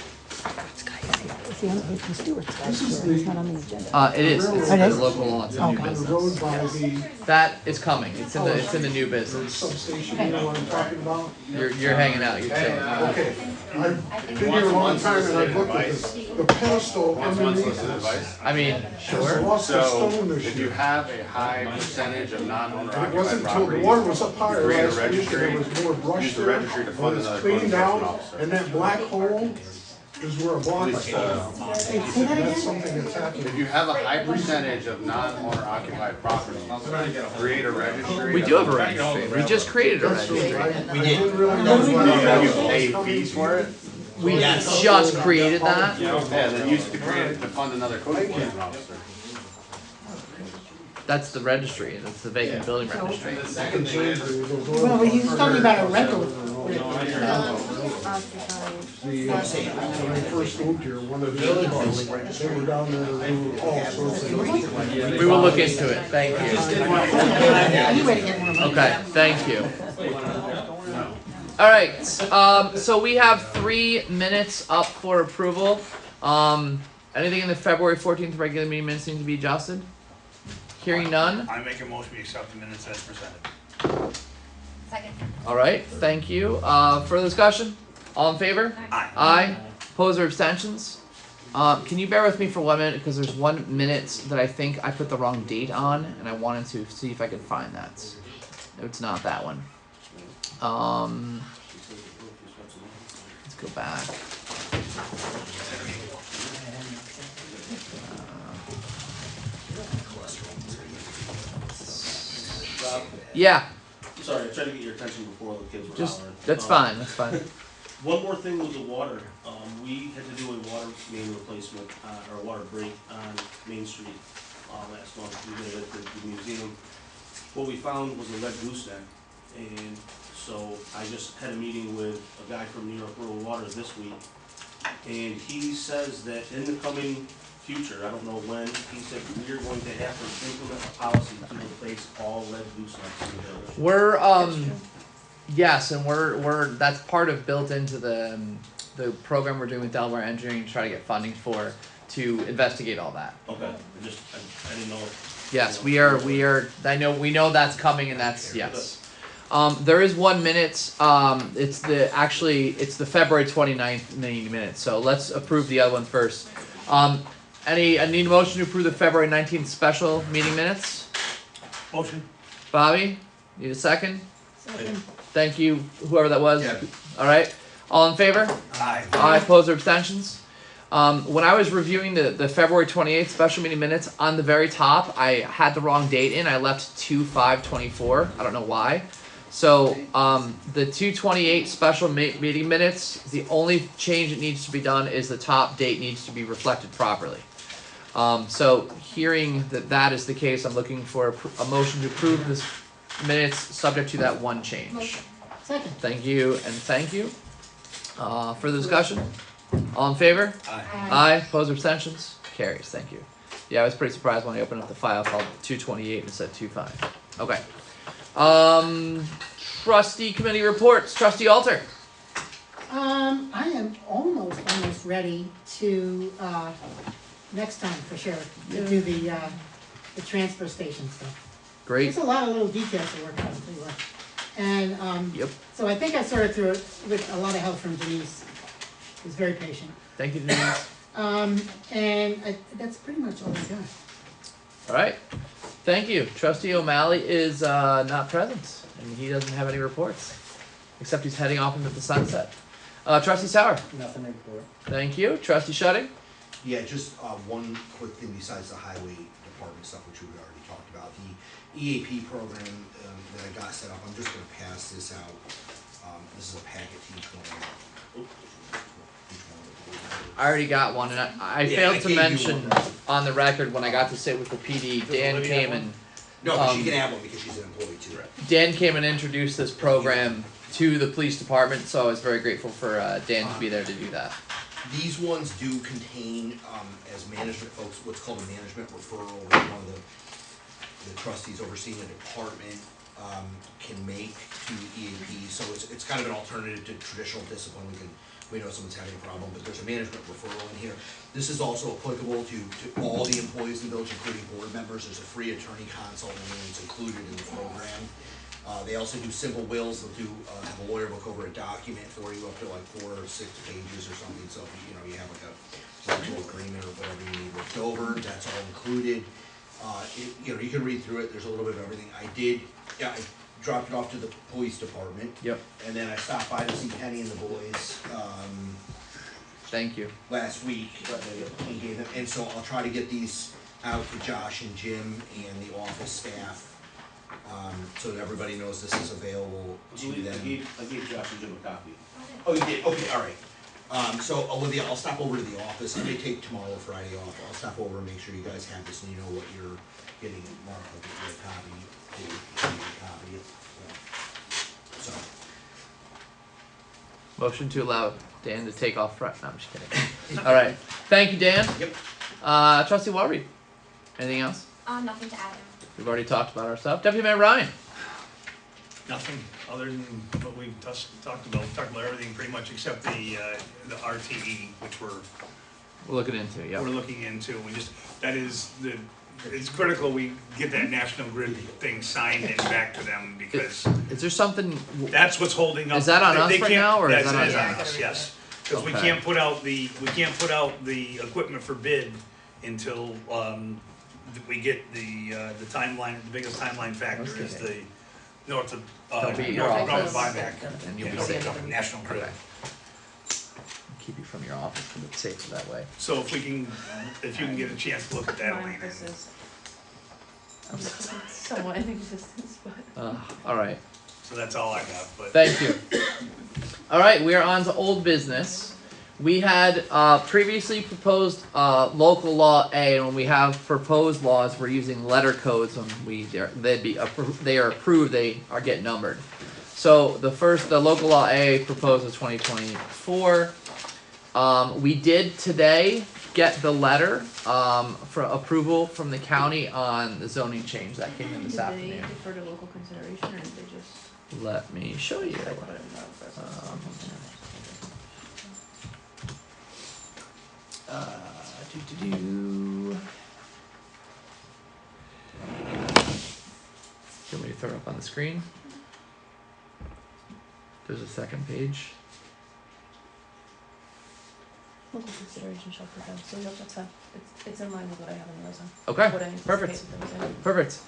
See, I'm Ethan Stewart's guy, This is so it's not on the agenda. It is. It's It the is? local law. It's a new Okay. The business. road by the That is coming. It's in the new business. substation, you know what I'm talking about? You're hanging out. You're chilling. Okay, I've been here a long time and I've looked at this, the pedestal underneath this. I mean, Has sure. lost its stone this If you year. have a high percentage of non-owner And it wasn't occupied until the properties, water was up higher create a last week, registry, there was more brush use the there, registry to when fund it's another cleaned code out, enforcement officer. and that black hole is where a block is. Say that That's again? something that's happening. If you have a high percentage of non-owner occupied properties, create a registry. We do have a registry. We just created a That's registry. right. I didn't really know what You pay fees for it? We just created that. Yeah, they used to create it to fund another code enforcement officer. That's the registry. That's the vacant building registry. Well, but he was talking about a rental. When I first moved here, one of the neighbors, they were down there, they were all sorts of. We will look into it. Thank you. Okay. Thank you. All right. So we have 3 minutes up for approval. Anything in the February 14th regular meeting minutes need to be adjusted? Hearing none. I make a motion to accept the minutes as presented. Second. All right. Thank you. Further discussion? All in favor? Aye. Aye. Opposed or abstentions? Can you bear with me for 1 minute, because there's 1 minute that I think I put the wrong date on, and I wanted to see if I could find that. It's not that one. Let's go back. Yeah. Sorry, I tried to get your attention before the kids were Just hollering. that's fine. That's fine. One more thing with the water, we had to do a water main replacement, or water break on Main Street, last month, we did it at the museum. What we found was a lead gooseneck, and so I just had a meeting with a guy from New York Rural Water this week, and he says that in the coming future, I don't know when, he said we're going to have to implement a policy to replace all lead goosenecks in the village. We're yes, and we're that's part of built into the program we're doing with Delaware Engineering to try to get funding for to investigate all that. Okay, I didn't know Yes, we are. We know that's coming, and that's yes. There is 1 minute. It's the February 29th meeting minutes. So let's approve the other one first. I need a motion to approve the February 19th special meeting minutes. Motion. Bobby, need a second? Second. Thank you, whoever that was. Yeah. All right. All in favor? Aye. Aye. Opposed or abstentions? When I was reviewing the February 28th special meeting minutes, on the very top, I had the wrong date in. I left 2/5/24. I don't know why. So the 2/28 special meeting minutes, the only change that needs to be done is the top date needs to be reflected properly. So hearing that is the case, I'm looking for a motion to approve this minutes subject to that one change. Motion. Second. Thank you and thank you. Further discussion? All in favor? Aye. Aye. Opposed or abstentions? Carries. Thank you. Yeah, I was pretty surprised when I opened up the file called 228 and it said 25. Okay. Trustee committee reports. Trustee Alter. I am almost ready to, next time for sure, to do the transfer station stuff. Great. There's a lot of little details to work out, I'll tell you what. And, Yep. so I think I sorted through it with a lot of help from Denise, who's very patient. Thank you, Denise. That's pretty much all I got. All right. Thank you. Trustee O'Malley is not present, and he doesn't have any reports, except he's heading off into the sunset. Trustee Sauer. Nothing to report. Thank you. Trustee Shudding. Yeah, just one quick thing besides the highway department stuff, which we already talked about. The EAP program that I got set up, I'm just gonna pass this out. This is a packet to each one. I already got one, and I Yeah, failed I to gave you mention one. on the record when I got to sit with the PD, Dan came and No, but she can have one because she's an employee too. Dan came and introduced this program to the police department, so I was very grateful for Dan to be there to do that. These ones do contain, as management folks, what's called a management referral, which one of the trustees overseeing the department can make to EAP. So it's kind of an alternative to traditional discipline. We know someone's having a problem, but there's a management referral in here. This is also applicable to all the employees in the village, including board members. There's a free attorney consult, and it's included in the program. They also do simple wills. They'll do have a lawyer look over a document for you up to like 4 or 6 pages or something. So you have like a rental agreement or whatever you need looked over. That's all included. You can read through it. There's a little bit of everything. I dropped it off to the police department. Yep. And then I stopped by to see Penny and the boys. Thank you. Last week, and gave them, and so I'll try to get these out to Josh and Jim and the office staff, so that everybody knows this is available to them. I gave Josh and Jim a copy. Oh, you did? Okay, all right. So Olivia, I'll stop over to the office. I may take tomorrow or Friday off. I'll stop over and make sure you guys have this and you know what you're getting. Mark, I'll get you a copy. Give you a copy. So. Motion to allow Dan to take off front. No, I'm just kidding. All right. Thank you, Dan. Yep. Trustee Walry. Anything else? Nothing to add now. We've already talked about our stuff. Deputy Mayor Ryan. Nothing other than what we talked about. We talked about everything pretty much except the RTE, which we're looking into. Yeah. We're looking into. It's critical we get that National Grid thing signed and back to them because is there something that's what's holding up. Is that on us right now, or is that on us? Yes, because we can't put out the equipment for bid until we get the timeline. The biggest timeline factor is the north of buyback, and you'll be safe. National Grid. Okay. Keep you from your office, but it's safer that way. So if you can get a chance to look at that, Elaine. Somewhat in existence, but. All right. So that's all I have. But thank you. All right, we are on to old business. We had previously proposed local law A, and when we have proposed laws, we're using letter codes. When they are approved, they are get numbered. So the local law A proposed in 2024. We did today get the letter for approval from the county on the zoning change that came in this afternoon. Did they defer to local consideration, or did they just? Let me show you. Do you want me to throw it up on the screen? There's a second page. Local consideration shall prevail, so yep, that's fine. It's in line with what I have in the resume. Okay, What I anticipate perfect. with the resume. Perfect.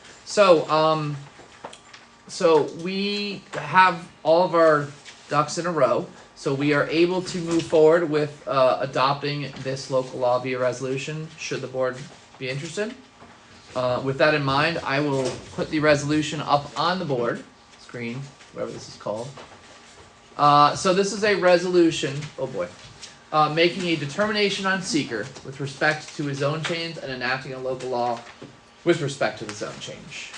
So we have all of our ducks in a row. So we are able to move forward with adopting this local law via resolution, should the board be interested. With that in mind, I will put the resolution up on the board screen, whatever this is called. So this is a resolution, oh boy, making a determination on seeker with respect to his zone change and enacting a local law with respect to the zone change.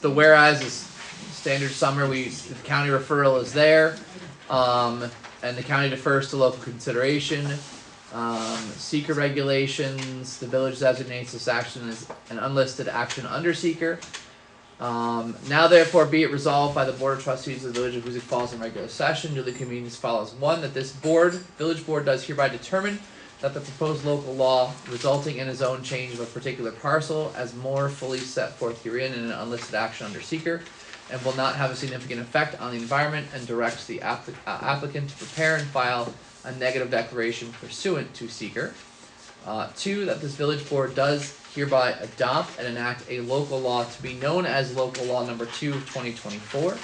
The whereas is standard summary. The county referral is there, and the county defers to local consideration. Seeker regulations. The village designates this action as an unlisted action under seeker. Now therefore be it resolved by the Board of Trustees of the Village of Hoosick Falls in regular session, duly convened as follows. 1, that this village board does hereby determine that the proposed local law resulting in a zone change of a particular parcel as more fully set forth herein in an unlisted action under seeker and will not have a significant effect on the environment, and directs the applicant to prepare and file a negative declaration pursuant to seeker. 2, that this village board does hereby adopt and enact a local law to be known as local law number 2 of 2024.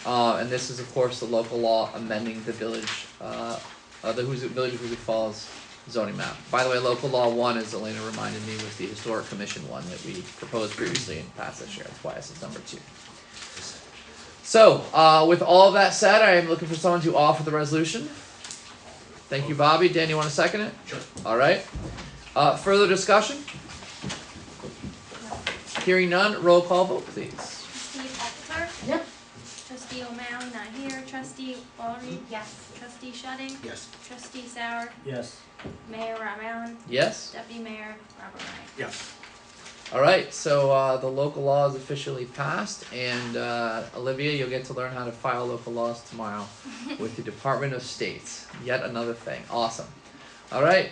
And this is of course the local law amending the village, village of Hoosick Falls zoning map. By the way, local law 1, as Elena reminded me, was the historic commission one that we proposed previously and passed this year. That's why this is number 2. So, with all of that said, I am looking for someone to offer the resolution. Thank you, Bobby. Dan, you want to second it? Sure. All right. Further discussion? Hearing none, roll call vote, please. Trustee Alcazar? Yep. Trustee O'Malley, not here. Trustee Walry? Yes. Trustee Shetting? Yes. Trustee Sauer? Yes. Mayor Rob Allen? Yes? Deputy Mayor Robert Ryan? Yes. All right, so the local law is officially passed, and Olivia, you'll get to learn how to file local laws tomorrow with the Department of States. Yet another thing. Awesome. All right.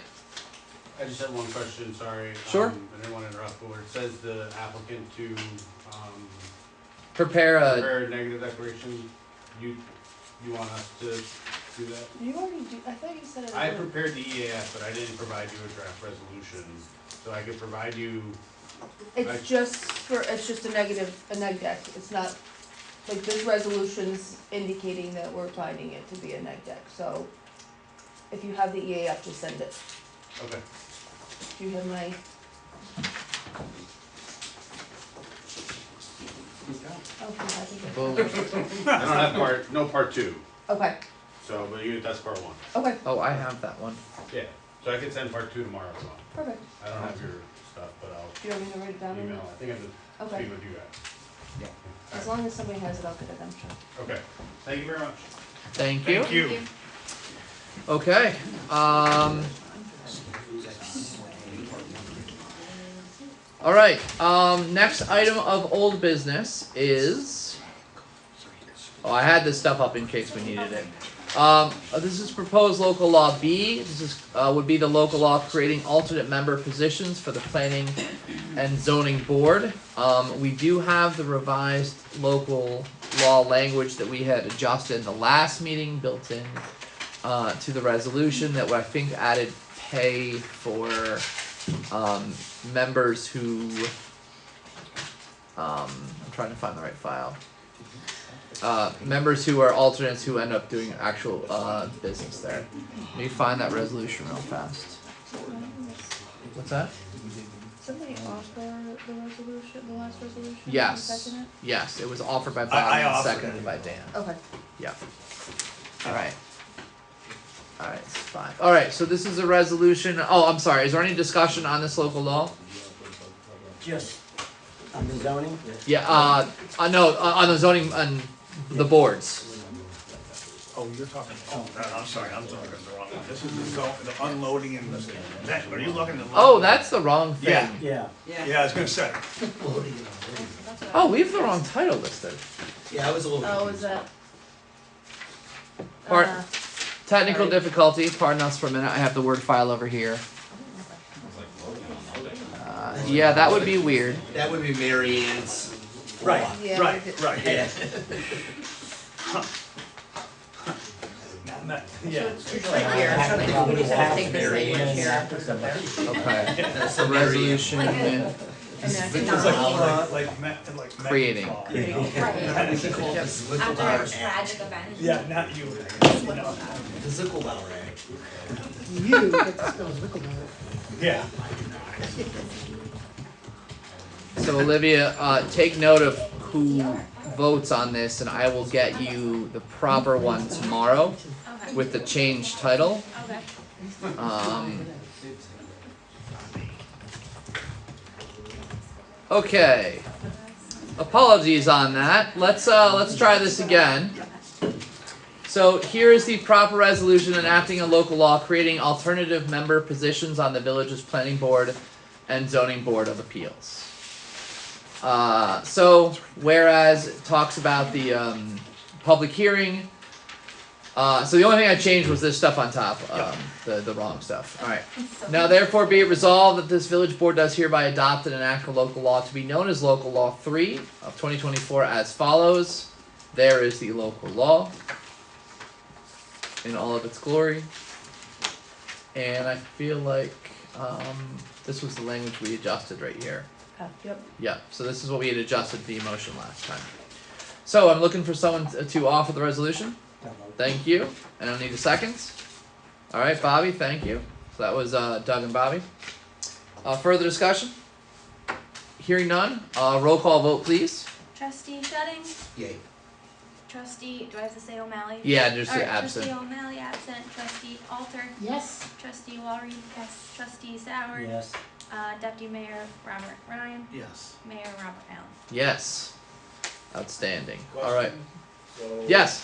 I just had one question, sorry. Sure. I didn't want to interrupt, but where it says the applicant to Prepare prepare a negative declaration, you want us to do that? You already do, I thought you said it. I prepared the EAF, but I didn't provide you a draft resolution, so I could provide you. It's just a neg deck, it's not, like, this resolution's indicating that we're finding it to be a neg deck, so if you have the EAF, just send it. Okay. Do you have my? Boom. I don't have no part 2, Okay, so, but that's part 1. okay, Oh, I have that one. Yeah, so I could send part 2 tomorrow as well. perfect. I don't have your stuff, but I'll Do you want me to write it down? email, I think I just Okay, speak with you guys. as long as somebody has it, I'll get it, I'm sure. Okay, thank you very much. Thank you. Thank you. Okay. All right. Next item of old business is. Oh, I had this stuff up in case we needed it. This is proposed local law B. This is would be the local law creating alternate member positions for the planning and zoning board. We do have the revised local law language that we had adjusted in the last meeting built in to the resolution that I think added pay for members who I'm trying to find the right file. Members who are alternates who end up doing actual business there. Let me find that resolution real fast. What's that? Somebody offer the resolution, the last resolution? Yes. You second it? Yes, it was offered by Bob I and offered seconded it. by Dan. Okay. Yeah. Alright. Alright, it's fine. Alright, so this is a resolution. Oh, I'm sorry. Is there any discussion on this local law? Just on the zoning? Yeah, no, on the zoning, on the boards. Oh, you're talking, I'm sorry, I'm talking the wrong one. This is the unloading and that, are you looking at? Oh, that's the wrong thing. Yeah. Yeah. Yeah, I was gonna say. Oh, we have the wrong title listed. Yeah, I was a little. Oh, is that? Part- uh, Technical Sorry. difficulty, pardon us for a minute. I have the word file over here. Yeah, that would be weird. That would be Mary Ann's. Right, Yeah, right, we did- right, yeah. Yeah. Right here. We just have to Take this Mary language Ann's here. after somebody. Okay. That's a resolution And It's that's like creating. Right. After a tragic event. Yeah, not you. No. The Zickelbauer Act. You get to spell Wickelbauer. Yeah. So Olivia, take note of who votes on this, and I will get you the proper one tomorrow Okay. with the changed title. Okay. Okay. Apologies on that. Let's try this again. So here is the proper resolution enacting a local law creating alternative member positions on the village's planning board and zoning board of appeals. So whereas it talks about the public hearing. So the only thing I changed was this stuff on top, the wrong stuff. All right. Now therefore be it resolved that this village board does hereby adopt and enact a local law to be known as Local Law 3 of 2024 as follows. There is the local law in all of its glory. And I feel like this was the language we adjusted right here. Yep. Yeah, so this is what we had adjusted the emotion last time. So I'm looking for someone to offer the resolution. Thank you. And I'll need a second. All right, Bobby, thank you. So that was Doug and Bobby. Further discussion? Hearing none. Roll call vote, please. Trustee Shedding, Yay. trustee, do I have to say O'Malley? Yeah, just say Alright, absent. Trustee O'Malley absent, trustee Alter, Yes, trustee Walry, yes, trustee Sauer, Yes. deputy mayor Robert Ryan, Yes. mayor Robert Allen. Yes. Outstanding. All right. So. Yes.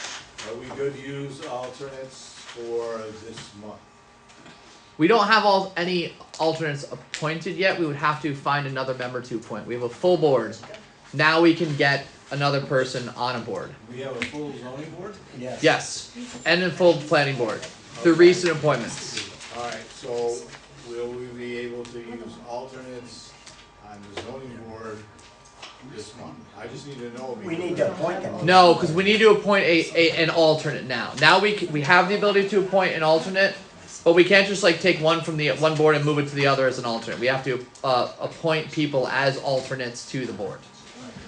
Are we good to use alternates for this month? We don't have any alternates appointed yet. We would have to find another member to appoint. We have a full board. Now we can get another person on a board. We have a full zoning board? Yes. Yes. And a full planning board. Through recent appointments. Alright, so will we be able to use alternates on the zoning board this month? I just need to know. We need to appoint them. No, because we need to appoint an alternate now. Now we have the ability to appoint an alternate, but we can't just like take one from the one board and move it to the other as an alternate. We have to appoint people as alternates to the board.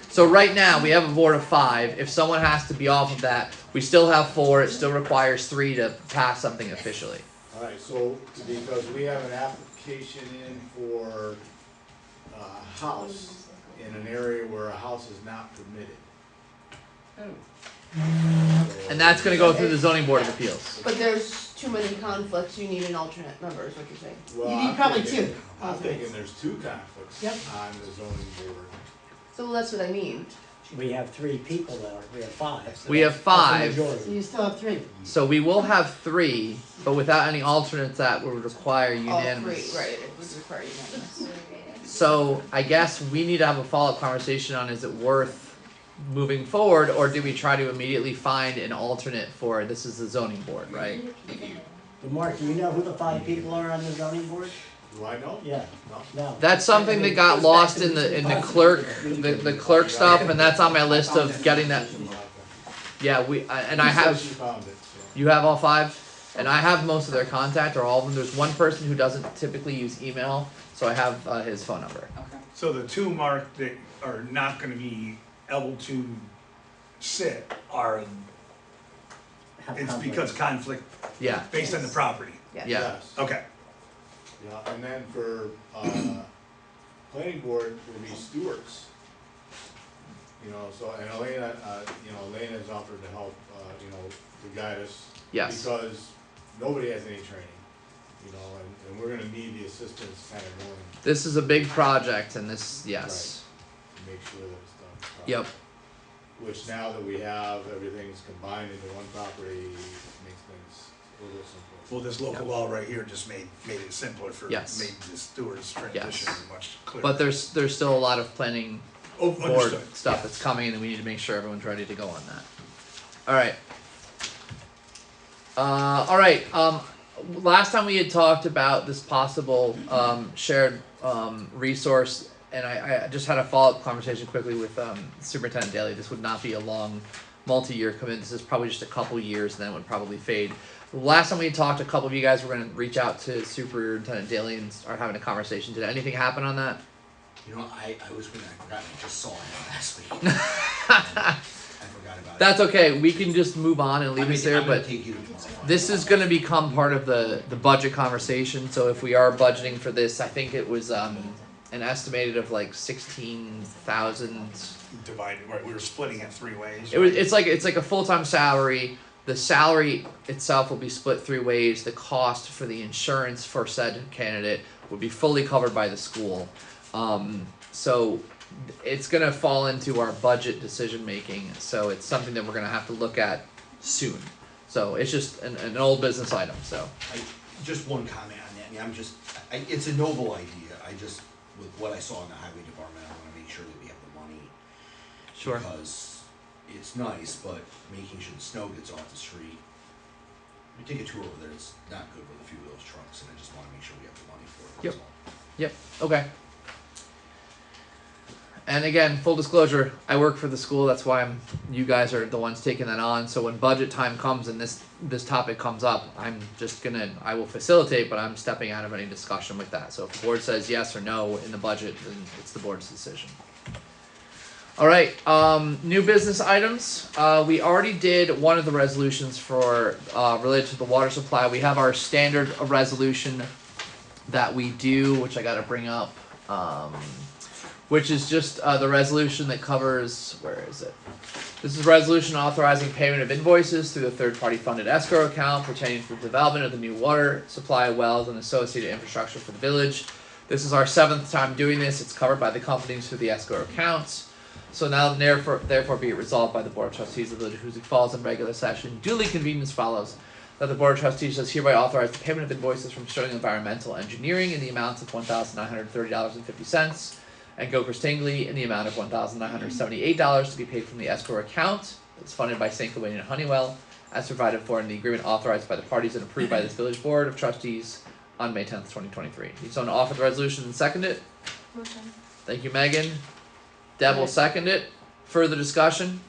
So right now we have a board of 5. If someone has to be off of that, we still have 4. It still requires 3 to pass something officially. Alright, so because we have an application in for a house in an area where a house is not permitted. And that's going to go through the zoning board of appeals. But there's too many conflicts, you need an alternate member, is what you're saying. Well, You need I'm probably thinking- two I'm thinking alternates. there's 2 conflicts Yep. on the zoning board. So that's what I mean. We have 3 people there, we have 5. We have That's the 5. majority. so you still have 3. So we will have 3, but without any alternates that would require All unanimous. 3, right, it would require unanimous. So I guess we need to have a follow-up conversation on is it worth moving forward, or do we try to immediately find an alternate for, this is the zoning board, right? Mark, do you know who the 5 people are on the zoning board? Do I know? Yeah. No. That's something that got lost in the clerk, the clerk stuff, and that's on my list of getting that. Yeah, and I She said have, she found it, so. you have all 5? And I have most of their contact, or all of them. There's one person who doesn't typically use email, so I have his phone number. Okay. So the 2 marked that are not gonna be able to sit are, Have it's conflict. because conflict Yeah, based on the property. Yeah. yeah. Yes. Okay. Yeah, and then for, planning board will be stewards. You know, so, and Elena, Elena has offered to help, to guide us. Yes. Because nobody has any training, and we're gonna need the assistance kind of going. This is a big project, and this, yes. To make sure that it's done properly. Yep. Which now that we have, everything's combined into one property, makes things a little simpler. Well, this local law right here just made it simpler for, made Yes. the stewards transition much clearer. But there's still a lot of planning Oh, board understood. stuff that's coming, and we need to make sure everyone's ready to go on that. All right. All right. Last time we had talked about this possible shared resource and I just had a follow-up conversation quickly with Superintendent Daly. This would not be a long, multi-year commitment. This is probably just a couple years, and then it would probably fade. Last time we talked, a couple of you guys were going to reach out to Superintendent Daly and start having a conversation. Did anything happen on that? You know, I was gonna, I forgot, I just saw it last week. I forgot about it. That's okay. We can just move on and leave this there, I'm gonna but take you to tomorrow. this is going to become part of the budget conversation. So if we are budgeting for this, I think it was an estimated of like 16,000. Divided, right, we were splitting it 3 ways. It's like a full-time salary. The salary itself will be split 3 ways. The cost for the insurance for said candidate would be fully covered by the school. So it's going to fall into our budget decision making. So it's something that we're going to have to look at soon. So it's just an old business item. So Just one comment on that. I mean, it's a noble idea. With what I saw in the highway department, I wanna make sure that we have the money. Sure. Because it's nice, but making sure the snow gets off the street. We take a tour over there, it's not good with a few of those trucks, and I just wanna make sure we have the money for it, that's all. Yep. Okay. And again, full disclosure, I work for the school. That's why you guys are the ones taking that on. So when budget time comes and this topic comes up, I will facilitate, but I'm stepping out of any discussion with that. So if the board says yes or no in the budget, then it's the board's decision. All right, new business items. We already did one of the resolutions for related to the water supply. We have our standard resolution that we do, which I got to bring up. Which is just the resolution that covers, where is it? This is a resolution authorizing payment of invoices through the third-party funded escrow account pertaining to the development of the new water supply wells and associated infrastructure for the village. This is our 7th time doing this. It's covered by the companies through the escrow accounts. So now, therefore be it resolved by the Board of Trustees of the Village of Hoosick Falls in regular session, duly convened as follows. That the Board of Trustees does hereby authorize the payment of invoices from Sterling Environmental Engineering in the amounts of $1,930.50. And Gokers Tingley in the amount of $1,978 to be paid from the escrow account that's funded by St. Gawain and Honeywell, as provided for in the agreement authorized by the parties and approved by this village board of trustees on May 10th, 2023. Need someone to offer the resolution and second it? Motion. Thank you, Megan. Deb will second it. Further discussion?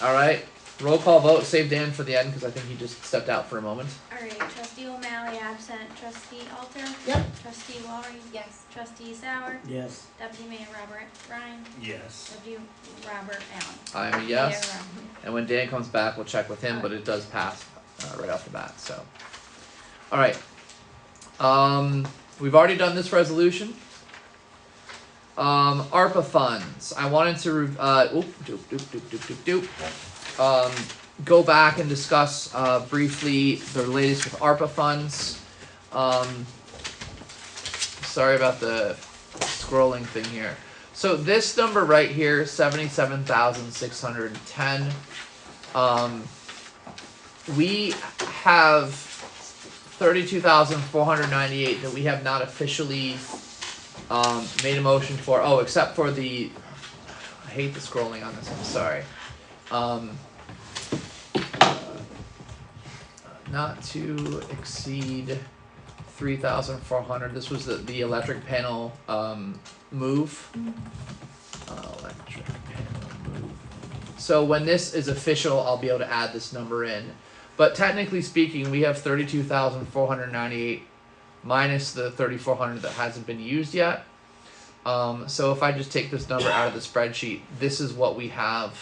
All right. Roll call vote. Save Dan for the end because I think he just stepped out for a moment. Alright, trustee O'Malley absent, trustee Alter? Yep. Trustee Walry? Yes. Trustee Sauer? Yes. Deputy Mayor Robert Ryan? Yes. Deputy Robert Allen? I'm a yes. Mayor And when Dan comes back, we'll check with him, but it does pass right off the bat. So, all right. We've already done this resolution. ARPA funds. I wanted to go back and discuss briefly the latest with ARPA funds. Sorry about the scrolling thing here. So this number right here, 77,610. We have 32,498 that we have not officially made a motion for. Oh, except for the. I hate the scrolling on this. I'm sorry. Not to exceed 3,400. This was the electric panel move. Electric panel move. So when this is official, I'll be able to add this number in. But technically speaking, we have 32,498 minus the 3,400 that hasn't been used yet. So if I just take this number out of the spreadsheet, this is what we have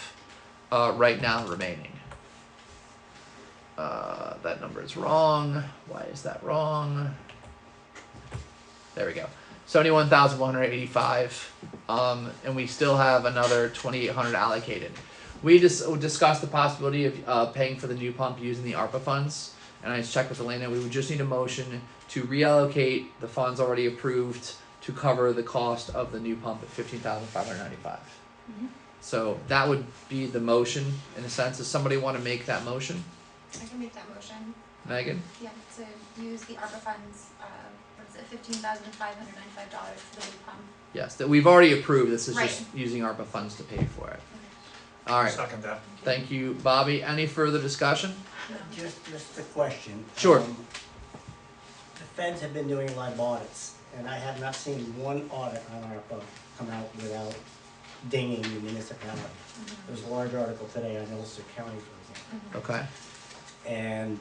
right now remaining. That number is wrong. Why is that wrong? There we go. 71,185. And we still have another 2,800 allocated. We just discussed the possibility of paying for the new pump using the ARPA funds. And I just checked with Elena. We would just need a motion to reallocate the funds already approved to cover the cost of the new pump at $15,595. So that would be the motion in a sense. Does somebody want to make that motion? I can make that motion. Megan? Yeah, to use the ARPA funds, what is it, $15,595 for the new pump. Yes, that we've already approved. This is Right. just using ARPA funds to pay for it. All right. Second that. Thank you, Bobby. Any further discussion? Just a question. Sure. The feds have been doing a lot of audits, and I have not seen one audit on ARPA come out without dinging the municipality. There was a large article today on Ulster County, for example. Okay. And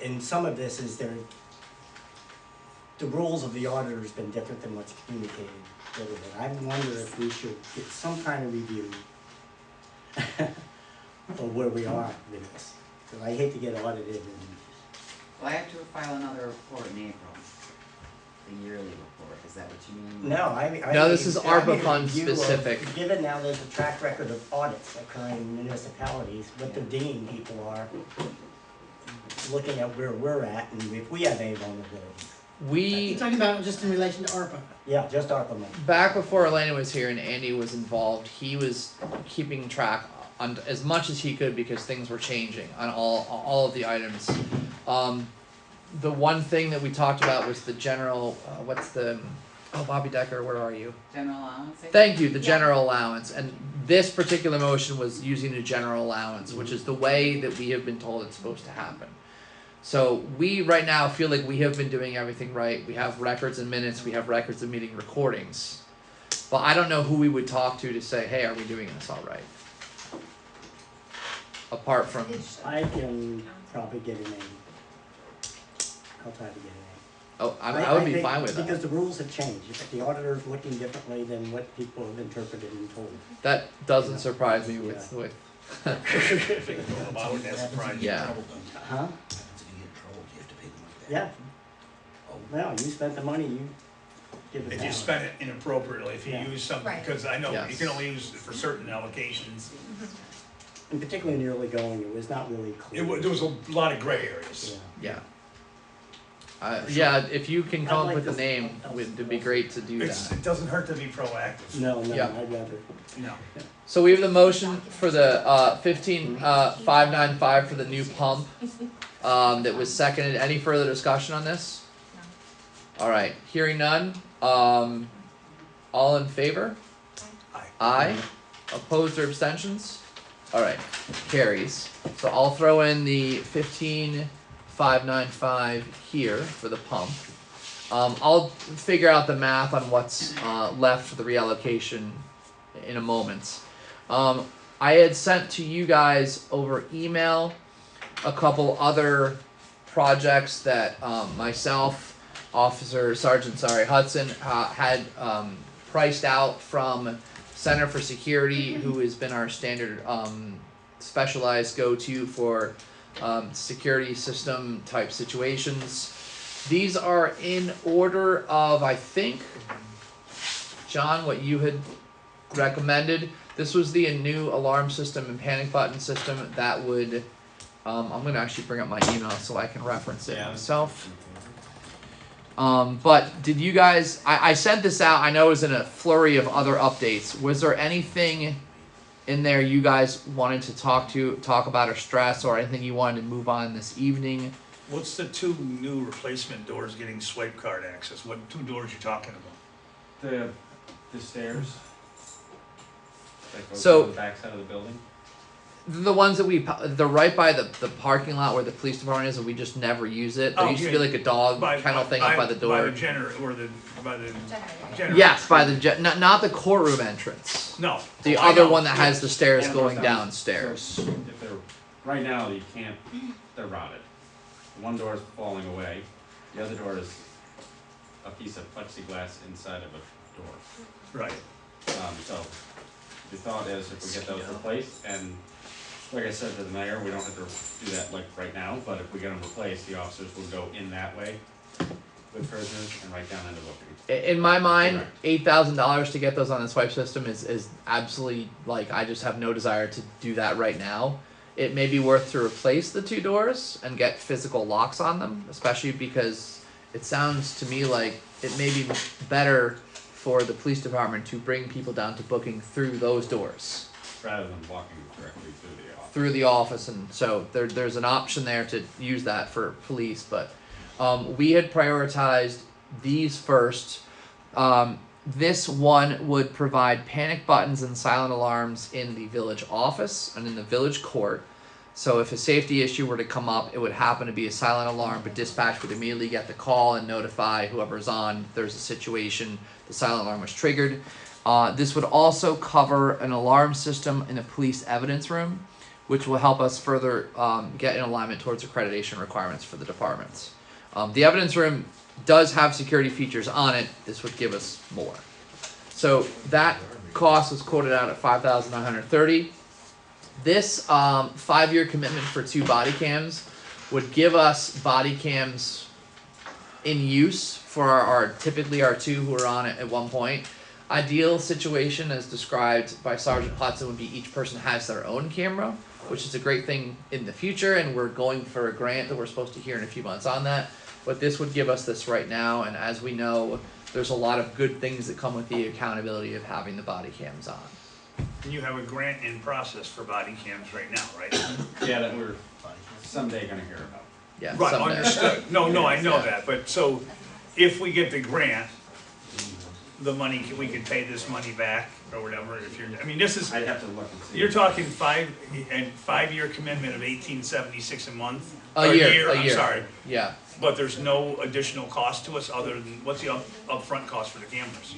in some of this is the rules of the auditor has been different than what's communicated. I wonder if we should get some kind of review of where we are with this. Because I hate to get audited and. Well, I have to file another report in April, the yearly report, is that what you mean? No, I. No, this is I ARPA need a fund review of- specific. Given now there's a track record of audits occurring in municipalities, what the dinging people are, looking at where we're at and if we have any vulnerabilities. You're talking about just in relation to ARPA? Yeah, just ARPA money. Back before Elena was here and Andy was involved, he was keeping track on as much as he could because things were changing on all of the items. The one thing that we talked about was the general. Bobby Decker, where are you? General allowance? Thank you, the general allowance. And this particular motion was using the general allowance, which is the way that we have been told it's supposed to happen. So we right now feel like we have been doing everything right. We have records and minutes, we have records of meeting recordings. But I don't know who we would talk to say, hey, are we doing this all right? Apart from... I can probably get an A. I'll try to get an A. Oh, I would be fine with that. Because the rules have changed. If the auditor's looking differently than what people have interpreted and told. That doesn't surprise me with yeah. Huh? Yeah. Well, you spent the money, you give it If down. you spend it inappropriately, if you Yeah. use something, Right. because I know Yes. you can only use it for certain allocations. And particularly in the early going, it was not really clear. There was a lot of gray areas. Yeah. Yeah, if you can come I'd up like with a to- name, it'd be great to do that. It doesn't hurt to be proactive. No, Yeah. I'd rather. No. So we have the motion for the 15,595 for the new pump that was seconded. Any further discussion on this? All right, hearing none. All in favor? Aye. Opposed or abstentions? All right, carries. So I'll throw in the 15,595 here for the pump. I'll figure out the math on what's left for the reallocation in a moment. I had sent to you guys over email a couple other projects that myself, Sergeant Hudson, had priced out from Center for Security, who has been our standard specialized go-to for security system type situations. These are in order of, I think, John, what you had recommended. This was the new alarm system and panic button system that would, I'm going to actually bring up my email so I can reference it myself. But did you guys, I sent this out, I know it was in a flurry of other updates. Was there anything in there you guys wanted to talk about or stress, or anything you wanted to move on this evening? What's the two new replacement doors getting swipe card access? What two doors you talking about? The stairs that go So- to the backside of the building. The ones that they're right by the parking lot where the police department is, and we just never use it. There used to be like a dog kennel thing up by the door. By the generator. Yes, by the not the courtroom entrance. No. The Oh, I other know. one that has the stairs One going goes downstairs. So if they're, right now you can't, they're rotted. One door is falling away, the other door is a piece of plexiglass inside of a door. Right. So the thought is if we get those replaced, and like I said to the mayor, we don't have to do that like right now, but if we get them replaced, the officers will go in that way with prisoners and right down into booking. In my mind, Correct. $8,000 to get those on the swipe system is absolutely, like, I just have no desire to do that right now. It may be worth to replace the two doors and get physical locks on them, especially because it sounds to me like it may be better for the police department to bring people down to booking through those doors. Rather than walking directly through the office. Through the office, and so there's an option there to use that for police, but we had prioritized these first. This one would provide panic buttons and silent alarms in the village office and in the village court. So if a safety issue were to come up, it would happen to be a silent alarm, but dispatch would immediately get the call and notify whoever's on. If there's a situation, the silent alarm was triggered. This would also cover an alarm system in a police evidence room, which will help us further get in alignment towards accreditation requirements for the departments. The evidence room does have security features on it. This would give us more. So that cost was quoted out at $5,930. This 5-year commitment for 2 body cams would give us body cams in use for our typically our 2 who are on it at one point. Ideal situation as described by Sergeant Hudson would be each person has their own camera, which is a great thing in the future, and we're going for a grant that we're supposed to hear in a few months on that. But this would give us this right now, and as we know, there's a lot of good things that come with the accountability of having the body cams on. And you have a grant in process for body cams right now, right? Yeah, that we're someday gonna hear about. Yeah, Right, someday. understood. No, I know Yeah. that, but so if we get the grant, the money, we can pay this money back or whatever, if you're, I mean, this is, I'd have to look and see. you're talking 5-year commitment of $1876 a month? A Or year. I'm sorry, Yeah. but there's no additional cost to us other than, what's the upfront cost for the cameras?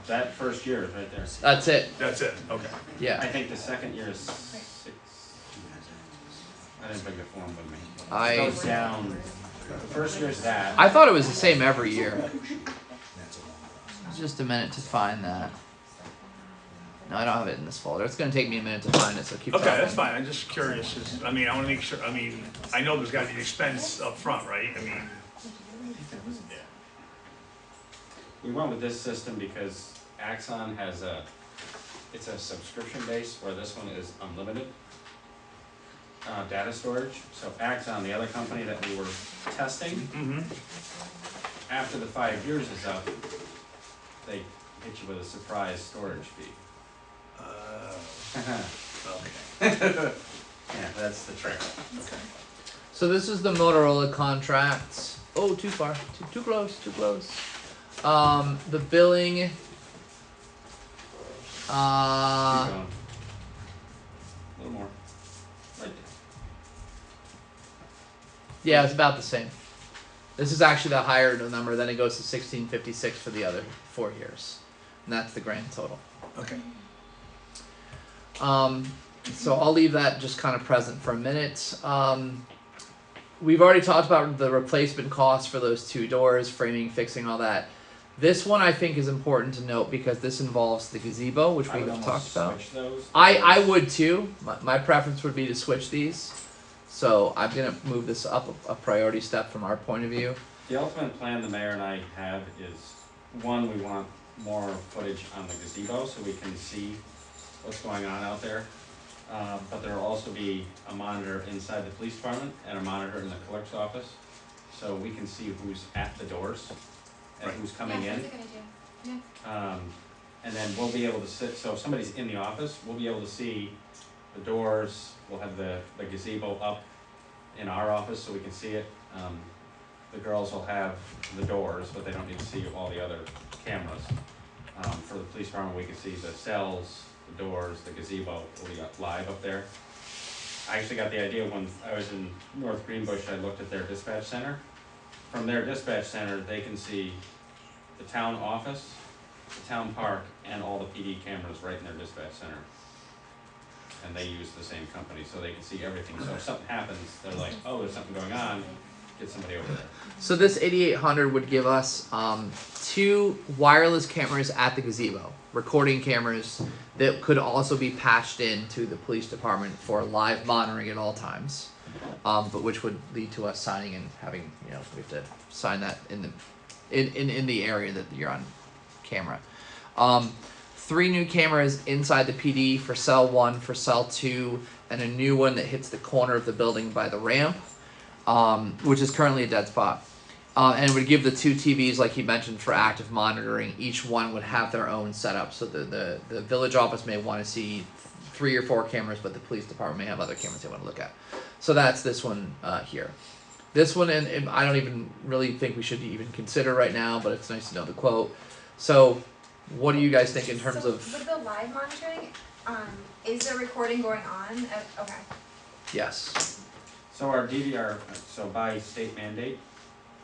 That first year is right there. That's it. That's it, okay. Yeah. I think the second year is 6. I didn't bring the form with me. I- It goes down, the first year's that. I thought it was the same every year. Just a minute to find that. No, I don't have it in this folder. It's going to take me a minute to find it, so keep Okay, talking. that's fine, I'm just curious, I mean, I wanna make sure, I mean, I know there's gotta be an expense up front, right? I mean, We went with this system because Axon has it's a subscription base where this one is unlimited data storage. So Axon, the other company that we were testing, after the 5 years is up, they hit you with a surprise storage fee. okay. Yeah, that's the trick. Okay. So this is the Motorola contract. Oh, too far. Too close. Too close. The billing. Keep going. A little more. Right there. Yeah, it's about the same. This is actually the higher number. Then it goes to 1656 for the other 4 years, and that's the grand total. Okay. So I'll leave that just kind of present for a minute. We've already talked about the replacement costs for those 2 doors, framing, fixing, all that. This one I think is important to note because this involves the gazebo, which I we've would talked almost about. switch those. I would too. My preference would be to switch these. So I'm gonna move this up a priority step from our point of view. The ultimate plan the mayor and I have is, one, we want more footage on the gazebo so we can see what's going on out there. But there will also be a monitor inside the police department and a monitor in the clerk's office, so we can see who's at the doors and who's coming Yeah, in. that's a good idea. Yeah. And then we'll be able to sit, so if somebody's in the office, we'll be able to see the doors, we'll have the gazebo up in our office so we can see it. The girls will have the doors, but they don't need to see all the other cameras. For the police department, we can see the cells, the doors, the gazebo, will be live up there. I actually got the idea when I was in North Greenbush, I looked at their dispatch center. From their dispatch center, they can see the town office, the town park, and all the PD cameras right in their dispatch center. And they use the same company, so they can see everything. So if something happens, they're like, oh, there's something going on, get somebody over there. So this 8800 would give us 2 wireless cameras at the gazebo, recording cameras that could also be patched into the police department for live monitoring at all times, but which would lead to us signing and having, we have to sign that in the area that you're on camera. 3 new cameras inside the PD for cell 1, for cell 2, and a new one that hits the corner of the building by the ramp, which is currently a dead spot. And it would give the 2 TVs, like he mentioned, for active monitoring. Each one would have their own setup. So the village office may want to see 3 or 4 cameras, but the police department may have other cameras they want to look at. So that's this one here. This one, and I don't even really think we should even consider right now, but it's nice to know the quote. So what do you guys think in terms of... With the live monitoring, is there recording going on? Okay. Yes. So our DVR, so by state mandate,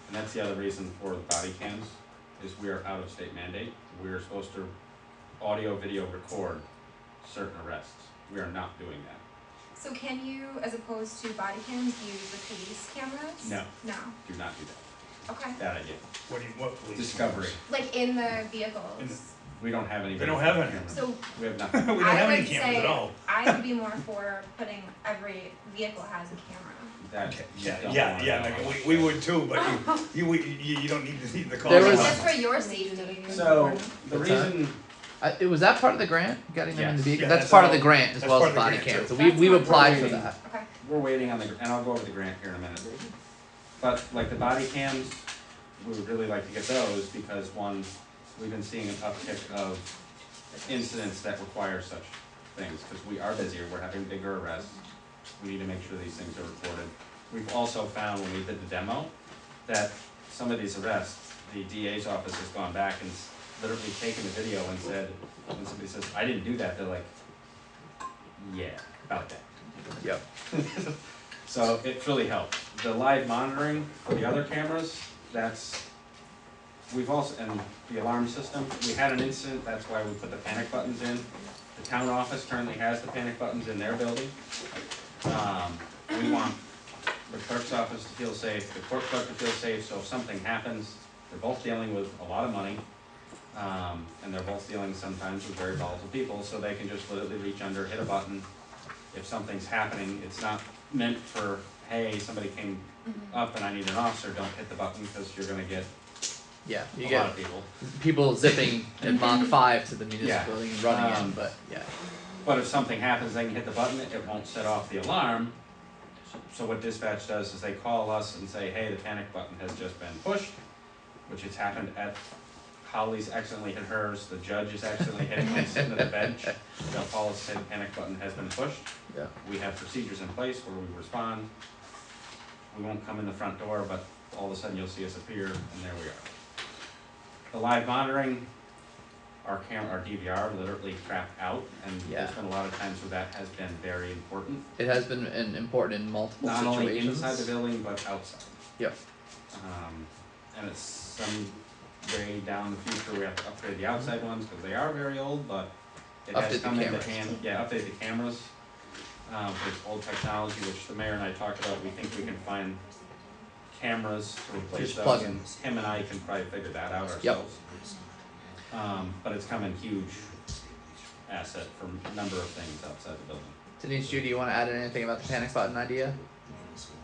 and that's the other reason for the body cams, is we are out of state mandate. We are supposed to audio, video record certain arrests. We are not doing that. So can you, as opposed to body cams, use the police cameras? No. No. Do not do that. Okay. Bad idea. What police? Discovery. Like in the vehicles? We don't have any. They don't have any. cameras. So We have nothing. We don't I have would any cameras say at all. I would be more for putting every vehicle has a camera. That, Like, we would too, but you don't need to see the call. There was- Just for your safety. So the What's that? reason, Was that part of the grant? Getting them in the Yes. vehicle? Yeah, That's that's part of all- the grant as that's well part as of the body grant, cam. too. So That's we've what applied for we're that. Okay. we're waiting on the, and I'll go over the grant here in a minute. But like the body cams, we would really like to get those because one, we've been seeing an uptick of incidents that require such things, because we are busier, we're having bigger arrests. We need to make sure these things are recorded. We've also found when we did the demo, that some of these arrests, the DA's office has gone back and literally taken the video and said, when somebody says, I didn't do that, they're like, yeah, about that. Yep. So it really helped. The live monitoring for the other cameras, we've also, and the alarm system, we had an incident, that's why we put the panic buttons in. The town office currently has the panic buttons in their building. We want the clerk's office to feel safe, the court clerk to feel safe, so if something happens, they're both dealing with a lot of money. And they're both dealing sometimes with very volatile people, so they can just literally reach under, hit a button. If something's happening, it's not meant for, hey, somebody came up and I need an officer, don't hit the button, because you're gonna get Yeah, you a get lot of people. people zipping at Mach 5 to the municipal Yeah. building and running in, Um, but yeah. But if something happens, they can hit the button, it won't set off the alarm. So what dispatch does is they call us and say, hey, the panic button has just been pushed, which has happened at, Holly's accidentally hit hers, the judge is accidentally hitting me sitting at the bench. They'll call us, say the panic button has been pushed. Yeah. We have procedures in place where we respond. We won't come in the front door, but all of a sudden you'll see us appear, and there we are. The live monitoring, our DVR literally crapped out, and Yeah. there's been a lot of times where that has been very important. It has been important in multiple Not situations. only inside the building, but outside. Yep. And it's some way down the future, we have to upgrade the outside ones, because they are very old, but it Update has the come into cameras. hand, update the cameras. With old technology, which the mayor and I talked about, we think we can find cameras to replace Just those, plug and in. him and I can probably figure that out Yep. ourselves. But it's come in huge asset for a number of things outside the building. Denise, Judy, you want to add anything about the panic button idea?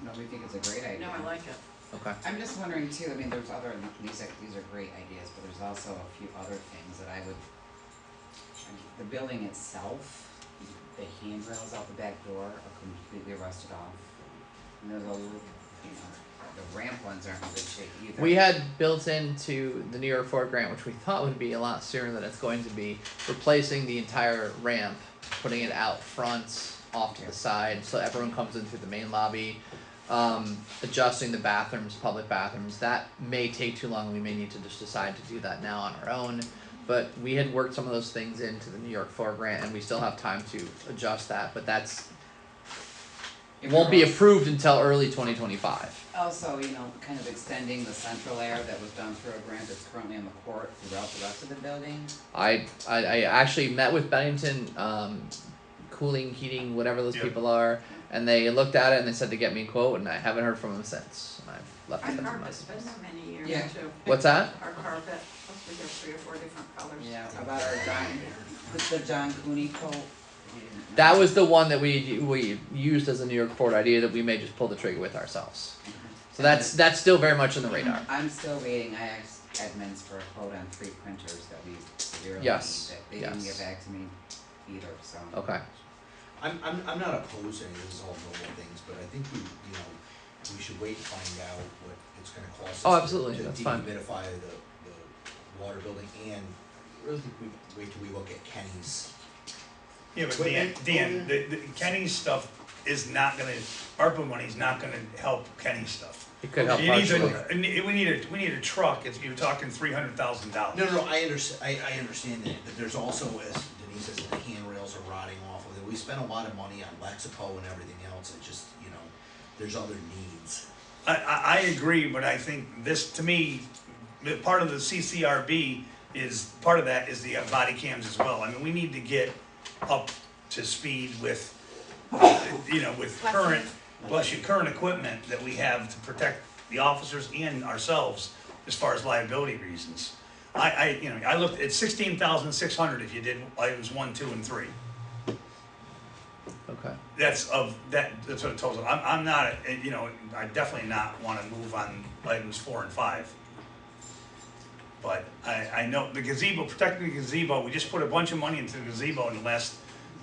No, we think it's a great idea. No, I like it. Okay. I'm just wondering too, I mean, there's other, these are great ideas, but there's also a few other things that I mean, the building itself, the handrails out the back door are completely rusted off. And there's a little, the ramp ones aren't in good shape either. We had built into the New York Ford grant, which we thought would be a lot sooner than it's going to be, replacing the entire ramp, putting it out front, off to the side, so everyone comes in through the main lobby. Adjusting the bathrooms, public bathrooms, that may take too long. We may need to just decide to do that now on our own. But we had worked some of those things into the New York 4 grant, and we still have time to adjust that. But that's won't be approved until early 2025. Also, kind of extending the central air that was done through a grant that's currently in the court throughout the rest of the building. I actually met with Bennington, cooling, heating, whatever those people are, and they looked at it and they said to get me a quote, and I haven't heard from them since. And I've left Our them carpet's been there many years Yeah. too. What's that? Our carpet, we have 3 or 4 different colors. Yeah, about our the John Cooney coat. That was the one that we used as a New York Ford idea that we may just pull the trigger with ourselves. So that's still very much on the radar. I'm still waiting. I asked Edmonds for a quote on 3 printers that we severely Yes, need, that they didn't get back to me either, so. Okay. I'm not opposed to any of this, all normal things, but I think we should wait and find out what it's gonna cost us. Oh, absolutely, to that's fine. dehumidify the water building, and really think we wait till we look at Kenny's. Yeah, but Dan, the Kenny's stuff is not gonna, ARPA money's not gonna help Kenny's stuff. It could help You need partially. we need a truck, you're talking $300,000. No, I understand that, but there's also, as Denise says, the handrails are rotting off of it. We spent a lot of money on Lexapro and everything else, it just, there's other needs. I agree, but I think this, to me, part of the CCRB is, part of that is the body cams as well. I mean, we need to get up to speed with, with current equipment that we have to protect the officers and ourselves as far as liability reasons. I looked at 16,600 if you did items 1, 2, and 3. Okay. That's what it tells us. I'm not, I definitely not wanna move on items 4 and 5. But I know the gazebo, protecting the gazebo, we just put a bunch of money into the gazebo in the last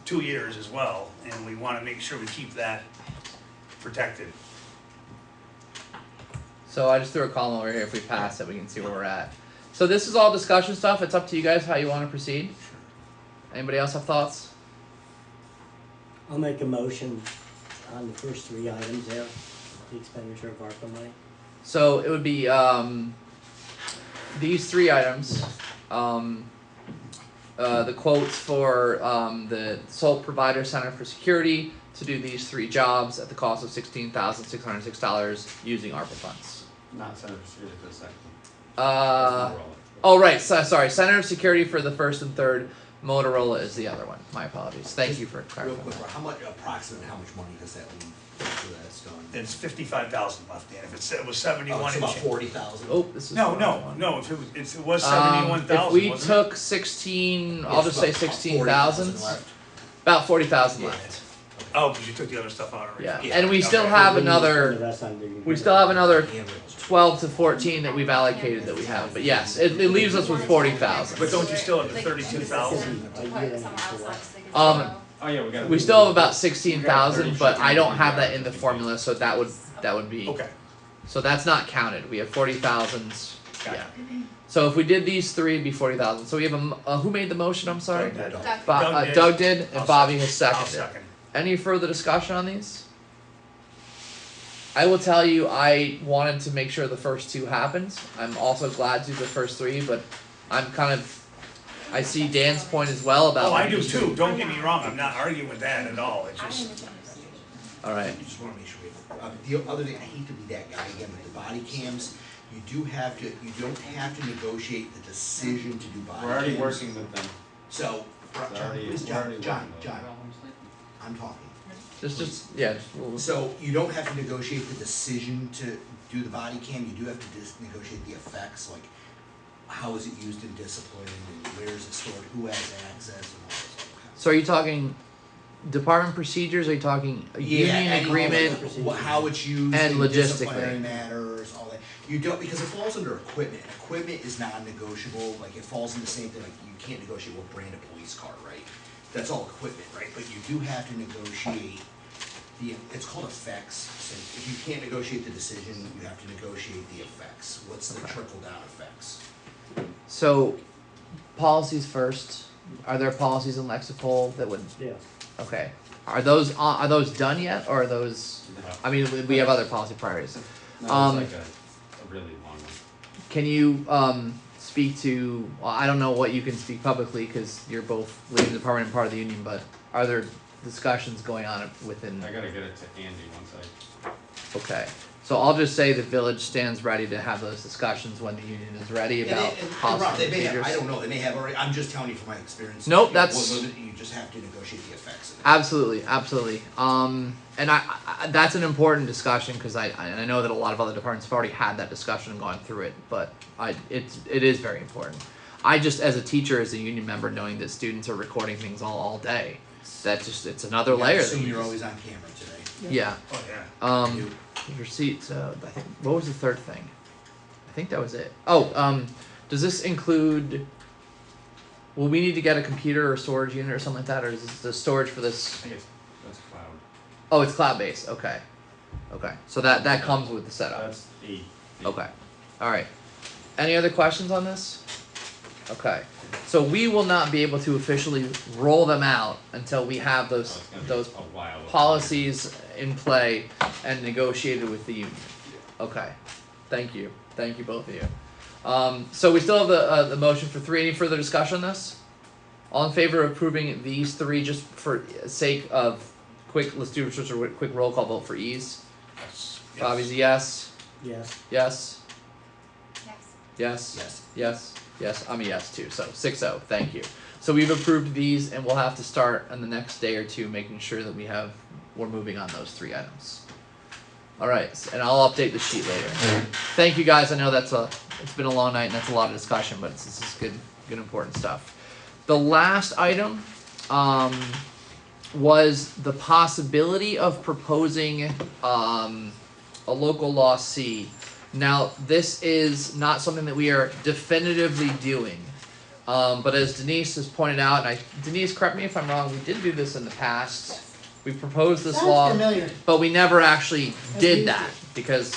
2 years as well, and we wanna make sure we keep that protected. So I just threw a column over here. If we pass it, we can see where we're at. So this is all discussion stuff. It's up to you guys how you want to proceed. Anybody else have thoughts? I'll make a motion on the first 3 items there, the expenditure of ARPA money. So it would be these 3 items. The quotes for the sole provider center for security to do these 3 jobs at the cost of $16,606 using ARPA funds. Not Center for Security for the second. Oh right, sorry. Center of Security for the first and third. Motorola is the other one. My apologies. Thank you for clarifying. Real quick, approximately how much money does that leave after that's done? It's 55,000 left, Dan. If it was 71 it's and about change. 40,000. Oh, this is No. If it was 71,000. If we wasn't took 16, I'll just say about 16,000. 40,000 left. About 40,000 left. Oh, because you took the other stuff out already. Yeah, Yeah. and we still Okay. have The another. rest on the- We still have another Handrails. 12 to 14 that we've allocated that we have. But yes, it leaves us with 40,000. But don't you still have the Like, 32,000? to put somewhere else like the Um, gazebo. Oh yeah, we got. We still have about 16,000, but I don't have that in the formula, so that would be. Okay. So that's not counted. We have 40,000. Got Yeah. it. So if we did these 3, it'd be 40,000. So we have who made the motion? I'm sorry. Doug did. Duck. Doug did, and I'll Bobby has I'll seconded. second. Any further discussion on these? I will tell you, I wanted to make sure the first 2 happened. I'm also glad to do the first 3, but I'm kind of. I see Dan's point as well about. Oh, I do too. Don't get me wrong. I'm not arguing with that at all. It's I just. understand. All right. I just wanna make sure the other thing, I hate to be that guy again with the body cams, you don't have to negotiate the decision to do body cams. We're already working with them. So, It's already- John, we're already John, working with John, them. I'm talking. We'll- So you don't have to negotiate the decision to do the body cam, you do have to negotiate the effects, like how is it used in discipline, and where is it stored, who has access, and all this stuff. So are you talking department procedures? Are you talking a union agreement? How it's used and in logistically. disciplinary matters, all that. You don't, because it falls under equipment. Equipment is non-negotiable, like it falls in the same thing, like you can't negotiate what brand of police car, right? That's all equipment, right? But you do have to negotiate it's called effects. So if you can't negotiate the decision, you have to negotiate the effects. What's the trickle-down effects? So policies first. Are there policies in Lexipol that would? Yeah. Okay. Are those done yet, or are those? I mean, we have other policy priorities. No, it's like a really long one. Can you speak to? Well, I don't know what you can speak publicly because you're both leading the department and part of the union. But are there discussions going on within? I gotta get it to Andy once Okay. So I'll just say the village stands ready to have those discussions when the union is ready about And Rob, policy they may have, procedures. I don't know, they may have already, I'm just telling you from my experience. Nope, It that's- wasn't- You just have to negotiate the effects of it. Absolutely, absolutely. And I that's an important discussion because I know that a lot of other departments have already had that discussion and gone through it, but it is very important. I just, as a teacher, as a union member, knowing that students are recording things all day, it's another You gotta layer. assume you're always on camera today. Yeah. Oh, yeah. Your seat. So I think what was the third thing? I think that was it. Oh, does this include? Will we need to get a computer or storage unit or something like that, or is this the storage for this? I think that's cloud. Oh, it's cloud based. Okay. So that comes with the setup. That's 8. Okay. All right. Any other questions on this? Okay. So we will not be able to officially roll them out until we have those those A while. policies in play and negotiated with the union. Okay, thank you both of you. So we still have the motion for 3. Any further discussion on this? All in favor of approving these 3, just for sake of quick? Let's do just a quick roll call vote for ease. Yes. Bobby's a yes. Yes. Yes. Yes. Yes. Yes. Yes. I'm a yes too. So 6-0. Thank you. So we've approved these, and we'll have to start in the next day or two, making sure that we're moving on those 3 items. All right, and I'll update the sheet later. Thank you guys. I know it's been a long night and that's a lot of discussion, but this is good important stuff. The last item was the possibility of proposing a local law C. Now, this is not something that we are definitively doing, but as Denise has pointed out, and Denise, correct me if I'm wrong, we did do this in the past. We proposed this Sounds law, familiar. but we never actually did used that because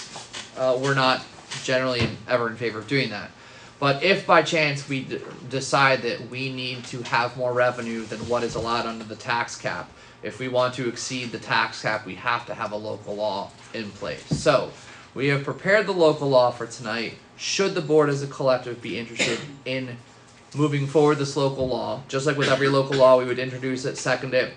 we're not generally ever in favor of doing that. But if by chance we decide that we need to have more revenue than what is allowed under the tax cap, if we want to exceed the tax cap, we have to have a local law in place. So we have prepared the local law for tonight. Should the board as a collective be interested in moving forward this local law, just like with every local law, we would introduce it, second it.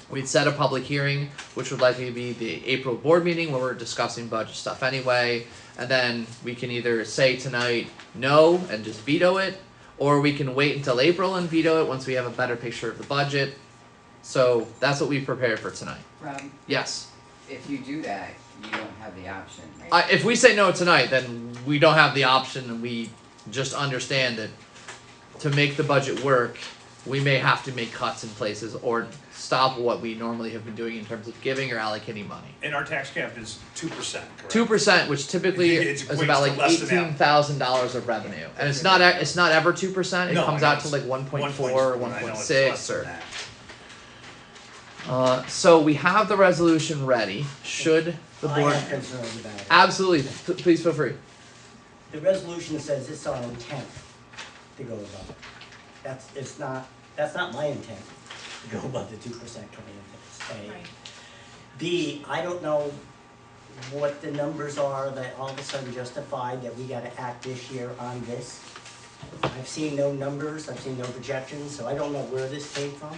We'd set a public hearing, which would likely be the April board meeting where we're discussing budget stuff anyway. And then we can either say tonight no and just veto it, or we can wait until April and veto it once we have a better picture of the budget. So that's what we've prepared for tonight. Rob, Yes. if you do that, you don't have the option, right? If we say no tonight, then we don't have the option, and we just understand that to make the budget work, we may have to make cuts in places or stop what we normally have been doing in terms of giving or allocating money. And our tax cap is 2%, correct? 2%, which typically It is equates about to like less than that. $18,000 of revenue, and it's not ever 2%. It No, comes I know out to it's like 1.4 or 1.4, I know it's 1.6 less than or. that. So we have the resolution ready. Should the I board have concerns about it. absolutely please feel free. The resolution says it's our intent to go above it. That's not my intent to go above the 2% coming into this. A. Right. B, I don't know what the numbers are that all of a sudden justify that we gotta act this year on this. I've seen no numbers, I've seen no projections, so I don't know where this came from.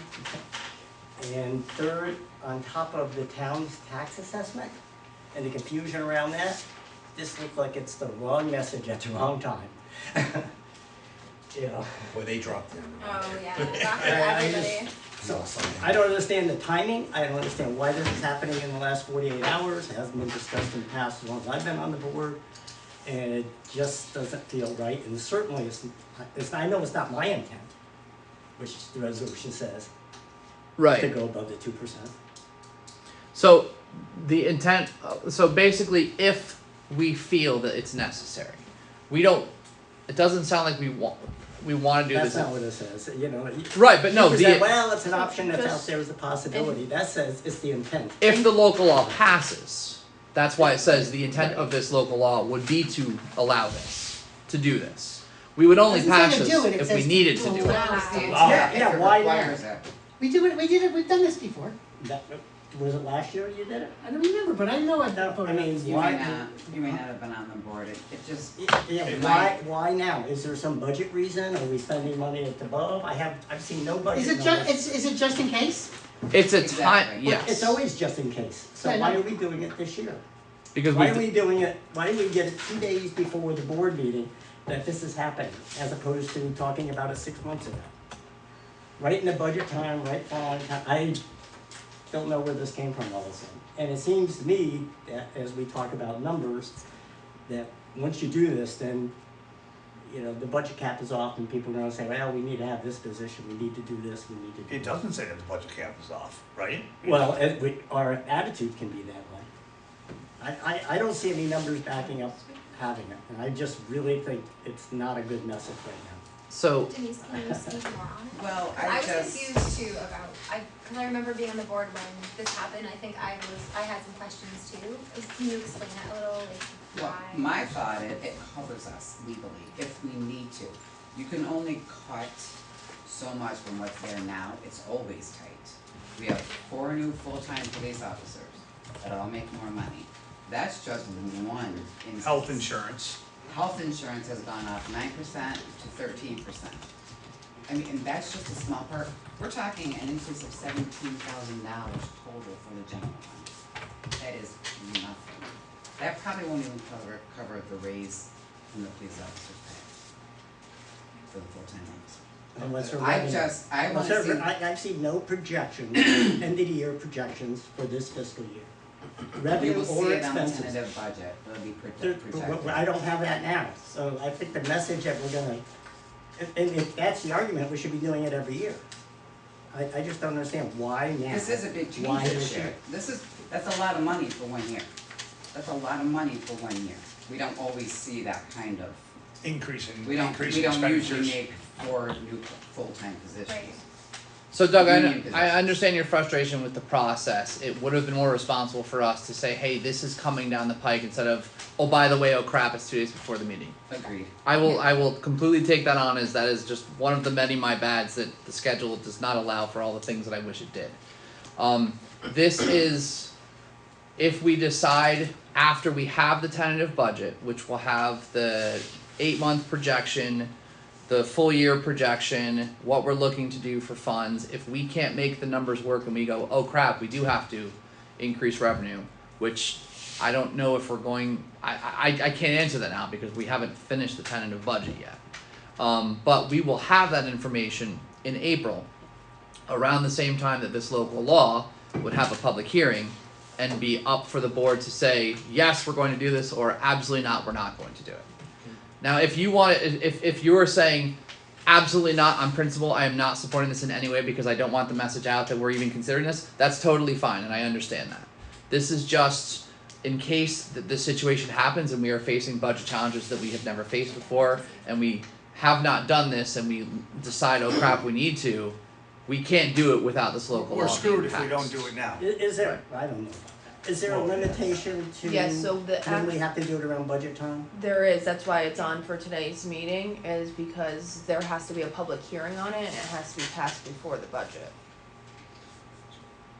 And third, on top of the town's tax assessment and the confusion around that, this looks like it's the wrong message at the wrong time. You know, Boy, they dropped them. Oh, yeah, not for everybody. so I don't understand the timing, I don't understand why this is happening in the last 48 hours, it hasn't been discussed in the past as long as I've been on the board. And it just doesn't feel right, and certainly it's I know it's not my intent, which the resolution says, to Right. go above the 2%. So the intent. So basically, if we feel that it's necessary, we don't. It doesn't sound like we want to do That's this. not what it says, you know. Right, but no, You the- present, well, it's an option that's out Just- there as a possibility, that says it's the intent. If the local law passes, that's why it says the intent of this local law would be to allow this, to do this. We would only Doesn't say pass to this do it, it if we says needed to to do it. allow. Yeah, why not? Requires that. We did it, we've done this before. Was it last year you did it? I don't remember, but I know it. I mean, You why? may not have been on the board, it just, Yeah, It why now? Is there some budget reason? Are we spending money at the above? I've seen no budget Is it numbers. is it just in case? It's a Exactly. time, Well, yes. It's always just in case. So Yeah, I why know. are we doing it this year? Because Why are we doing it, why didn't we get it 2 days before the board meeting that this is happening, as opposed to talking about it 6 months ago? Right in the budget time, right following time, I don't know where this came from all of a sudden. And it seems to me that as we talk about numbers, that once you do this, then, you know, the budget cap is off and people are gonna say, well, we need to have this position, we need to do this, we need to do that. It doesn't say that the budget cap is off, right? Well, our attitude can be that way. I don't see any numbers backing up having it, and I just really think it's not a good message right now. So Denise, can you speak more on it? well, I I was just. confused too about, cause I remember being on the board when this happened, I think I had some questions too. Can you explain that a little, like, Well, why? my thought, it covers us legally if we need to. You can only cut so much from what's there now, it's always tight. We have 4 new full-time police officers that all make more money. That's just one instance. Health insurance. Health insurance has gone up 9% to 13%. I mean, and that's just a small part. We're talking an increase of $17,000 total for the general fund. That is nothing. That probably won't even cover the raise from the police officers pay for the full-time officers. Unless we're I running- wanna see. I see no projections, end of the year projections for this fiscal year. You Revenue will see or it on the expenses. tentative budget, it'll be There- projected. I don't have that now, so I think the message that we're gonna, if that's the argument, we should be doing it every year. I just don't understand why now. This is a big Why change this year. year? That's a lot of money for 1 year. That's a lot of money for 1 year. We don't always see that kind of, Increase in we don't expenditures. usually make 4 new full-time positions. Right. So Doug, Union I positions. understand your frustration with the process. It would have been more responsible for us to say, hey, this is coming down the pike instead of, oh, by the way, oh crap, it's 2 days before the meeting. Agreed. I will completely take that on as that is just one of the many my bads that the schedule does not allow for all the things that I wish it did. This is, if we decide after we have the tentative budget, which will have the 8-month projection, the full year projection, what we're looking to do for funds, if we can't make the numbers work and we go, oh crap, we do have to increase revenue, which I don't know if we're going, I can't answer that now because we haven't finished the tentative budget yet. But we will have that information in April, around the same time that this local law would have a public hearing and be up for the board to say, yes, we're going to do this, or absolutely not, we're not going to do it. Now, if you want, if you are saying, absolutely not, on principle, I am not supporting this in any way because I don't want the message out that we're even considering this, that's totally fine, and I understand that. This is just in case that this situation happens and we are facing budget challenges that we have never faced before, and we have not done this, and we decide, oh crap, we need to, we can't do it without this local law We're being screwed if we passed. don't do it now. Is there, I don't know. Is there a limitation to Yes, so when we have to do it around budget time? There is, that's why it's on for today's meeting, is because there has to be a public hearing on it and it has to be passed before the budget.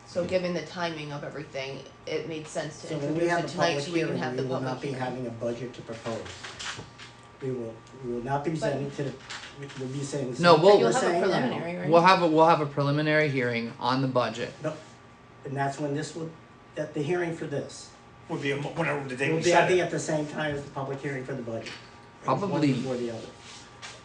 So given the timing of everything, it made sense to So when we introduce have it a tonight public so we can hearing, have we the will not public be hearing. having a budget to propose. We will not be sending to the, we'll be saying the same No, thing we'll- we're You'll have a saying now. preliminary, right? We'll have a preliminary hearing on the budget. And that's when this will, that the hearing for this Would be whenever the day will we be, set be it. at the same time as the public hearing for the budget. Probably. One before the other.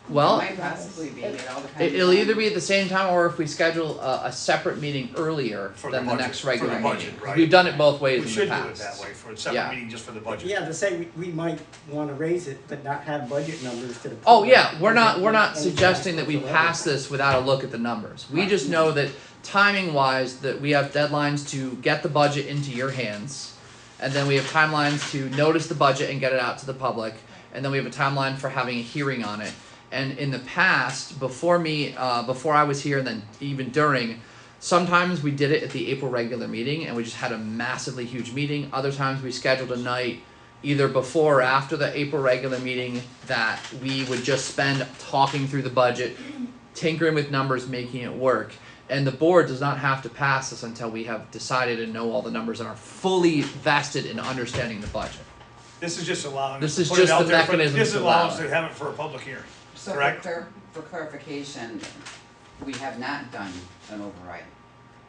Well, It might possibly be, it all depends it'll on- either be at the same time or if we schedule a separate meeting earlier For than the budget, next regular for the budget, meeting. right. We've done it both ways We in should the do past. it that way, for a separate Yeah. meeting just for the budget. Yeah, to say we might wanna raise it, but not have budget numbers to the. Oh public. yeah, we're not Any suggesting that we whatsoever. pass this without a look at the numbers. We just know that timing wise that we have deadlines to get the budget into your hands, and then we have timelines to notice the budget and get it out to the public, and then we have a timeline for having a hearing on it. And in the past, before I was here and then even during, sometimes we did it at the April regular meeting and we just had a massively huge meeting. Other times we scheduled a night either before or after the April regular meeting that we would just spend talking through the budget, tinkering with numbers, making it work. And the board does not have to pass this until we have decided and know all the numbers and are fully vested in understanding the budget. This is just allowing This us to is put it just out the there for- mechanism This to allows allow us it. to have it for a public hearing, So correct? for clarification, we have not done an override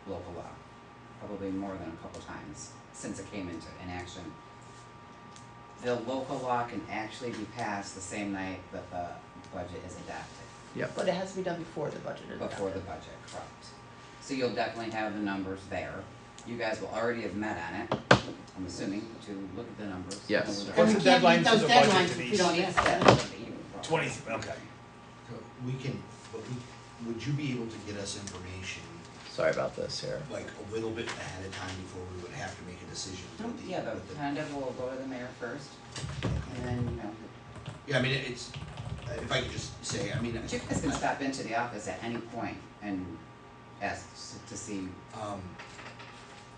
local law, probably more than a couple times since it came into action. The local law can actually be passed the same night that the budget is adopted. Yep. But it has to be done before the budget is Before the adopted. budget, correct. So you'll definitely have the numbers there. You guys will already have met on it, I'm assuming, to look at the numbers. Yes. What's the And we can't deadline meet for those the budget, deadlines if Denise? we don't It's ask them. definitely- 20, okay. We can, but would you be able to get us information Sorry about this here. like a little bit ahead of time before we would have to make a decision? with Yeah, the with tentative will go to the mayor first, and then, you know, Yeah, I mean, it's, if I could just say, I mean. but you guys can stop into the office at any point and ask to see.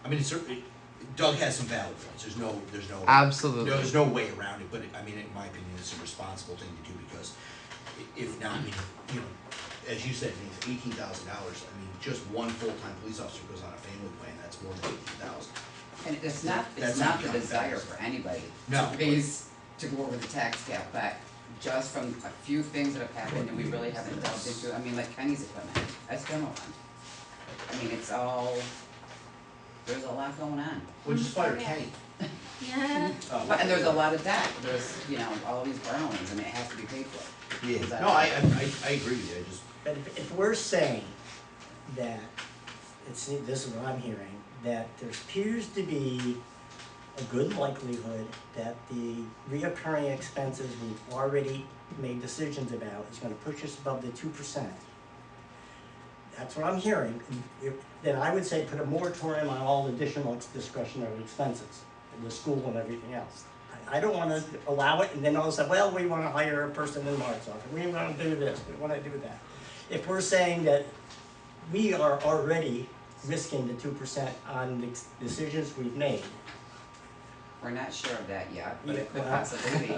I mean, it's certainly, Doug has some valid points, there's no. Absolutely. No, there's no way around it, but I mean, in my opinion, it's a responsible thing to do, because if not, I mean, you know, as you said, it means $18,000. I mean, just one full-time police officer goes on a family plan, that's more than 18,000. And it's That's not the not desire fast. for anybody No. to raise, to go over the tax cap, but just from a few things that have happened and we really haven't delved into, I mean, like Kenny's equipment, that's demo fund. I mean, it's all, there's a lot going on. We'll just fire Kenny. Yeah. But, and there's a lot of debt, there's, you know, all these borrowings, I mean, it has to be paid for. Yeah, Is that- no, I agree with you, I just, But if we're saying that, this is what I'm hearing, that there appears to be a good likelihood that the reoccurring expenses we've already made decisions about is gonna push us above the 2%. That's what I'm hearing. Then I would say put a moratorium on all additional discretionary expenses, in the school and everything else. I don't wanna allow it and then all of a sudden, well, we wanna hire a person in Mark's office, we wanna do this, we wanna do that. If we're saying that we are already risking the 2% on the decisions we've made. We're not sure of that yet, but it could Yeah. possibly be.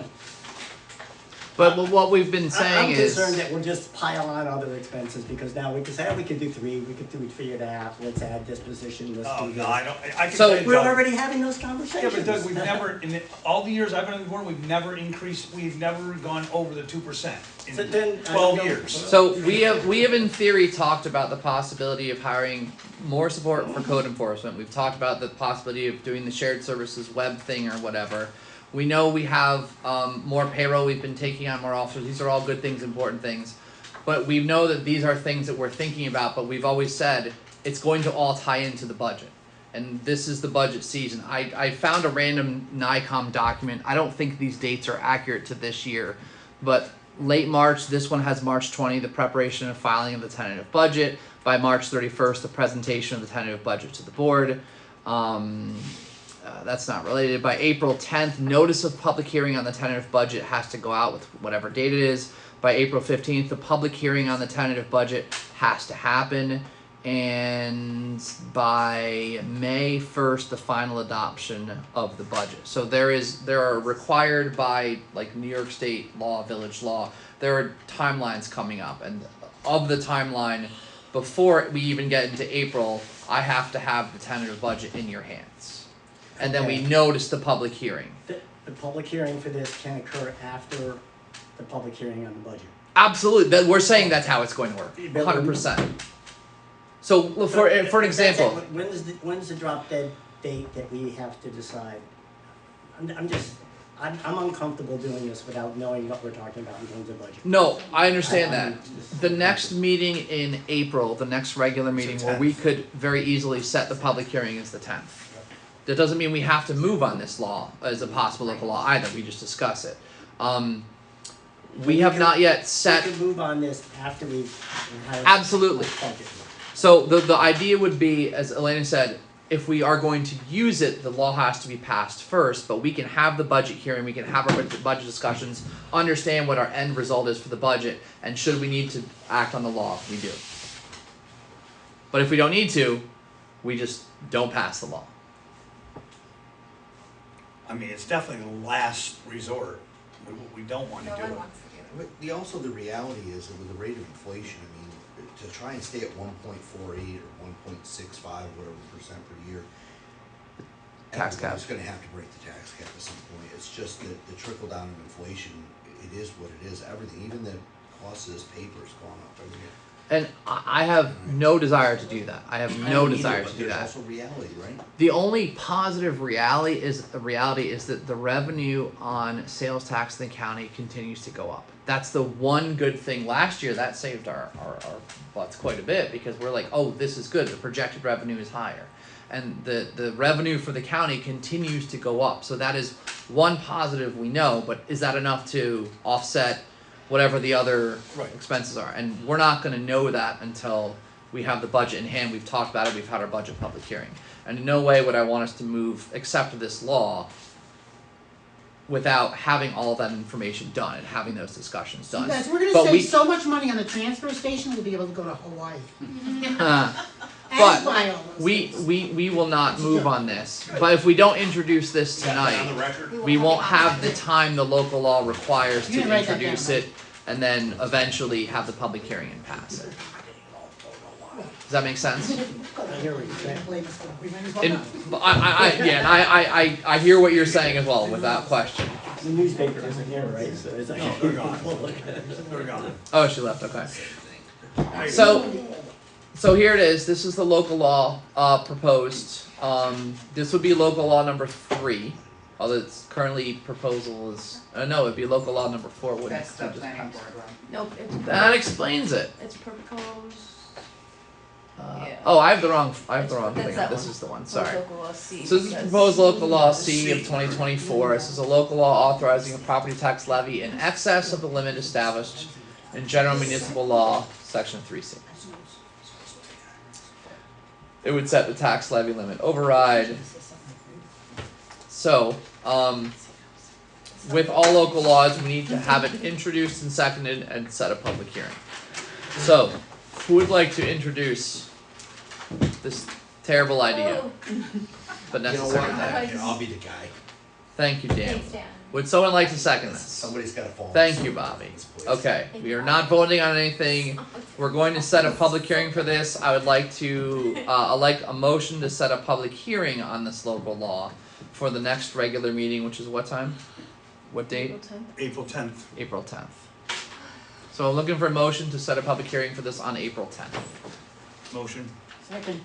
But what we've been saying I'm is, concerned that we'll just pile on other expenses, because now we can say, oh, we could do 3, we could do 3.5, let's add this position, let's Oh, do no, this. I don't, I can So- tell you, We're Doug, already having those yeah, conversations. but Doug, we've never, all the years I've been on the board, we've never gone over the 2% So in then, I 12 don't know. years. so we have in theory talked about the possibility of hiring more support for code enforcement. We've talked about the possibility of doing the shared services web thing or whatever. We know we have more payroll. We've been taking on more officers. These are all good things, important things. But we know that these are things that we're thinking about. But we've always said it's going to all tie into the budget. And this is the budget season. I found a random NICOM document. I don't think these dates are accurate to this year, but late March, this one has March 20, the preparation and filing of the tentative budget. By March 31st, the presentation of the tentative budget to the board. That's not related. By April 10th, notice of public hearing on the tentative budget has to go out with whatever date it is. By April 15th, the public hearing on the tentative budget has to happen. And by May 1st, the final adoption of the budget. So there are required by like New York State law, village law, there are timelines coming up. And of the timeline, before we even get into April, I have to have the tentative budget in your hands. And then we Okay. notice the public hearing. The public hearing for this can occur after the public hearing on the budget. Absolutely, we're saying that's how it's going to work, 100%. So for an example, When's the drop dead date that we have to decide? I'm uncomfortable doing this without knowing what we're talking about in terms of budget. no, I understand that. The next meeting in April, the next regular meeting where we could very easily set the public hearing is the 10th. That doesn't mean we have to move on this law as a possible local law either, we just discuss it. We have not yet set. We can move on this after we've had. Absolutely. Budget. So the idea would be, as Elena said, if we are going to use it, the law has to be passed first, but we can have the budget hearing, we can have our budget discussions, understand what our end result is for the budget, and should we need to act on the law, we do. But if we don't need to, we just don't pass the law. I mean, it's definitely the last resort. We don't want to No do one it. wants to do it. but also the reality is that with the rate of inflation, I mean, to try and stay at 1.48 or 1.65, whatever percent per year, Tax cap. everybody's gonna have to break the tax cap at some point. It's just that the trickle down of inflation, it is what it is. Everything, even the cost of this paper's gone up every year. And I have no desire to do that. I have no desire to do that. There's also reality, right? The only positive reality is that the revenue on sales tax in the county continues to go up. That's the one good thing. Last year that saved our butts quite a bit because we're like, oh, this is good. The projected revenue is higher. And the revenue for the county continues to go up. So that is one positive we know, but is that enough to offset whatever the other expenses are? And we're not gonna know that until we have the budget in hand. We've talked about it, we've had our budget public hearing. And in no way would I want us to move, accept this law without having all of that information done and having those discussions done. You guys, we're gonna But save so much money on the transfer station, we'll be able to go to Hawaii. But And buy all those things. we will not move on this. But if we don't introduce this On the tonight, record? we won't have the time the local law requires You're to gonna write that introduce down, it and then eventually have the public hearing and pass it. Does that make sense? I hear what you're saying. I hear what you're saying as well, without question. The newspaper isn't here, right? So it's like. No, they're gone. They're gone. Oh, she left, okay. So here it is, this is the local law, proposed. This would be local law number 3, although it's currently proposal is, no, it'd be local law number 4, wouldn't it? That's the planning board one. Nope, it's. That explains it. It's proposed. Yeah. Oh, I have the wrong That's thing. that This one. is the one. Proposed Sorry. local law C, So this is because- proposed local law C of 2024. This is a local law authorizing a property tax levy in excess of the limit established in general municipal law, section 3C. It would set the tax levy limit override. So, with all local laws, we need to have it introduced and seconded and set a public hearing. So, who would like to introduce this terrible idea, but necessary? I'll be the guy. Thank you, Dan. Thanks, Dan. Would someone like to second this? Somebody's gotta fall. Thank you, Bobby. Okay, we are not voting on anything. We're going to set a public hearing for this. I would like to, I'd like a motion to set a public hearing on this local law for the next regular meeting, which is what time? What date? April 10th. April 10th. So I'm looking for a motion to set a public hearing for this on April 10th. Motion. Second.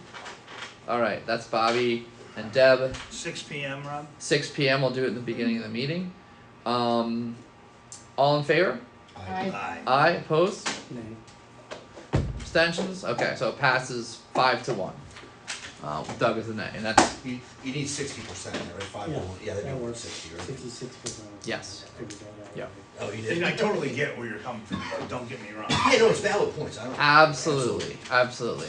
Alright, that's Bobby and Deb. 6 p.m., Rob? 6 p.m. We'll do it at the beginning of the meeting. All in favor? Aye. Aye, opposed? Nay. Abstentions? Okay, so it passes 5-1. Doug is the nay, and that's, You need 60%, right? 5 to 1. Yeah, That they do works. 60, right? 66%. yes. Yeah. Oh, you And I totally get where you're coming from, don't get me wrong. Yeah, no, it's valid points. I don't. Absolutely, absolutely.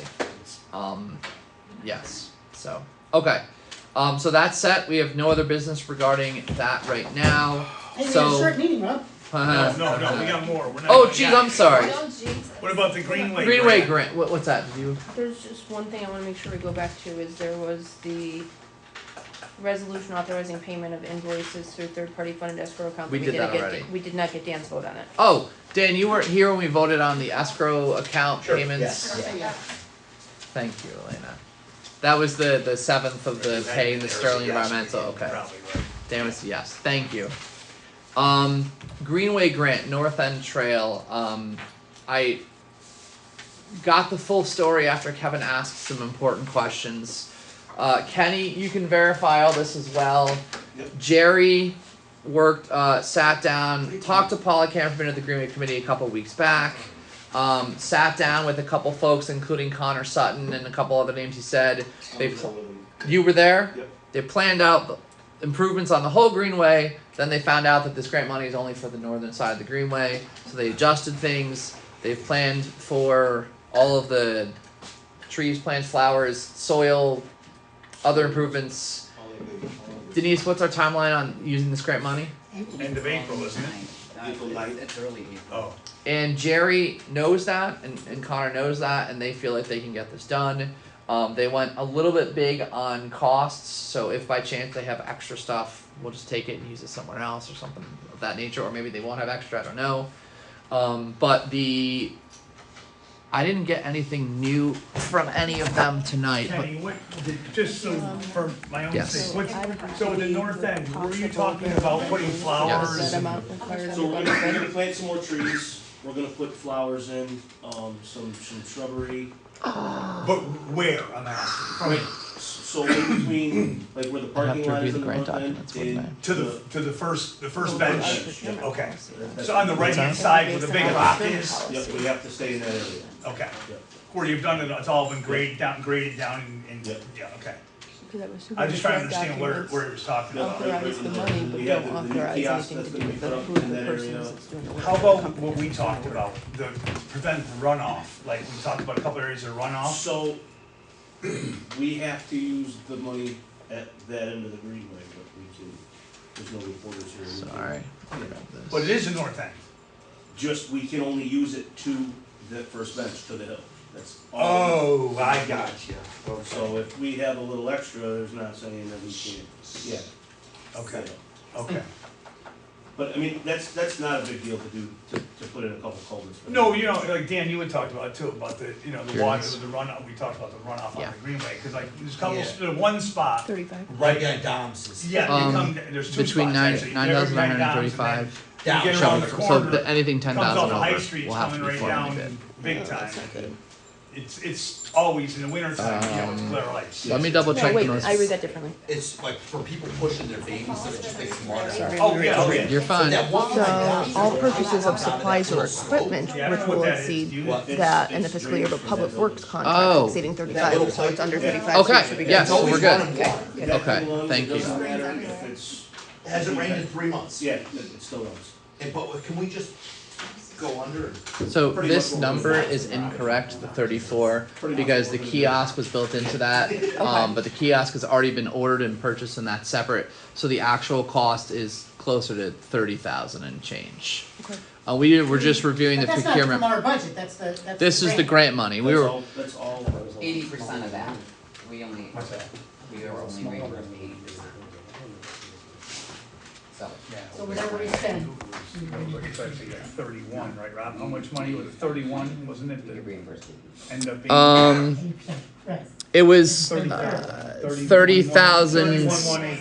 Yes, so, okay. So that's set, we have no other business regarding that right now. Hey, we had a So. short meeting, Rob. No, we got more. We're not Oh, done geez, yet. I'm sorry. Don't jinx it. What about the Greenway? Greenway grant, what's that? Did you? There's just one thing I wanna make sure we go back to, is there was the resolution authorizing payment of invoices through third-party funded escrow account. We did that already. We did not get Dan's vote on it. Oh, Dan, you weren't here when we voted on the escrow account payments? Yeah. Thank you, Elena. That was the 7th of the pay in the Sterling Environmental, okay. Probably right. Dan was yes, thank you. Greenway grant, North End Trail, I got the full story after Kevin asked some important questions. Kenny, you can verify all this as well. Jerry worked, sat down, talked to Paula Camperman at the Greenway Committee a couple weeks back. Sat down with a couple folks, including Connor Sutton and a couple other names he said. You were there? Yep. They planned out the improvements on the whole Greenway. Then they found out that this grant money is only for the northern side of the Greenway. So they adjusted things. They've planned for all of the trees, plants, flowers, soil, other improvements. Denise, what's our timeline on using this grant money? End of April, isn't it? April 9th. It's early April. Oh. And Jerry knows that, and Connor knows that, and they feel like they can get this done. They went a little bit big on costs, so if by chance they have extra stuff, we'll just take it and use it somewhere else or something of that nature, or maybe they won't have extra, I don't know. But I didn't get anything new from any of them tonight, but Kenny, just so for my own Yes. sake, so in the north end, were you talking about putting flowers? Yes. So we're gonna plant some more trees, we're gonna put flowers in, some shrubbery. But where, I'm asking? Right, so in between, like where the parking lot is in the front end, To the first bench? Okay. So on the right hand side where the big rock is? Yep, we have to stay in that area. Okay. Where you've done it, it's all been graded down and, Yep. yeah, okay. Because I was I'm just trying to understand where it was talking about. Authorize the money, but We have don't the new authorize kiosk anything to that's do gonna with be the, put up who in the that person area. is that's doing the work. How about what we talked about, the prevent runoff, like we talked about a couple areas of runoff? So, we have to use the money at that end of the greenway, but we can, there's no reporters here. We can- sorry. But it is the north end. Just, we can only use it to that first bench, to the hill, that's all. Oh, I got you. So if we have a little extra, there's not saying that we can't, yeah. Okay, okay. But I mean, that's not a big deal to do, to put in a couple culverts. No, you know, like Dan, you had talked about it too, about the, you know, the Here it water, is. the runoff, we talked about the runoff Yeah. on the greenway, cause like, there's a couple, Yeah. there's one spot. 35. Right behind Dom's. Yeah, you come, there's two spots Between actually. nine You thousand nine go behind hundred Dom's and then thirty-five. You get Shall around we- the so corner, the- anything comes 10,000 off the High over Street, will have to coming be right formally down bid. big time. It's always in the winter time, you know, clear ice. Let me double No, check wait, the most. I read that differently. It's like for people pushing their babies, so it just makes them water. Oh, yeah, oh, yeah. You're fine. So, all purchases of supplies or equipment Yeah, I don't which know what will that is. exceed Do you- that in the fiscal year of a public works Oh. contract exceeding 35, so it's under 35, so Okay, it should be good. yes, we're good. Okay. Okay, thank you. Doesn't matter if it's. Hasn't rained in 3 months. Yeah, it still runs. And, but can we just go under? So Pretty this much what number we're- is incorrect, the 34, Pretty much because what the we're gonna kiosk was built into that. But the kiosk has already been ordered and purchased, and that's separate. So the actual cost is closer to 30,000 and change. Okay. We're just reviewing the But that's not procurement. from our budget, that's the. This is the grant money. We That's were. all, that's all. 80% of that, we only, What's that? we are only reimbursed 80%. So, So whatever we spend, It's actually like 31, right, Rob? How much money was it? 31, wasn't it? we get That reimbursed. ended up being. 80%, right. It was 30,000. 30,000.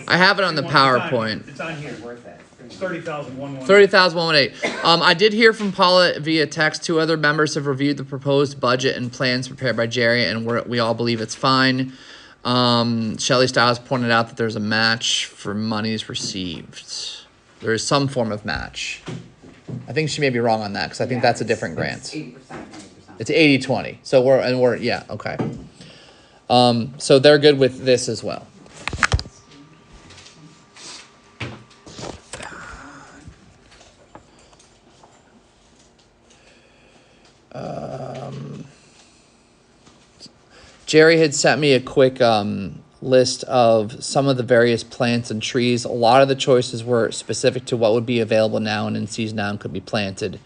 I have it on the PowerPoint. It's on here. Worth it. It's 30,118. 30,118. I did hear from Paula via text. 2 other members have reviewed the proposed budget and plans prepared by Jerry, and we all believe it's fine. Shelley Stiles pointed out that there's a match for monies received. There is some form of match. I think she may be wrong on that because I think that's a different grant. 80%, 20%. It's 80-20. So we're yeah, okay. So they're good with this as well. Jerry had sent me a quick list of some of the various plants and trees. A lot of the choices were specific to what would be available now and in season now and could be planted.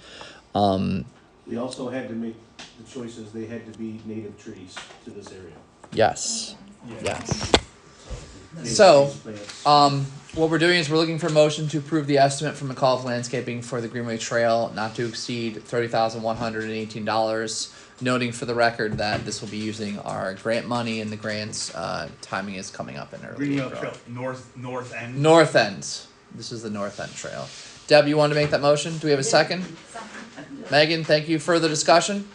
We also had to make the choices, they had to be native trees to this area. Yes. Yeah. Yes. Native So, trees, plants. what we're doing is we're looking for a motion to approve the estimate from McAuliffe Landscaping for the Greenway Trail not to exceed $30,118. Noting for the record that this will be using our grant money, and the grant's timing is coming up in early Greenwell April. Trail, north end. North End. This is the North End Trail. Deb, you want to make that motion? Do we have a second? Megan, thank you. Further discussion?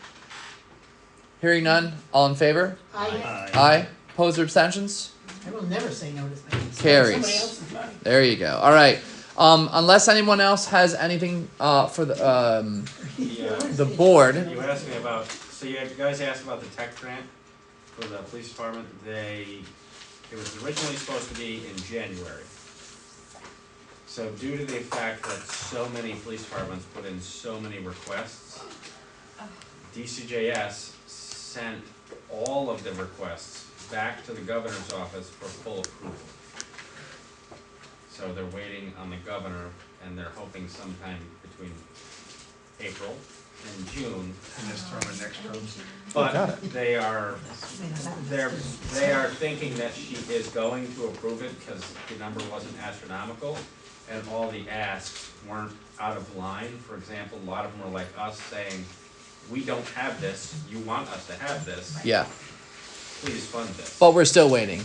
Hearing none. All in favor? Aye. Opposed or abstentions? I will never say no to things. Carries. Somebody else's money. There you go. All right. Unless anyone else has anything for the board. You asked me about, so you guys asked about the tech grant for the police department. It was originally supposed to be in January. So due to the fact that so many police departments put in so many requests, DCJS sent all of the requests back to the governor's office for full approval. So they're waiting on the governor, and they're hoping sometime between April and June. In this term and next term. But they are thinking that she is going to approve it because the number wasn't astronomical and all the asks weren't out of line. For example, a lot of them were like us saying, we don't have this, you want us to have this, Yeah. please fund this. But we're still waiting.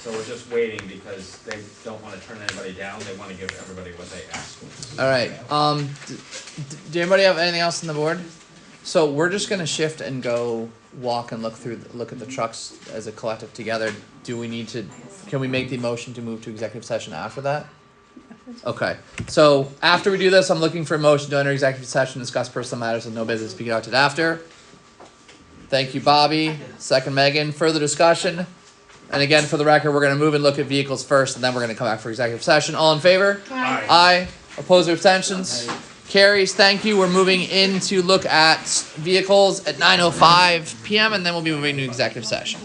So we're just waiting because they don't wanna turn anybody down, they wanna give everybody what they ask for. All right. Do anybody have anything else on the board? So we're just gonna shift and go walk and look at the trucks as a collective together. Do we need to? Can we make the motion to move to executive session after that? Okay. So after we do this, I'm looking for a motion to enter executive session, discuss personal matters with no business to be conducted after. Thank you, Bobby. Second, Megan. Further discussion. And again, for the record, we're going to move and look at vehicles first, and then we're going to come back for executive session. All in favor? Aye. Aye. Opposed or abstentions? Carries. Thank you. We're moving in to look at vehicles at 9:05 p.m., and then we'll be moving to executive session.